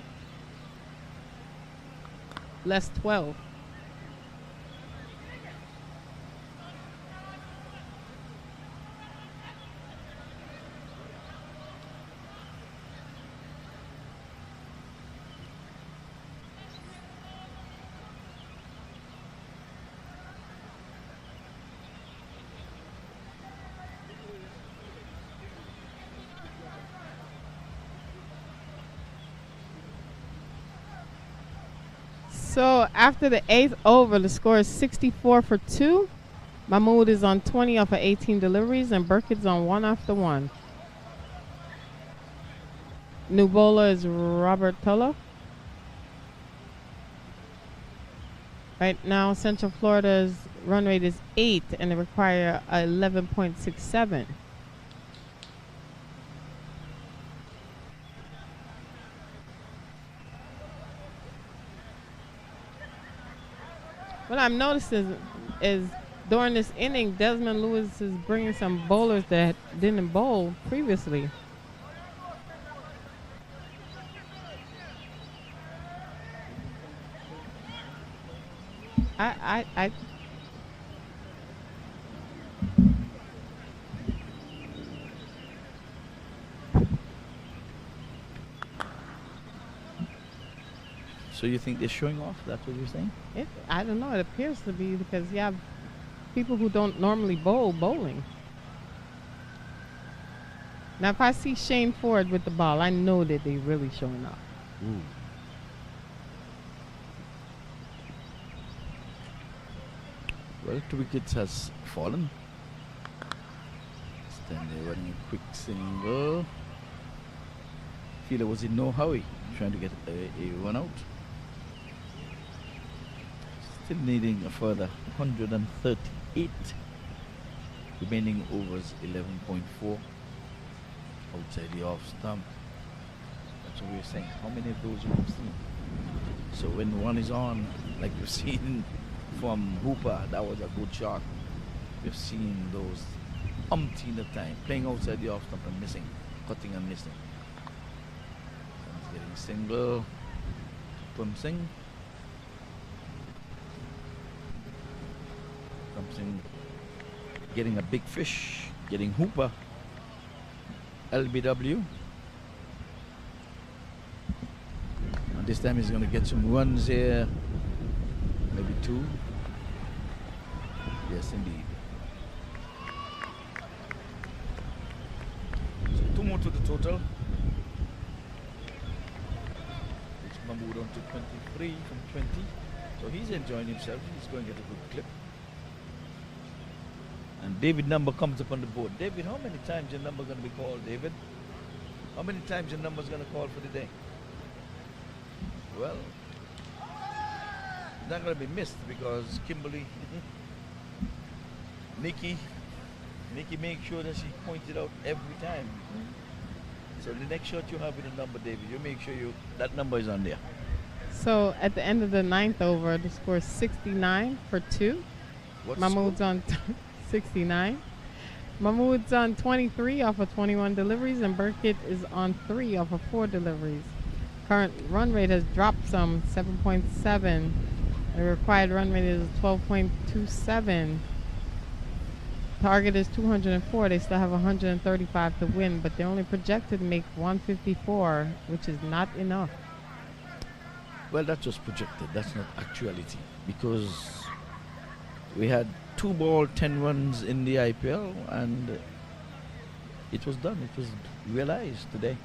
less 12. So after the 8th over, the score is 64 for 2. Mahmood is on 20 off of 18 deliveries, and Burkett's on 1 after 1. New bowler is Robert Tullo. Right now, Central Florida's run rate is 8, and they require 11.67. What I'm noticing is during this inning, Desmond Lewis is bringing some bowlers that didn't bowl previously. I so you think they're showing off? That's what you're saying? I don't know. It appears to be because you have people who don't normally bowl bowling. Now, if I see Shane Ford with the ball, I know that they're really showing off. Ooh. Well, 2 wickets has fallen. Then they're running a quick single. Fielder was in no hurry, trying to get a run out. Still needing a further 138. Remaining overs 11.4. Outside the off stump. That's what we were saying. How many of those you've seen? So when one is on, like you've seen from Hooper, that was a good shot. We've seen those umpteen of time, playing outside the off stump and missing, cutting and missing. Someone's getting single. Pum Singh. Pum Singh getting a big fish, getting Hooper. LBW. And this time he's going to get some runs here. Maybe 2. Yes, indeed. So 2 more to the total. It's Mahmood on to 23 from 20. So he's enjoying himself. He's going to get a good clip. And David number comes up on the board. David, how many times your number going to be called, David? How many times your number's going to call for the day? Well, it's not going to be missed because Kimberly, Nikki makes sure that she points it out every time. So the next shot you have with the number, David, you make sure that number is on there. So at the end of the 9th over, the score is 69 for 2. What's Mahmood's on 69. Mahmood's on 23 off of 21 deliveries, and Burkett is on 3 off of 4 deliveries. Current run rate has dropped some, 7.7. The required run rate is 12.27. Target is 204. They still have 135 to win, but they're only projected to make 154, which is not enough. Well, that's just projected. That's not actuality because we had 2 ball, 10 runs in the IPL, and it was done. It was realized today.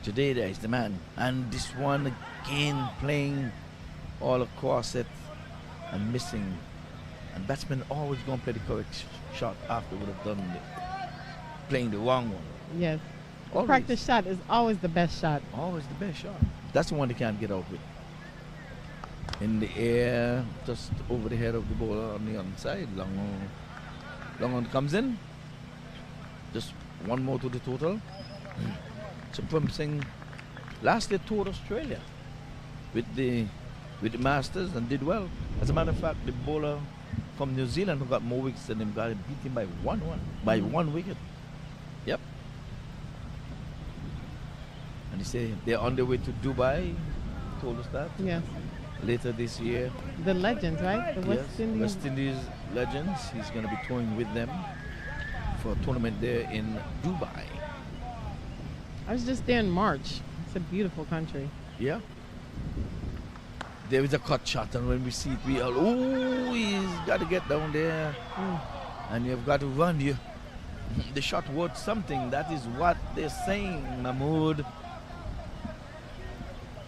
Today there is the man. And this one again playing all across it and missing. And batsmen always going to play the correct shot after would have done playing the wrong one. Yes. The Always. practice shot is always the best shot. Always the best shot. That's the one they can't get out with. In the air, just over the head of the bowler on the onside. Long on comes in. Just 1 more to the total. So Pum Singh last year toured Australia with the Masters and did well. As a matter of fact, the bowler from New Zealand who got more wickets than him beat him by 1 wicket. Yep. And he said they're on their way to Dubai. He told us that. Yes. Later this year. The legends, right? The Yes, West Indies. West Indies legends. He's going to be touring with them for a tournament there in Dubai. I was just there in March. It's a beautiful country. Yeah. There is a cut shot, and when we see it, we all, oh, he's got to get down there. And you've got to run. The shot worth something. That is what they're saying, Mahmood.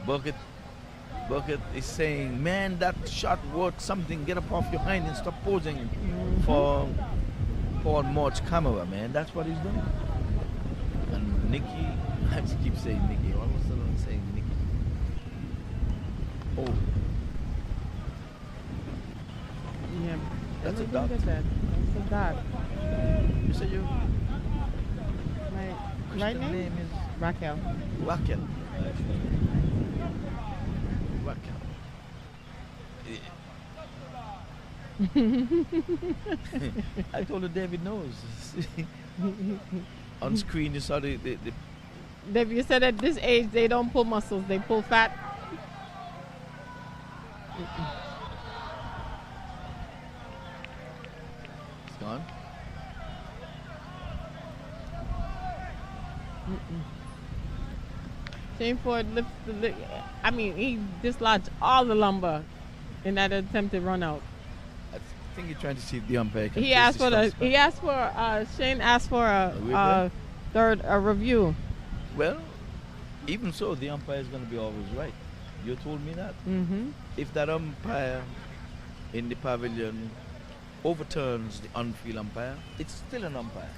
Bucket is saying, man, that shot worth something. Get up off your hind and stop posing for Paul Mort's camera, man. That's what he's doing. And Nikki, I just keep saying Nikki. I was still saying Nikki. Oh. Yeah. That's a Everybody dot. did that. That's a dot. You say your My right Christian name? is Raquel. Raquel. I told her David knows. On screen you saw the Dave, you said at this age they don't pull muscles, they pull fat. it's gone. Shane Ford lifts he dislodged all the lumber in that attempted run out. I think you're trying to see if the umpire can He place asked his for thumbs back. Shane asked for a replay? third review. Well, even so, the umpire is going to be always right. You told me that. Mm-hmm. If that umpire in the pavilion overturns the on-field umpire, it's still an umpire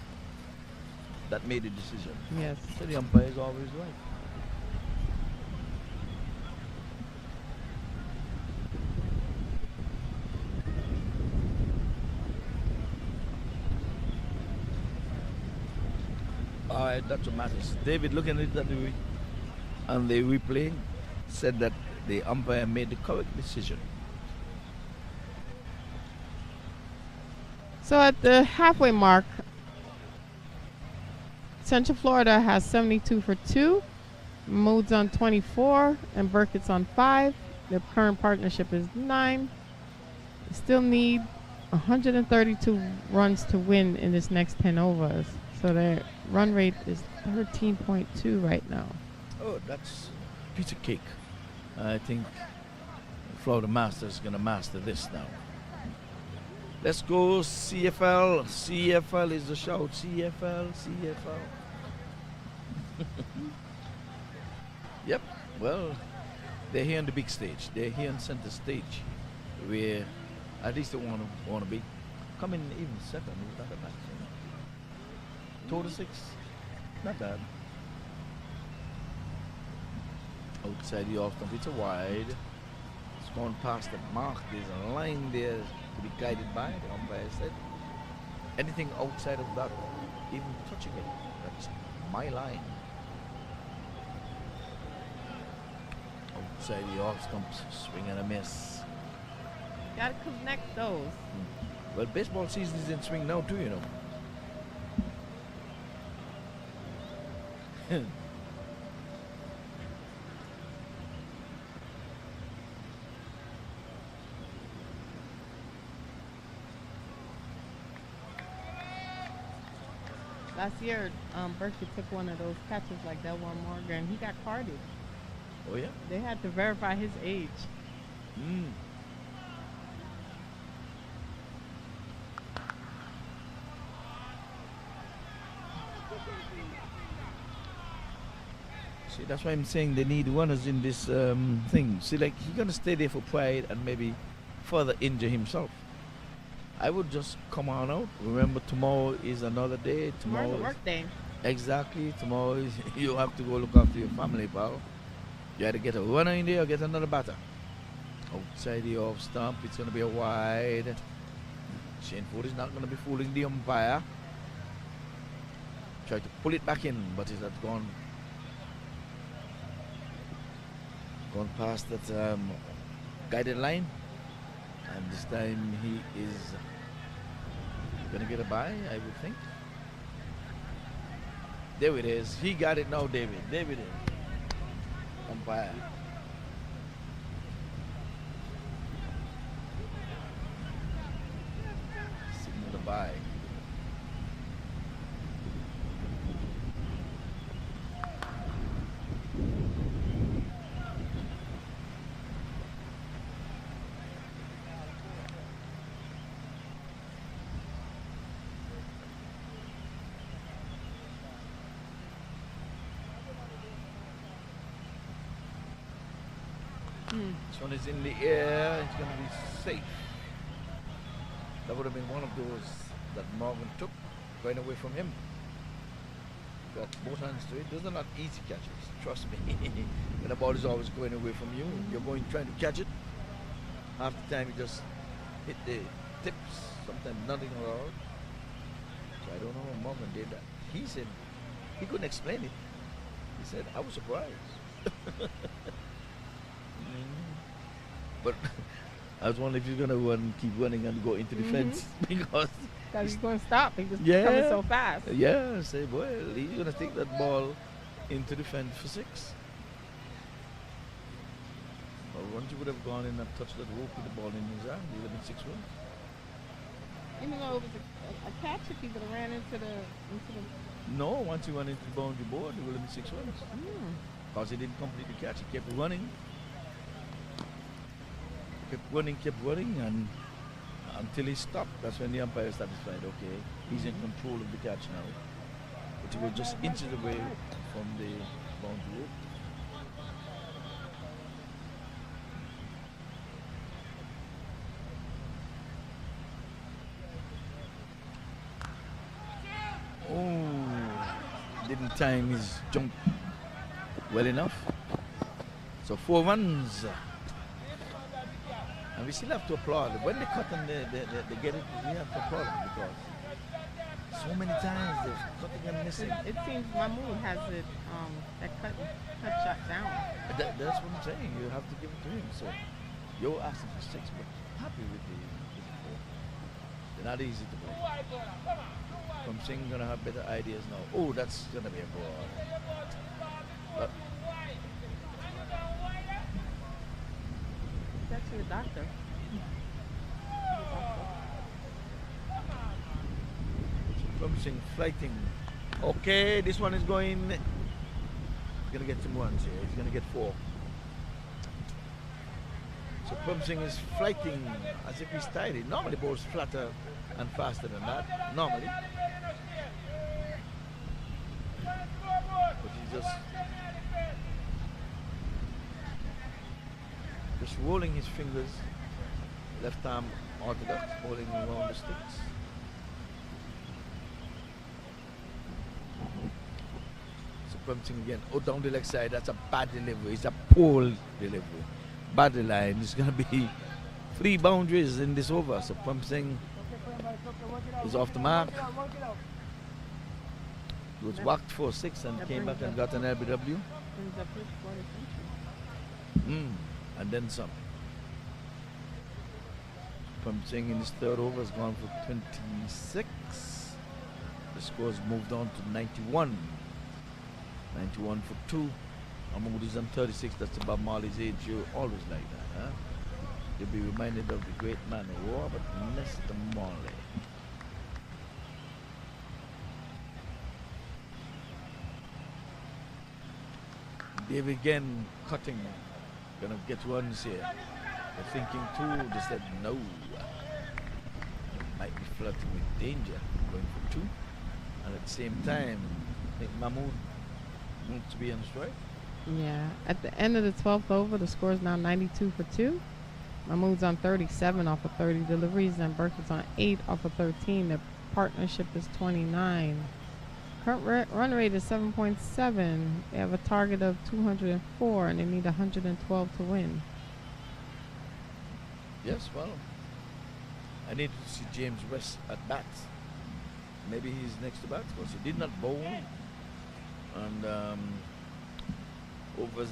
that made the decision. Yes. So the umpire is always right. All right, that's what matters. David, looking at it and the replay, said that the umpire made the correct decision. So at the halfway mark, Central Florida has 72 for 2, Mood's on 24, and Burkett's on 5. Their current partnership is 9. They still need 132 runs to win in this next 10 overs. So their run rate is 13.2 right now. Oh, that's a piece of cake. I think Florida Masters is going to master this now. Let's go CFL. CFL is the shout. CFL, CFL. Yep. Well, they're here on the big stage. They're here on center stage, where at least they want to be. Coming even second, not a bad thing. 2-6, not bad. Outside the off stump, it's a wide. It's going past the mark. There's a line there to be guided by, the umpire said. Anything outside of that, even touching it, that's my line. Outside the off stumps, swing and a miss. Gotta connect those. Well, baseball season is in swing now too, you know. Last year, Berkey took one of those catches like that one Morgan. He got carded. Oh yeah? They had to verify his age. See, that's why I'm saying they need runners in this thing. See, like, he's gonna stay there for pride and maybe further injure himself. I would just come on out. Remember, tomorrow is another day. Tomorrow's a work day. Exactly. Tomorrow is you have to go look after your family, pal. You had to get a runner in there or get another batter. Outside the off stump, it's gonna be a wide. Shane Ford is not gonna be fooling the umpire. Try to pull it back in, but it has gone past that guided line, and this time he is gonna get a bye, I would think. There it is. He got it now, David. David, umpire. Signal the bye. This one is in the air. It's going to be safe. That would have been one of those that Morgan took, going away from him. Got both hands to it. Those are not easy catches. Trust me. When the ball is always going away from you, you're trying to catch it. Half the time you just hit the tips. Sometimes nothing at all. So I don't know how Morgan did that. He said he couldn't explain it. He said, I was surprised. But I was wondering if you're gonna keep running and go into the fence because he's going to stop. He's just coming so fast. Yeah, say, well, he's gonna take that ball into the fence for 6. Or once you would have gone in and touched that rope with the ball in his hand, he would have been 6 runs. Even though it was a catch, if he would have ran into the No, once he went into the boundary board, he would have been 6 runs. Because he didn't complete the catch, he kept running. Kept running, and until he stopped, that's when the umpire is satisfied. Okay, he's in control of the catch now. But he was just inches away from the boundary rope. time he's jumped well enough. So 4 runs. And we still have to applaud. When they cut and they get it, we have to applaud them because so many times they're cutting and missing. It seems Mahmoud has it that cut shot down. That's what I'm saying. You have to give it to him. So you're asking for 6, but happy with the 4. They're not easy to play. From Singh gonna have better ideas now. Oh, that's gonna be a ball. But He's actually a doctor. From Singh flighting. Okay, this one is going. He's gonna get some runs here. He's gonna get 4. So Pumsing is flighting as if he's tidy. Normally balls flatter and faster than that. Normally. But he's just rolling his fingers. Left arm orthodox, holding around the sticks. So Pumsing again. Oh, down the leg side. That's a bad delivery. It's a poor delivery. Bad line. It's going to be 3 boundaries in this over. So Pumsing is off the mark. He was walked for 6 and came back and got an LBW. And then some. Pumsing in his 3rd over has gone for 26. The score's moved on to 91. 91 for 2. Mahmoud is on 36. That's about Marley's age. You're always like that, huh? You'll be reminded of the great man Robert Mr. Marley. Dave again cutting. Gonna get runs here. They're thinking 2. They said no. Might be flirting with danger. Going for 2. And at the same time, I think Mahmoud wants to be on strike. Yeah. At the end of the 12th over, the score is now 92 for 2. Mahmoud's on 37 off of 30 deliveries, and Burkett's on 8 off of 13. Their partnership is 29. Current run rate is 7.7. They have a target of 204, and they need 112 to win. Yes, well, I need to see James West at bat. Maybe he's next to bat because he did not bowl. And overs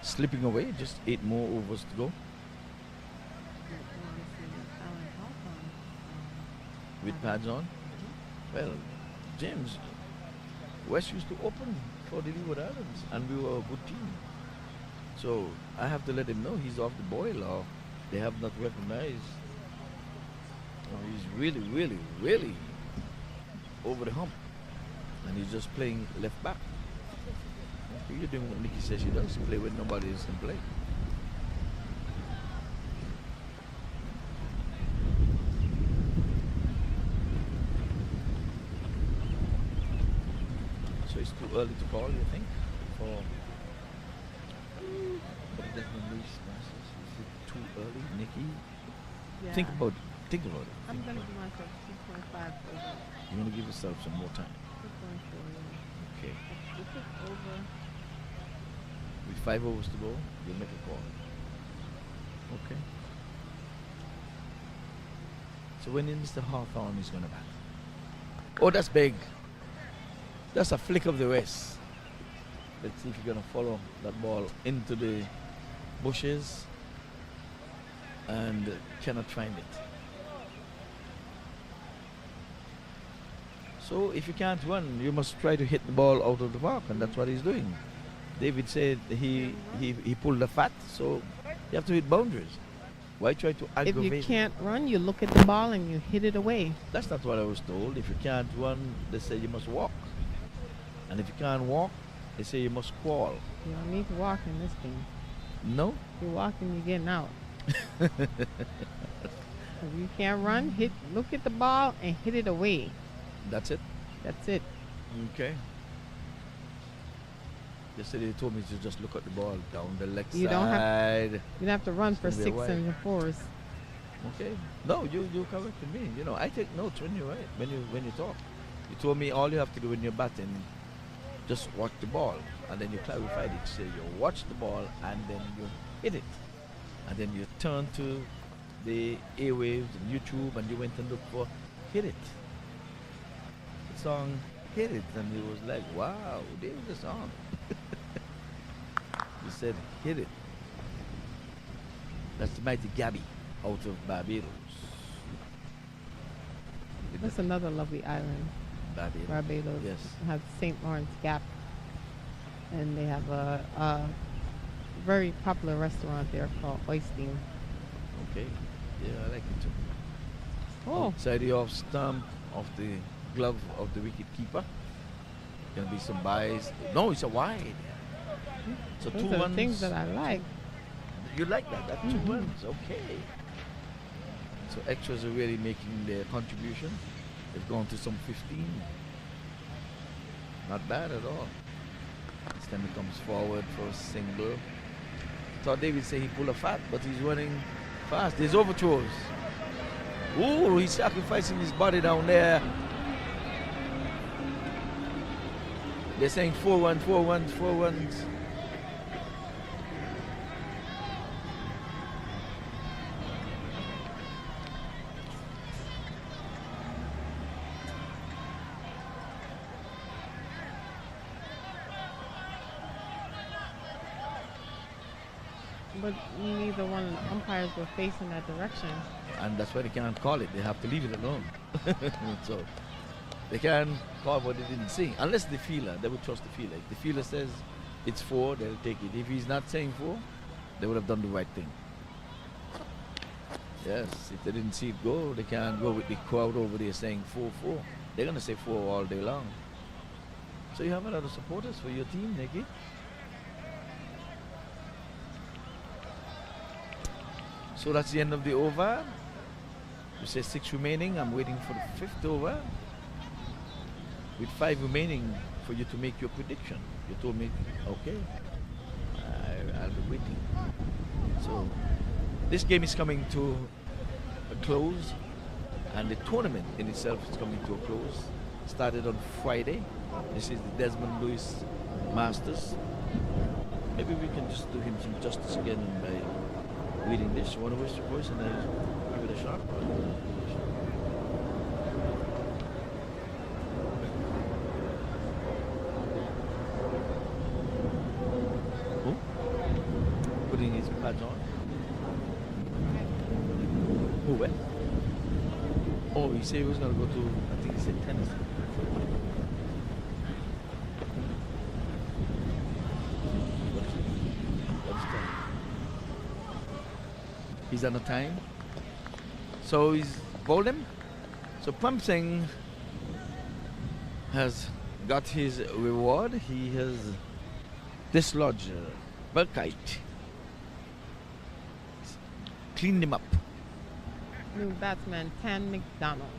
slipping away. Just 8 more overs to go. With pads on. Well, James West used to open for the Leeward Islands, and we were a good team. So I have to let him know he's off the boil, or they have not recognized. He's really, really, really over the hump, and he's just playing left back. Okay, you're doing what Nikki says she does: play when nobody else can play. So it's too early to call, you think, for Desmond Lewis Masters? Is it too early, Nikki? Yeah. Think about it. I'm going to give myself 2.5 over. You want to give yourself some more time. 2.4, yeah. Okay. If it's over, With 5 overs to go, you'll make a call. Okay. So when is Mr. Hawthorne is going to bat? Oh, that's big. That's a flick of the wrist. Let's see if you're going to follow that ball into the bushes and cannot find it. So if you can't run, you must try to hit the ball out of the park, and that's what he's doing. David said he pulled the fat, so you have to hit boundaries. Why try to aggravate? if you can't run, you look at the ball and you hit it away. That's not what I was told. If you can't run, they say you must walk. And if you can't walk, they say you must crawl. You don't need to walk in this game. No? You're walking, you're getting out. If you can't run, look at the ball and hit it away. That's it? That's it. Okay. Yesterday they told me to just look at the ball down the leg You side. don't have to run for It's gonna be a 6 and 4s. Okay. No, you corrected me. You know, I take notes when you write, when you talk. You told me all you have to do when you're batting just watch the ball, and then you clarified it. So you watch the ball and then you hit it, and then you turn to the airwaves and YouTube, and you went and looked for hit it. The song hit it, and it was like, wow, there's the song. You said hit it. That's the mighty Gabby out of Barbados. That's another lovely island. Barbados. Barbados Yes. has St. Lawrence Gap, and they have a very popular restaurant there called Oystein. Okay. Yeah, I like it too. Oh, Outside the off stump of the glove of the wicket keeper. Gonna be some buys. No, it's a wide. So those two are the ones. things that I like. You like that? That two ones, okay. So extras are really making their contribution. They've gone to some 15. Not bad at all. This time he comes forward for a single. Thought David say he pulled a fat, but he's running fast. There's overthrows. Ooh, he's sacrificing his body down there. They're saying 4-1, 4-1, 4-1s. But neither one of the umpires were facing that direction. And that's why they can't call it. They have to leave it alone. So they can call what they didn't see. Unless the feeler, they would trust the feeler. If the feeler says it's 4, they'll take it. If he's not saying 4, they would have done the right thing. Yes, if they didn't see it go, they can't go with the crowd over there saying 4-4. They're going to say 4 all day long. So you have a lot of supporters for your team, Nikki. So that's the end of the over. You say 6 remaining. I'm waiting for the 5th over. With 5 remaining for you to make your prediction. You told me, okay, I'll be waiting. So this game is coming to a close, and the tournament in itself is coming to a close. Started on Friday. This is the Desmond Lewis Masters. Maybe we can just do him some justice again by reading this. You want to waste your voice and give it a shot? Who? Putting his pads on. Who, where? Oh, he said he was going to go to, I think he said Tennessee. What's that? He's on the time. So he's bowled him. So Pump Singh has got his reward. He has dislodged Burkite. Cleaned him up. New batsman, Tan McDonald.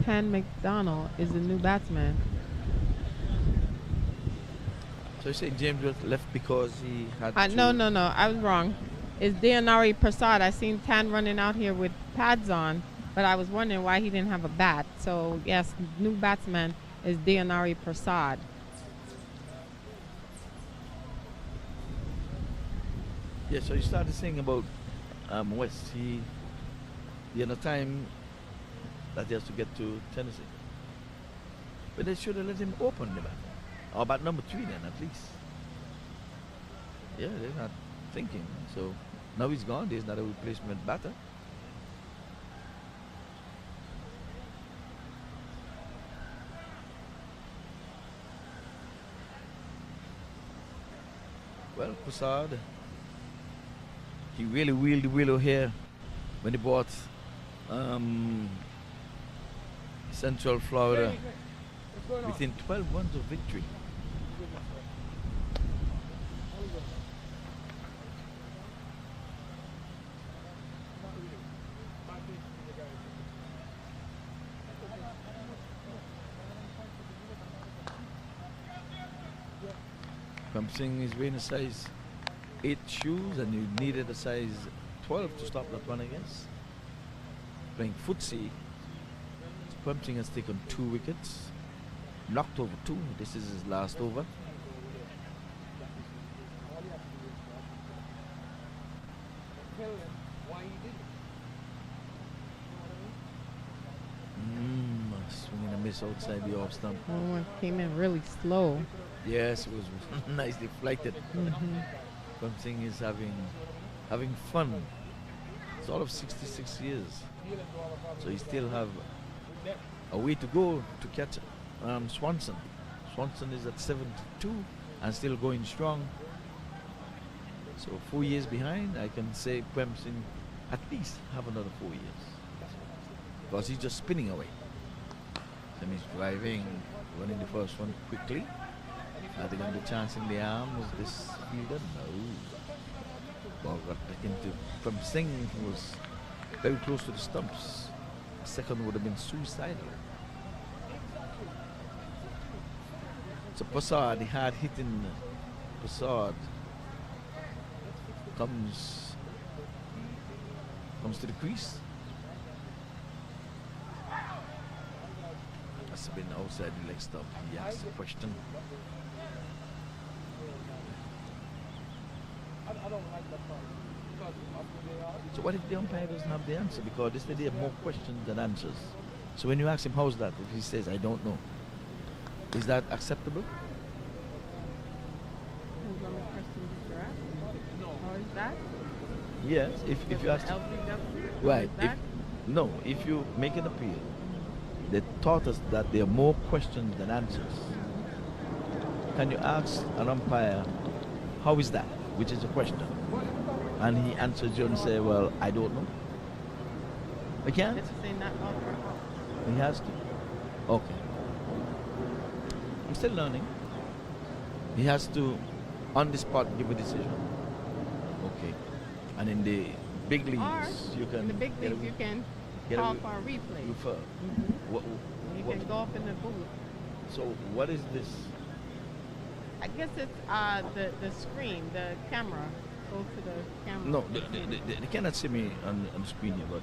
Tan McDonald is the new batsman. So you say James was left because he had to... No, I was wrong. It's Deonari Prasad. I seen Tan running out here with pads on, but I was wondering why he didn't have a bat. So yes, new batsman is Deonari Prasad. Yeah, so you started saying about West. He had a time that he has to get to Tennessee. But they should have let him open the bat. Or about number 3 then, at least. Yeah, they're not thinking. So now he's gone. There's not a replacement batter. Well, Prasad, he really wheeled the willow here when he bought Central Florida within 12 runs of victory. Pump Singh is wearing a size 8 shoes, and you needed a size 12 to stop that run, I guess. playing footsie. Pumping has taken 2 wickets, knocked over 2. This is his last over. Swinging a miss outside the off stump. One came in really slow. Yes, it was nicely flighted. Pumping is having fun. It's all of 66 years, so he still have a way to go to catch Swanson. Swanson is at 72 and still going strong. So 4 years behind, I can say Clemson at least have another 4 years, because he's just spinning away. And he's driving, running the first one quickly. Are they going to chance in the arm of this fielder? No. Ball got back into Clemson, who was very close to the stumps. The second would have been suicidal. So Passard, the hard hitting Passard, comes to the crease. Must have been outside the leg stump. He asked the question. So what if the umpire doesn't have the answer? Because this day they have more questions than answers. So when you ask him, how's that? If he says, I don't know, is that acceptable? Depends on the question that you're asking. How is that? Yes, if you ask, LBW? right, Is that? if you make an appeal, they taught us that there are more questions than answers. Can you ask an umpire, how is that? Which is a question. And he answers you and say, well, I don't know. I can't. It's saying not all for He has to. Okay. I'm still learning. He has to, on the spot, give a decision. Okay. And in the big leagues, Or you can. in the big get leagues, you can get call away- for a replay. refer. What, You what- can go up in the booth. so what is this? I guess it's the screen, the camera. Go to the camera. No, they cannot see me on the screen here, but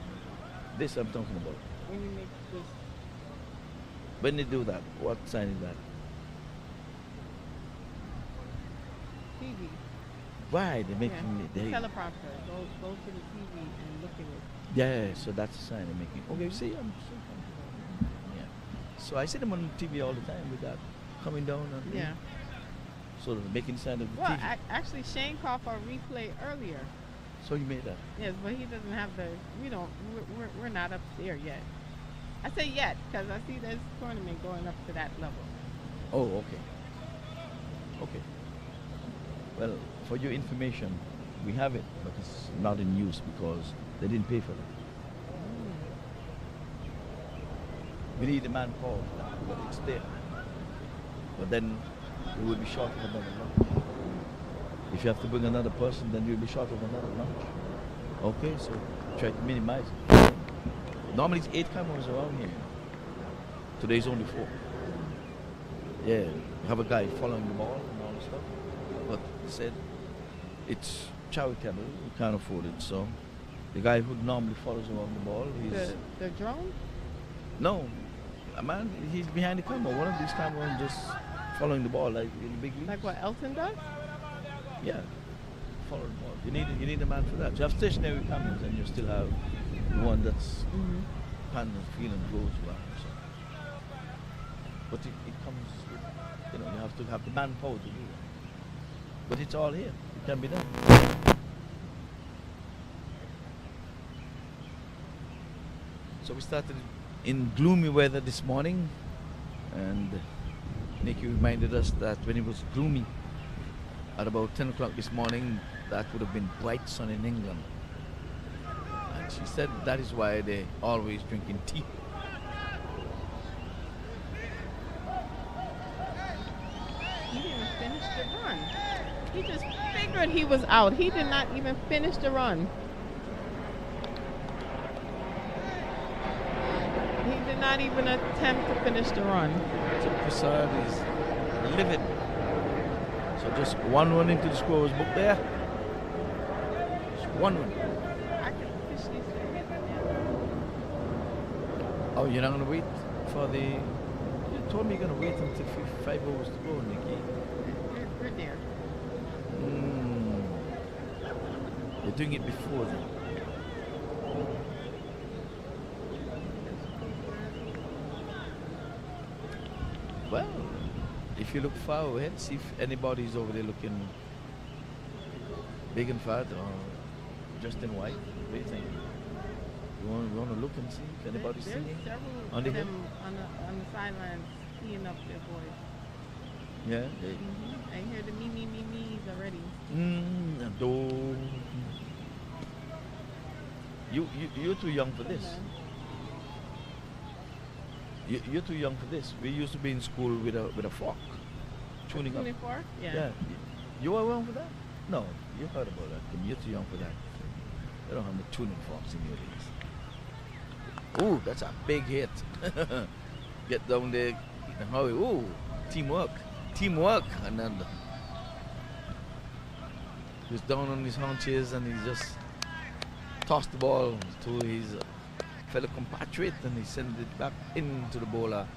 this I'm talking about. When you make this, When they do that, what sign is that? TV, Why they're making yeah, it? They, teleprompter. Go to the TV and look at it. yeah, so that's a sign they're making. Okay, see, yeah. So I see them on TV all the time with that coming down and Yeah. sort of making sign of the Well, TV. actually, Shane called for a replay earlier. So you made that. Yes, but he doesn't have the. We don't. We're not up there yet. I say yet because I see this tournament going up to that level. Oh, okay. Okay. Well, for your information, we have it, but it's not in use because they didn't pay for it. We need a manpower for that, but it's there. But then we will be short of another lunch. If you have to bring another person, then you'll be short of another lunch. Okay, so try to minimize it. Normally it's 8 cameras around here. Today's only 4. Yeah, you have a guy following the ball and all the stuff. But he said it's charitable, we can't afford it. So the guy who normally follows around the ball, he's The drone. no, a man, he's behind the camera. One of these cameras just following the ball like in the big leagues. Like what Elton does? Yeah, follow the ball. You need a man for that. You have stationary cameras, and you still have one that's pan and feel and goes well. So. But it comes with, you have to have the manpower to do that. But it's all here. It can be done. So we started in gloomy weather this morning, and Nikki reminded us that when it was gloomy at about 10 o'clock this morning, that would have been bright sun in England. And she said that is why they always drinking tea. He didn't finish the run. He just figured he was out. He did not even finish the run. He did not even attempt to finish the run. So Prasad is livid. So just one run into the scorer's book there. Just one run. I can fish these fingers in there. Oh, you're not gonna wait for the. You told me you're gonna wait until 5 hours to go, Nikki. We're there. Mm. You're doing it before then. Well, if you look far ahead, see if anybody's over there looking big and fat or just in white. What do you think? You want to look and see if anybody's There's singing? several On of the them on the sidelines teeing up their boys. Yeah. I hear the me's already. You're too young for this. You're too young for this. We used to be in school with a fork, tuning up. 24? Yeah. Yeah. You were around for that? No, you heard about that. You're too young for that. They don't have the tuning forks in your days. Ooh, that's a big hit. Get down there in a hurry. Ooh, teamwork. Teamwork. And then he's down on his haunches and he just tossed the ball to his fellow compatriot and he sent it back into the bowler.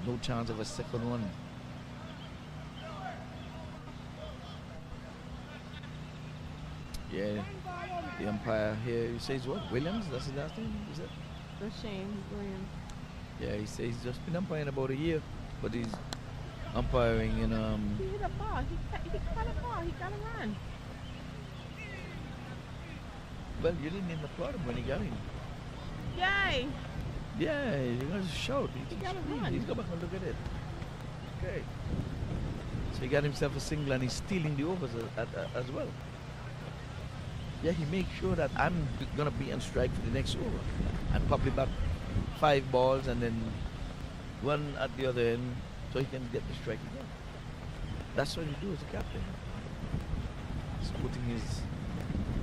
No chance of a second one. Yeah, the umpire here, he says what? Williams? That's his last name? Is that? That's Shane Williams. Yeah, he says he's just been umpiring about a year, but he's umpiring in He hit a ball. He caught a ball. He got a run. well, you didn't even applaud him when he got in. Yay! Yeah, you guys shout. He got a run. He's go back and look at it. Okay. So he got himself a single and he's stealing the overs as well. Yeah, he makes sure that I'm gonna be on strike for the next over. And probably back 5 balls and then one at the other end so he can get the strike again. That's what he do as a captain. He's putting his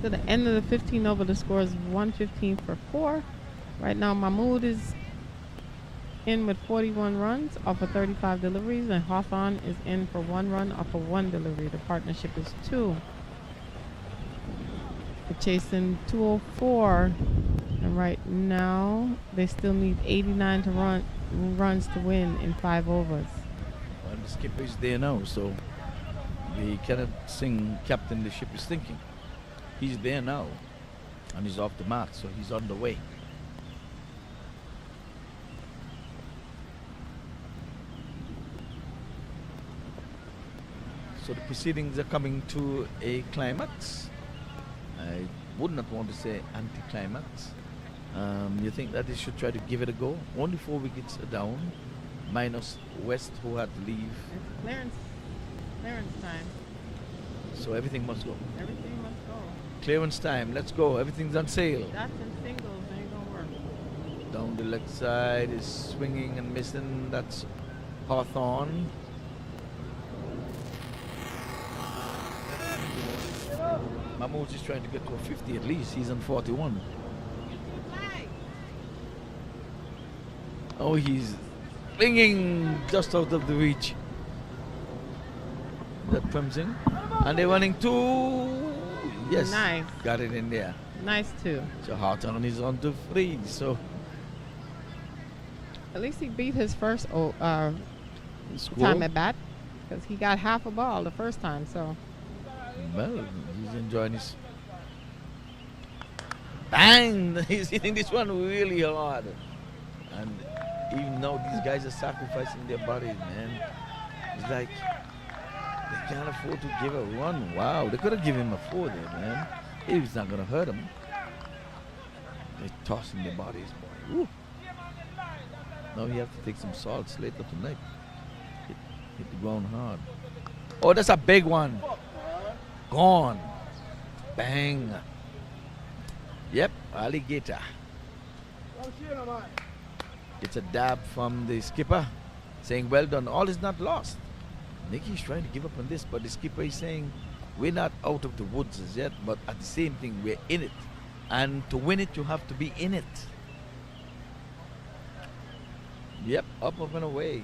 To the end of the 15 over, the score is 115 for 4. Right now, Mahmood is in with 41 runs off of 35 deliveries, and Hawthorne is in for 1 run off of 1 delivery. The partnership is 2. They're chasing 204, and right now they still need 89 runs to win in 5 overs. well, the skipper is there now, so we cannot sing Captain the Ship is Thinking. He's there now, and he's off the mark, so he's on the way. So the proceedings are coming to a climax. I would not want to say anti-climax. You think that they should try to give it a go? Only 4 wickets are down, minus West who had to leave. It's clearance time. So everything must go. Everything must go. Clearance time, let's go. Everything's on sale. That's in singles, ain't gonna work. Down the left side is swinging and missing. That's Hawthorne. Mahmood is trying to get to a 50 at least. He's on 41. Oh, he's flinging just out of the reach. That comes in. And they're running 2. Yes. Nice. Got it in there. Nice too. So Hawthorne is on to 3. So At least he beat his first time score. at bat, because he got half a ball the first time. So Well, he's enjoying his. Bang! He's hitting this one really hard. And even though these guys are sacrificing their bodies, man, it's like they can't afford to give a run. Wow, they could have given him a 4 there, man. It's not going to hurt him. They're tossing their bodies, boy. Woo. Now you have to take some salts later tonight. Hit the ground hard. Oh, that's a big one. Gone. Bang. Yep, alligator. It's a dab from the skipper saying, well done, all is not lost. Nicky's trying to give up on this, but the skipper is saying, we're not out of the woods as yet, but at the same thing, we're in it. And to win it, you have to be in it. Yep, up and away.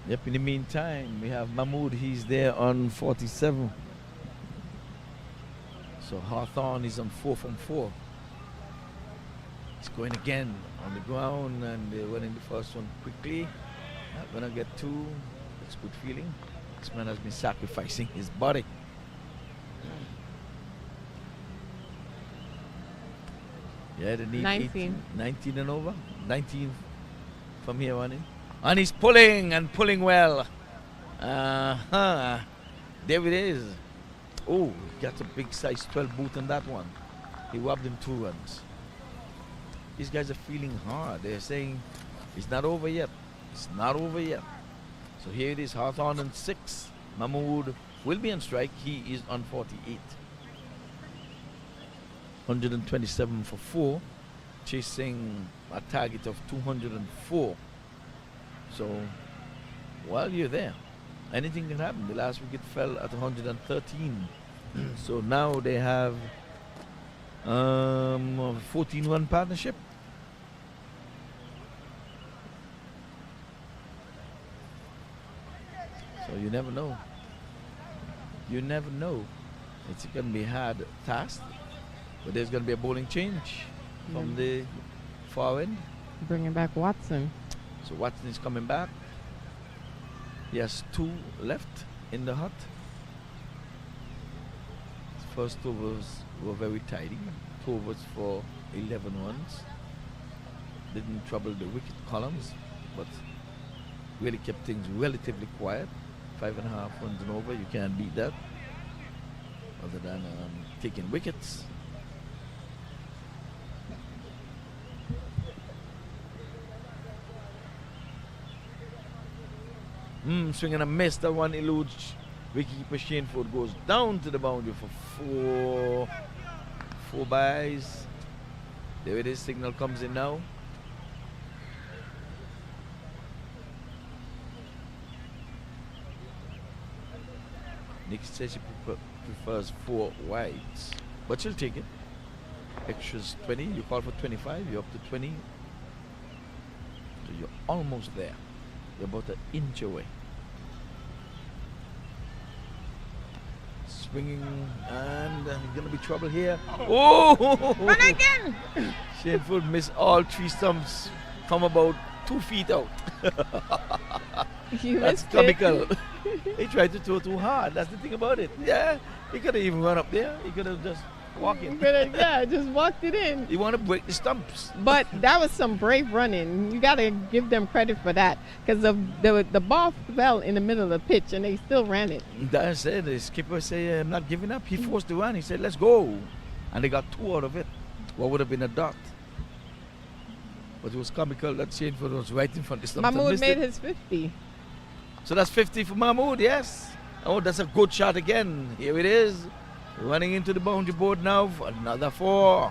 Yep, in the meantime, we have Mahmood. He's there on 47. So Hawthorne is on 4 from 4. He's going again on the ground, and they're winning the first one quickly. Not gonna get 2. That's good feeling. This man has been sacrificing his body. Yeah, they need 19 and over. 19 from here on in. And he's pulling and pulling well. There it is. Oh, he got a big size 12 boot on that one. He robbed him 2 runs. These guys are feeling hard. They're saying it's not over yet. It's not over yet. So here it is, Hawthorne on 6. Mahmood will be on strike. He is on 48. 127 for 4, chasing a target of 204. So while you're there, anything can happen. The last wicket fell at 113. So now they have 14-run partnership. So you never know. You never know. It's going to be a hard task. But there's going to be a bowling change from the far end. Bringing back Watson. So Watson is coming back. He has 2 left in the hut. His first overs were very tidy. 2 overs for 11 runs. Didn't trouble the wicket columns, but really kept things relatively quiet. 5.5 runs and over. You can't beat that. Other than taking wickets. Swing and a miss. That one eludes wicketkeeper Shane Ford. Goes down to the boundary for 4 byes. There it is. Signal comes in now. Nick says she prefers 4 wides, but she'll take it. Extras 20. You call for 25. You're up to 20. So you're almost there. You're about an inch away. Swinging, and gonna be trouble here. Oh! Run again! Shameful missed all 3 stumps from about 2 feet out. That's comical. He tried to throw too hard. That's the thing about it. Yeah, he could have even run up there. He could have just walked in. Yeah, just walked it in. You want to break the stumps. But that was some brave running. You got to give them credit for that, because the ball fell in the middle of the pitch and they still ran it. That's it. The skipper said, I'm not giving up. He forced the run. He said, let's go. And they got 2 out of it. What would have been a dot? But it was comical that Shameful was right in front of the stumps. Mahmood made his 50. So that's 50 for Mahmood, yes. Oh, that's a good shot again. Here it is. Running into the boundary board now for another 4.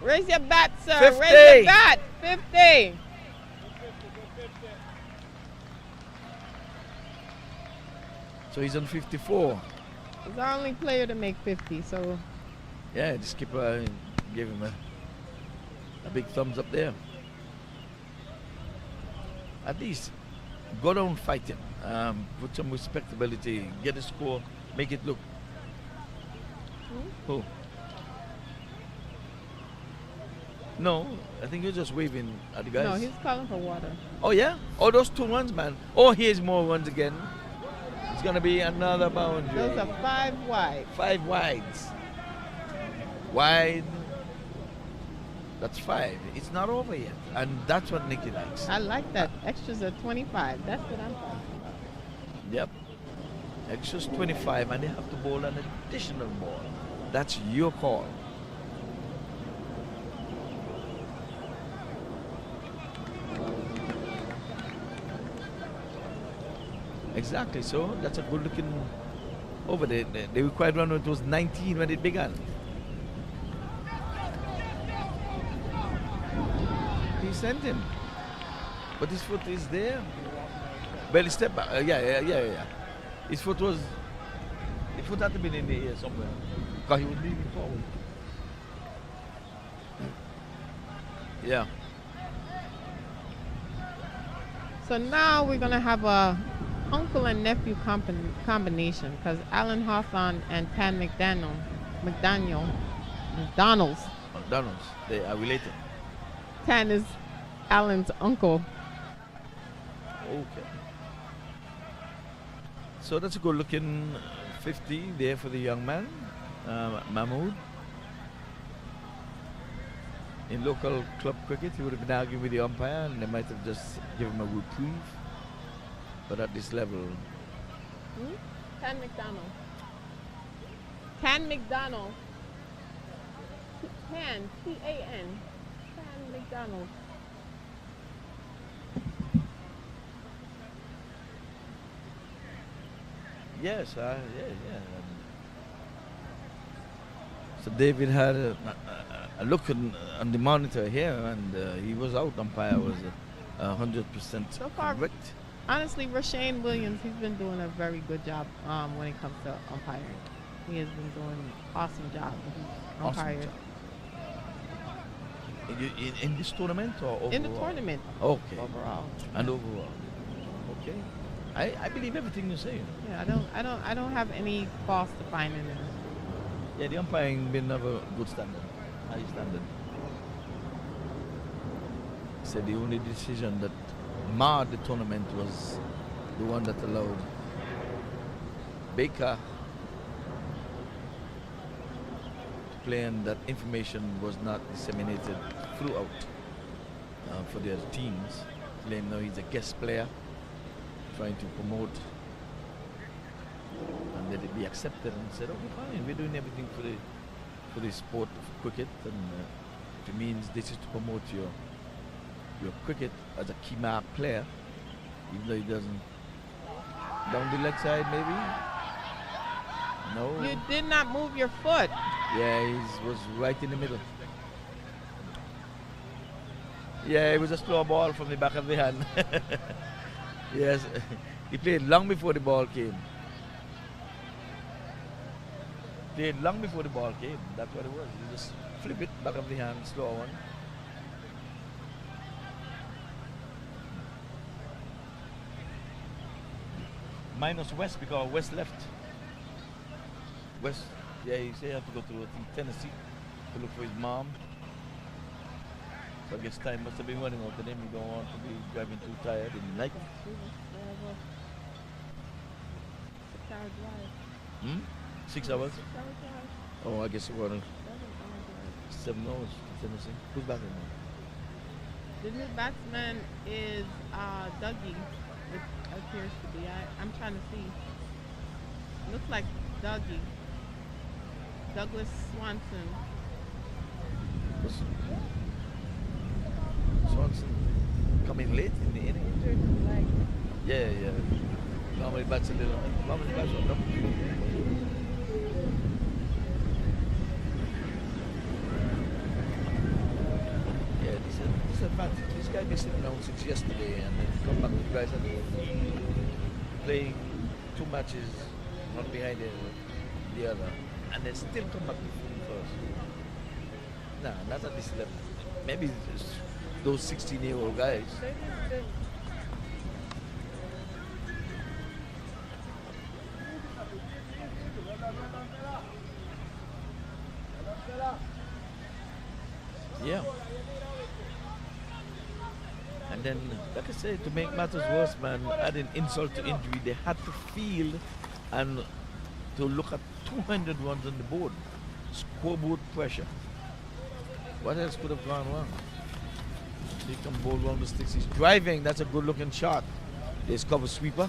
Raise your bat, sir. 50. Raise your bat. 50. So he's on 54. He's our only player to make 50, so. Yeah, the skipper gave him a big thumbs up there. At least go down fighting. Put some respectability. Get a score. Make it look. Who? No, I think you're just waving at the guys. No, he's calling for water. Oh, yeah? Oh, those 2 runs, man. Oh, here's more runs again. It's going to be another boundary. Those are 5 wide. 5 wides. Wide. That's 5. It's not over yet. And that's what Nicky likes. I like that. Extras are 25. That's what I'm talking about. Yep. Extras 25, and they have to bowl an additional ball. That's your call. Exactly, so that's a good looking over there. The required run was 19 when it began. He sent him, but his foot is there. Barely step back. Yeah. His foot was. The foot had to be in the air somewhere, because he was leaning forward. Yeah. So now we're gonna have a uncle and nephew combination, because Alan Hawthorne and Pan McDaniel McDonald's. McDonald's. They are related. Tan is Alan's uncle. Okay. So that's a good looking 50 there for the young man, Mahmood. In local club cricket, he would have been arguing with the umpire and they might have just given him a reprieve. But at this level, Tan McDonald. Tan McDonald. Tan, T-A-N. Tan McDonald. yes, yeah. So David had a look on the monitor here, and he was out. Umpire was 100% So far, correct. honestly, Rashane Williams, he's been doing a very good job when it comes to umpiring. He has been doing an awesome job. Awesome Umpired. job. In this tournament or overall? In the tournament. Okay. Overall. And overall. Okay. I believe everything you say. Yeah, I don't have any faults to find in it. Yeah, the umpiring been of a good standard, high standard. Said the only decision that marred the tournament was the one that allowed Baker to play, and that information was not disseminated throughout for their teams. Claim now he's a guest player trying to promote, and let it be accepted and said, okay, fine, we're doing everything for the sport of cricket, and if it means this is to promote your cricket as a key mark player, even though he doesn't down the leg side maybe. No. You did not move your foot. Yeah, he was right in the middle. Yeah, it was a slow ball from the back of the hand. Yes, he played long before the ball came. Played long before the ball came. That's what it was. He just flip it back of the hand, slow one. Minus West because West left. West, yeah, he said he had to go to I think, Tennessee to look for his mom. So I guess time must have been running out and him. He don't want to be driving too tired. Didn't like it. 6 hour drive. 6 hours? 6 hour drive. Oh, I guess it was 7 hour drive. 7 hours to Tennessee. Who's back in now? The new batsman is Dougie. It appears to be. I'm trying to see. Looks like Dougie. Douglas Swanson. Swanson coming late in the inning. Yeah. Normally bats a little. Normally bats on number 2. Yeah, this advantage. This guy been sitting down since yesterday and then come back to you guys and playing 2 matches, one behind the other, and then still come back to first. Nah, not at this level. Maybe it's those 16-year-old guys. Yeah. And then, like I said, to make matters worse, man, adding insult to injury, they had to field and to look at 200 runs on the board. Scoreboard pressure. What else could have gone wrong? He can bowl round the sticks. He's driving. That's a good looking shot. There's cover sweeper.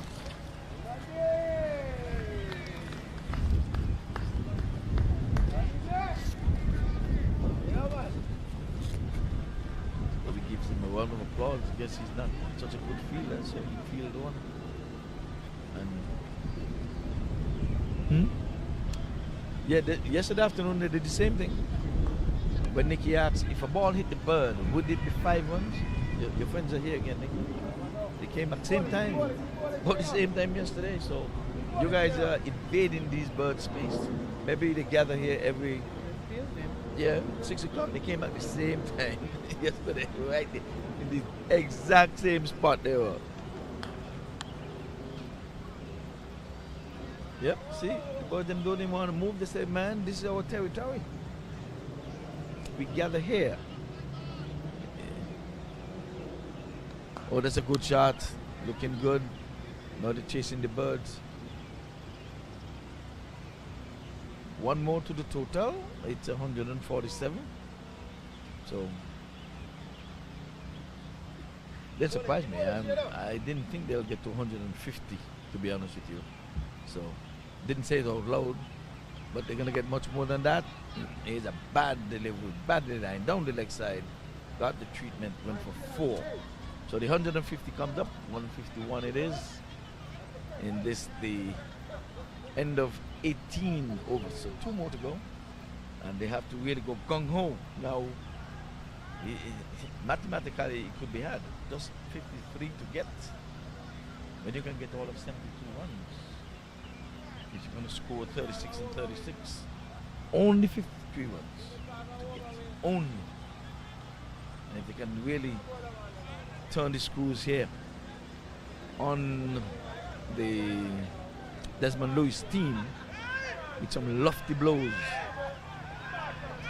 Probably gives him a round of applause. I guess he's not such a good fielder, so he field one. And yeah, yesterday afternoon they did the same thing. When Nicky asked if a ball hit the bird, would it be 5 runs? Your friends are here again, Nicky. They came at the same time, about the same time yesterday. So you guys are invading these bird space. Maybe they gather here every 6 o'clock. They came at the same time yesterday, right there, in the exact same spot they were. Yep, see, But them don't even want to move. They say, man, this is our territory. We gather here. Oh, that's a good shot. Looking good. Now they're chasing the birds. One more to the total. It's 147. So that surprised me. I didn't think they'll get to 150, to be honest with you. So didn't say it out loud, but they're gonna get much more than that. It's a bad delivery, badly lined down the leg side. Got the treatment, went for 4. So the 150 comes up, 151 it is. In this, the end of 18 overs, so 2 more to go. And they have to really go gung-ho. Now, mathematically it could be had. Just 53 to get. When you can get all of 72 runs, if you're going to score 36 and 36, only 53 runs to get. Only. And if they can really turn the screws here on the Desmond Lewis team with some lofty blows,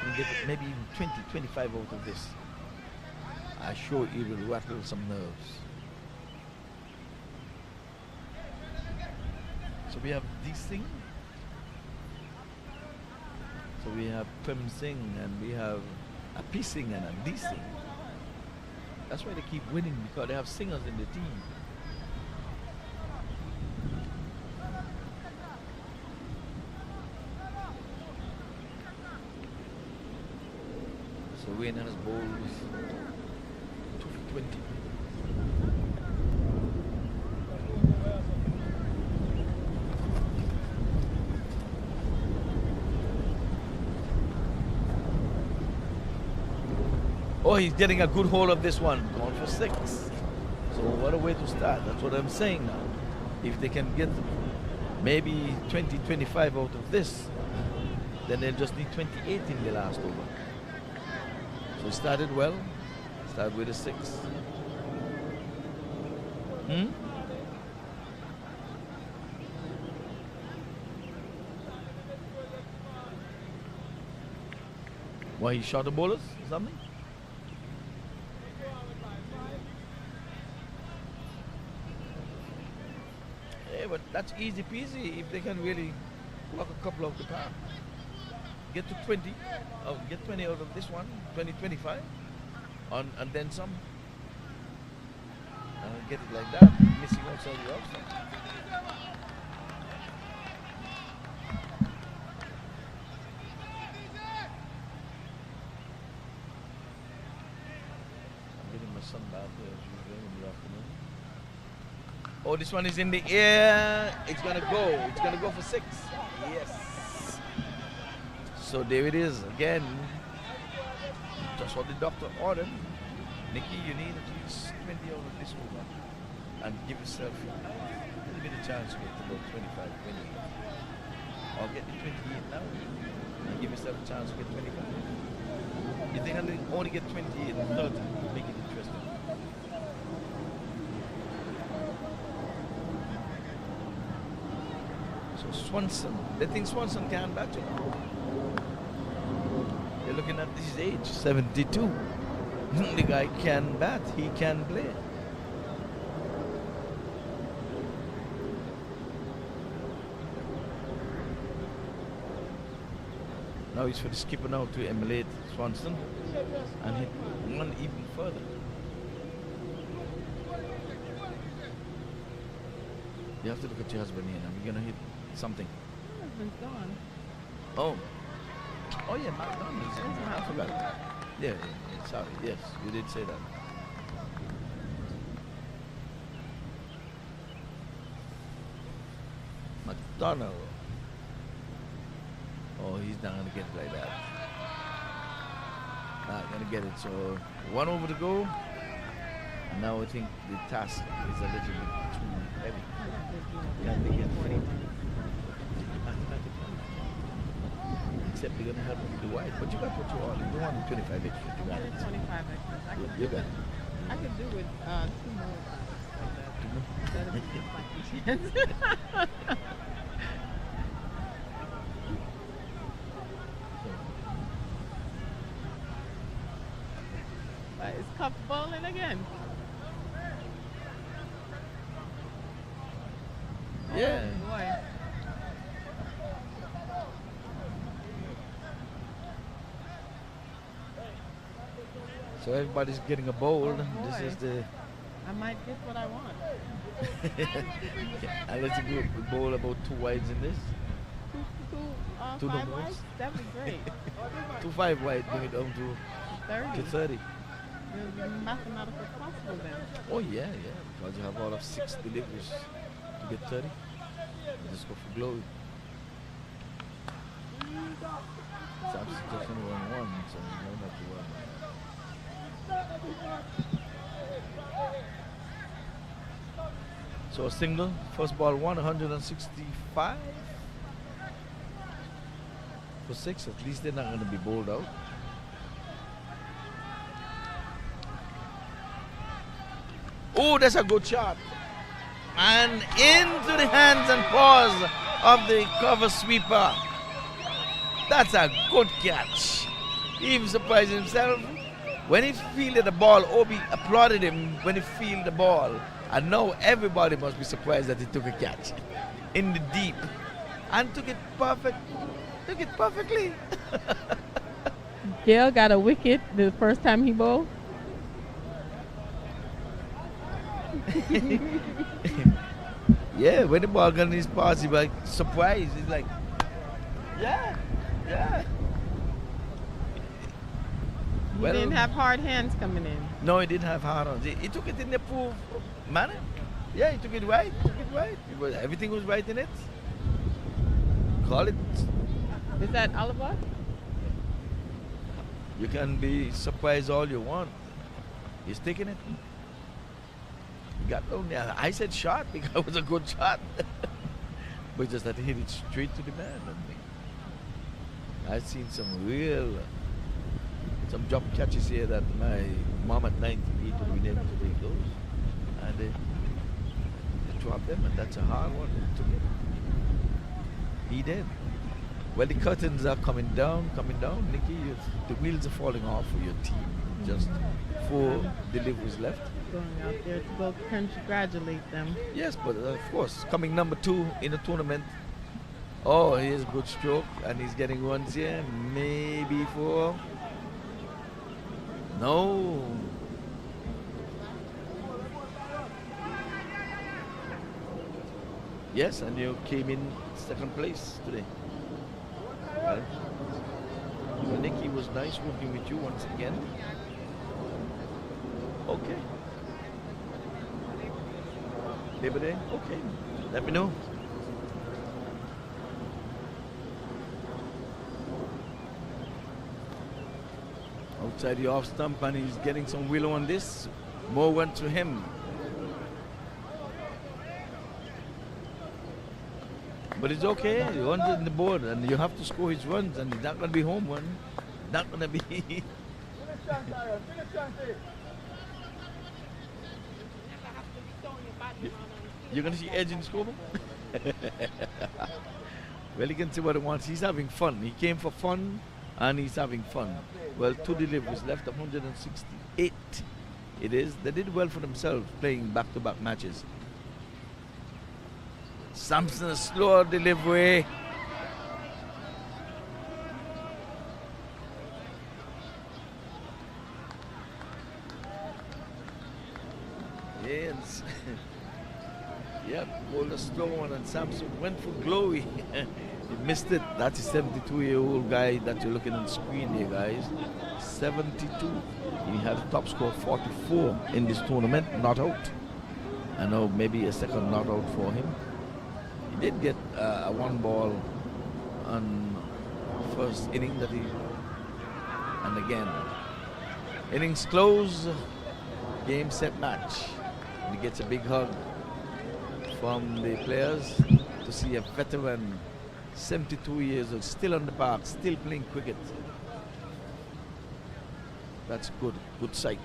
and get maybe even 20, 25 out of this, I'm sure it will rattle some nerves. So we have this thing. So we have Prem Singh and we have a P Singh and a D Singh. That's why they keep winning, because they have singers in the team. So Wayne has bowls 2 for 20. Oh, he's getting a good hold of this one. Going for 6. So what a way to start. That's what I'm saying now. If they can get maybe 20, 25 out of this, then they'll just need 28 in the last over. So it started well. Started with a 6. Why, he shot the bowlers or something? But that's easy peasy if they can really block a couple of the park. Get to 20, get 20 out of this one, 20, 25, and then some. And get it like that, missing outside the outside. I'm getting my son back there as usual in the afternoon. Oh, this one is in the air. It's gonna go. It's gonna go for 6. Yes. So there it is again. Just what the doctor ordered. Nikki, you need at least 20 out of this over, and give yourself a little bit of chance to get to about 25, 20. Or get the 28 now, and give yourself a chance to get 25. If they can only get 28 and 30, make it interesting. So Swanson, they think Swanson can bat it. They're looking at his age, 72. The guy can bat, he can play. Now it's for the skipper now to emulate Swanson and hit one even further. You have to look at your husband here now. We're gonna hit something. My husband's gone. Oh. Oh yeah, McDonald's. I forgot. Yeah, sorry. Yes, you did say that. McDonald. Oh, he's not gonna get it like that. Not gonna get it. So 1 over to go. And now I think the task is a little bit too heavy. Can they get 40? Except they're gonna help with the white. But you got what you want. You don't want the 25 extra. You got it. 25 extras. You got it. I could do with 2 more. Instead of just like the chance. again. Yeah. Oh, boy. So everybody's getting a bowl. Oh, This boy. is the I might get what I want. unless you go bowl about 2 wides in this. Two 5 numbers. wides? That'd be great. 2 5 wide, bring it down to 30. 30. There's mathematical possible then. Oh yeah, because you have all of 6 deliveries to get 30. You just go for glory. Sam's just only on 1, so you don't have to worry. So a single, first ball 165 for 6. At least they're not going to be bowled out. Oh, that's a good shot. And into the hands and paws of the cover sweeper. That's a good catch. He even surprised himself. When he fielded the ball, Obi applauded him when he fielded the ball. And now everybody must be surprised that he took a catch in the deep. And took it perfectly. Gail got a wicket the first time he bowled. Yeah, when the ball got in his paws, he was like surprised. He's like, yeah. He Well- didn't have hard hands coming in. No, he didn't have hard on. He took it in the approved manner. Yeah, he took it right. Everything was right in it. Call it. Is that Oliver? You can be surprised all you want. He's taking it. He got down there. I said shot because it was a good shot. But just that he hit it straight to the man. I've seen some jump catches here that my mom at 98 would be able to take those. And they drop them, and that's a hard one to get. He did. Well, the curtains are coming down. Nikki, the wheels are falling off for your team. Just 4 deliveries left. Going out there to go congratulate them. Yes, but of course, coming number 2 in the tournament. Oh, here's a good stroke, and he's getting runs here. Maybe 4. No. Yes, and you came in second place today. Well, Nikki was nice working with you once again. Okay. Labor Day? Okay. Let me know. Outside the off stump, and he's getting some willow on this. More went to him. But it's okay. He runs in the board, and you have to score his runs, and he's not going to be home run. Not going to be. You're going to see Edge in the scoreboard? Well, you can see what he wants. He's having fun. He came for fun, and he's having fun. Well, 2 deliveries left, 168 it is. They did well for themselves playing back-to-back matches. Sampson, a slower delivery. Yes. Yep, bowled a slow one, and Sampson went for glory. He missed it. That's a 72-year-old guy that you're looking on the screen here, guys. 72. He had a top score 44 in this tournament, not out. I know maybe a second not out for him. He did get a 1 ball on first inning that he, and again, innings close, game set match. And he gets a big hug from the players to see a veteran, 72 years old, still on the park, still playing cricket. That's good sight.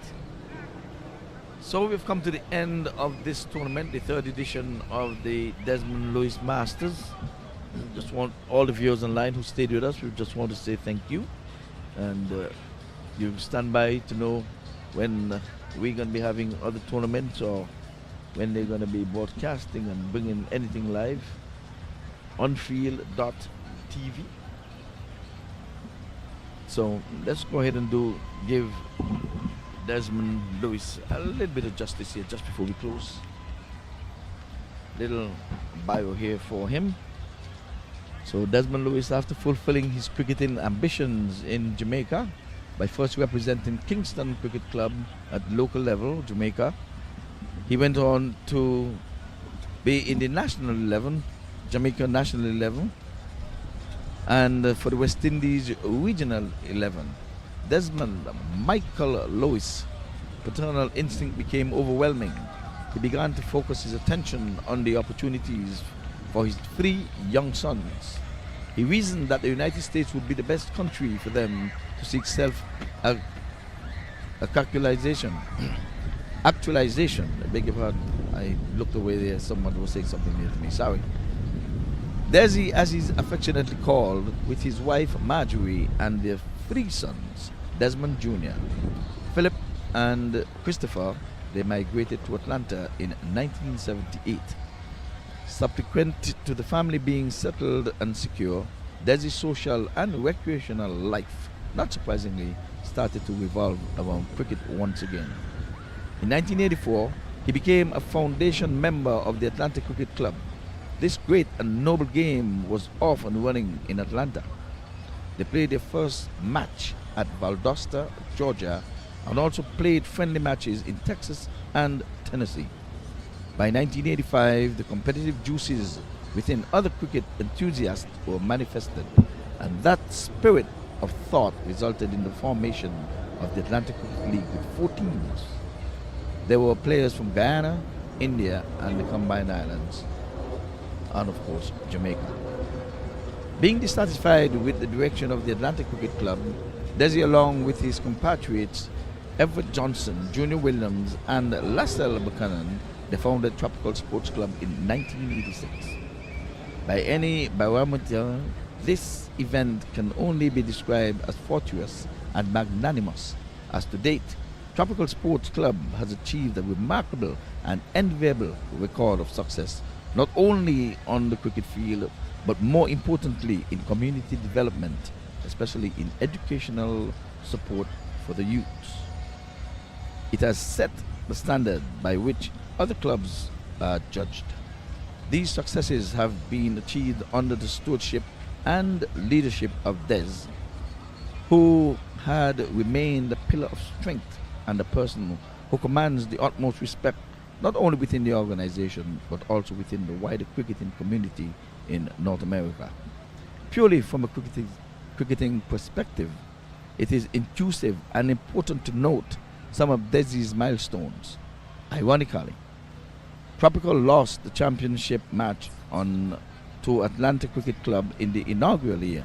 So we've come to the end of this tournament, the 3rd edition of the Desmond Lewis Masters. Just want all the viewers online who stayed with us, we just want to say thank you. And you stand by to know when we're going to be having other tournaments or when they're going to be broadcasting and bringing anything live, onfield.tv. So let's go ahead and give Desmond Lewis a little bit of justice here just before we close. Little bio here for him. So Desmond Lewis, after fulfilling his cricketing ambitions in Jamaica by first representing Kingston Cricket Club at local level, Jamaica, he went on to be in the national 11, Jamaica national 11, and for the West Indies regional 11. Desmond Michael Lewis' paternal instinct became overwhelming. He began to focus his attention on the opportunities for his 3 young sons. He reasoned that the United States would be the best country for them to seek self-actualization. Actualization, I beg your pardon. I looked away there, someone was saying something near to me, sorry. Desi, as he's affectionately called, with his wife Marjorie and their 3 sons, Desmond Jr., Philip and Christopher, they migrated to Atlanta in 1978. Subsequent to the family being settled and secure, Desi's social and recreational life, not surprisingly, started to revolve around cricket once again. In 1984, he became a foundation member of the Atlanta Cricket Club. This great and noble game was off and running in Atlanta. They played their first match at Valdosta, Georgia, and also played friendly matches in Texas and Tennessee. By 1985, the competitive juices within other cricket enthusiasts were manifested, and that spirit of thought resulted in the formation of the Atlantic Cricket League with 4 teams. There were players from Guyana, India, and the Combined Islands, and of course, Jamaica. Being dissatisfied with the direction of the Atlantic Cricket Club, Desi, along with his compatriots Everett Johnson, Junior Williams, and Lassell Buchanan, they founded Tropical Sports Club in 1986. By any barometer, this event can only be described as fortuitous and magnanimous, as to date, Tropical Sports Club has achieved a remarkable and enviable record of success, not only on the cricket field, but more importantly in community development, especially in educational support for the youths. It has set the standard by which other clubs are judged. These successes have been achieved under the stewardship and leadership of Des, who had remained a pillar of strength and a person who commands the utmost respect not only within the organization but also within the wider cricketing community in North America. Purely from a cricketing perspective, it is intuitive and important to note some of Desi's milestones. Ironically, Tropical lost the championship match to Atlanta Cricket Club in the inaugural year.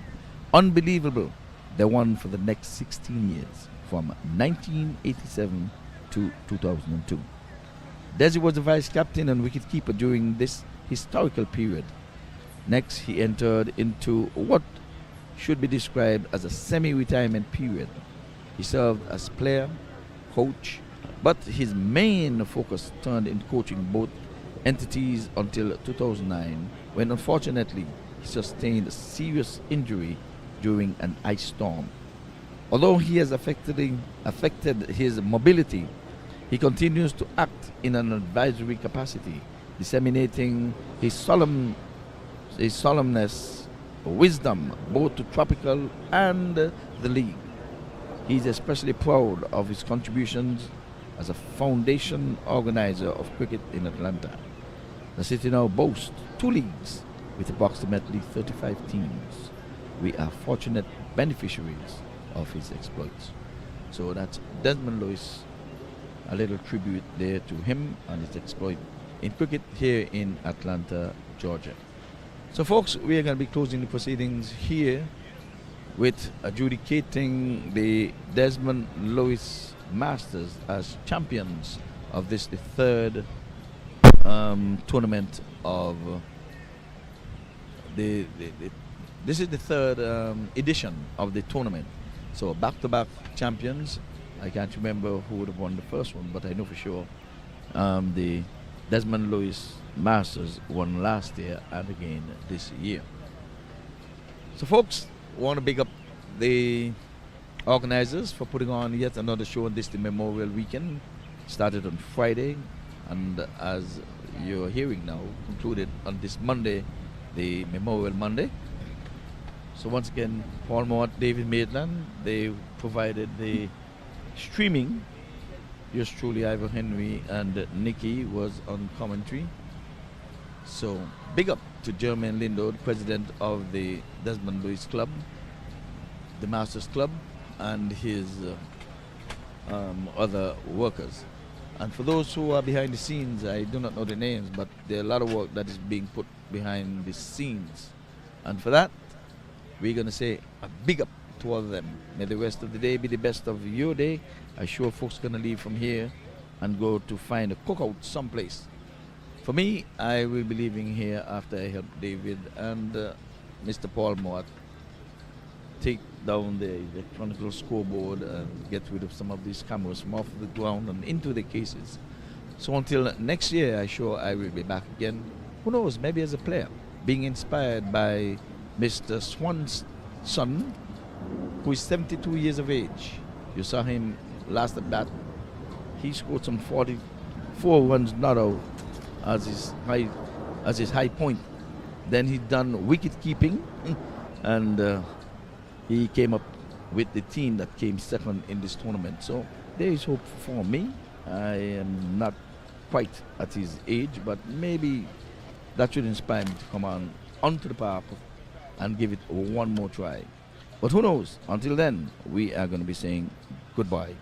Unbelievable, they won for the next 16 years, from 1987 to 2002. Desi was the vice captain and wicketkeeper during this historical period. Next, he entered into what should be described as a semi-retirement period. He served as player, coach, but his main focus turned in coaching both entities until 2009, when unfortunately he sustained a serious injury during an ice storm. Although he has affected his mobility, he continues to act in an advisory capacity, disseminating his solemnness, wisdom, both to Tropical and the league. He is especially proud of his contributions as a foundation organizer of cricket in Atlanta. The city now boasts 2 leagues with approximately 35 teams. We are fortunate beneficiaries of his exploits. So that's Desmond Lewis, a little tribute there to him and his exploit in cricket here in Atlanta, Georgia. So folks, we are going to be closing the proceedings here with adjudicating the Desmond Lewis Masters as champions of this, the 3rd tournament of this is the 3rd edition of the tournament. So back-to-back champions, I can't remember who would have won the first one, but I know for sure the Desmond Lewis Masters won last year and again this year. So, folks, want to big up the organizers for putting on yet another show on this the Memorial Weekend. Started on Friday, and as you're hearing now, concluded on this Monday, the Memorial Monday. So once again, Paul Mort, David Maitland, they provided the streaming. Yours truly, Ivor Henry and Nikki was on commentary. So big up to Jermaine Lindo, the president of the Desmond Lewis Club, the Masters Club, and his other workers. And for those who are behind the scenes, I do not know the names, but there are a lot of work that is being put behind the scenes. And for that, we're going to say a big up to all of them. May the rest of the day be the best of your day. I'm sure folks are going to leave from here and go to find a cookout someplace. For me, I will be leaving here after I help David and Mr. Paul Mort take down the electronic scoreboard and get rid of some of these cameras from off the ground and into the cases. So until next year, I'm sure I will be back again. Who knows, maybe as a player, being inspired by Mr. Swan's son, who is 72 years of age. You saw him last at bat. He scored some 44 runs not out as his high point. Then he done wicket keeping and he came up with the team that came second in this tournament. So there is hope for me. I am not quite at his age, but maybe that should inspire me to come on onto the park and give it one more try. But who knows? Until then, we are going to be saying goodbye.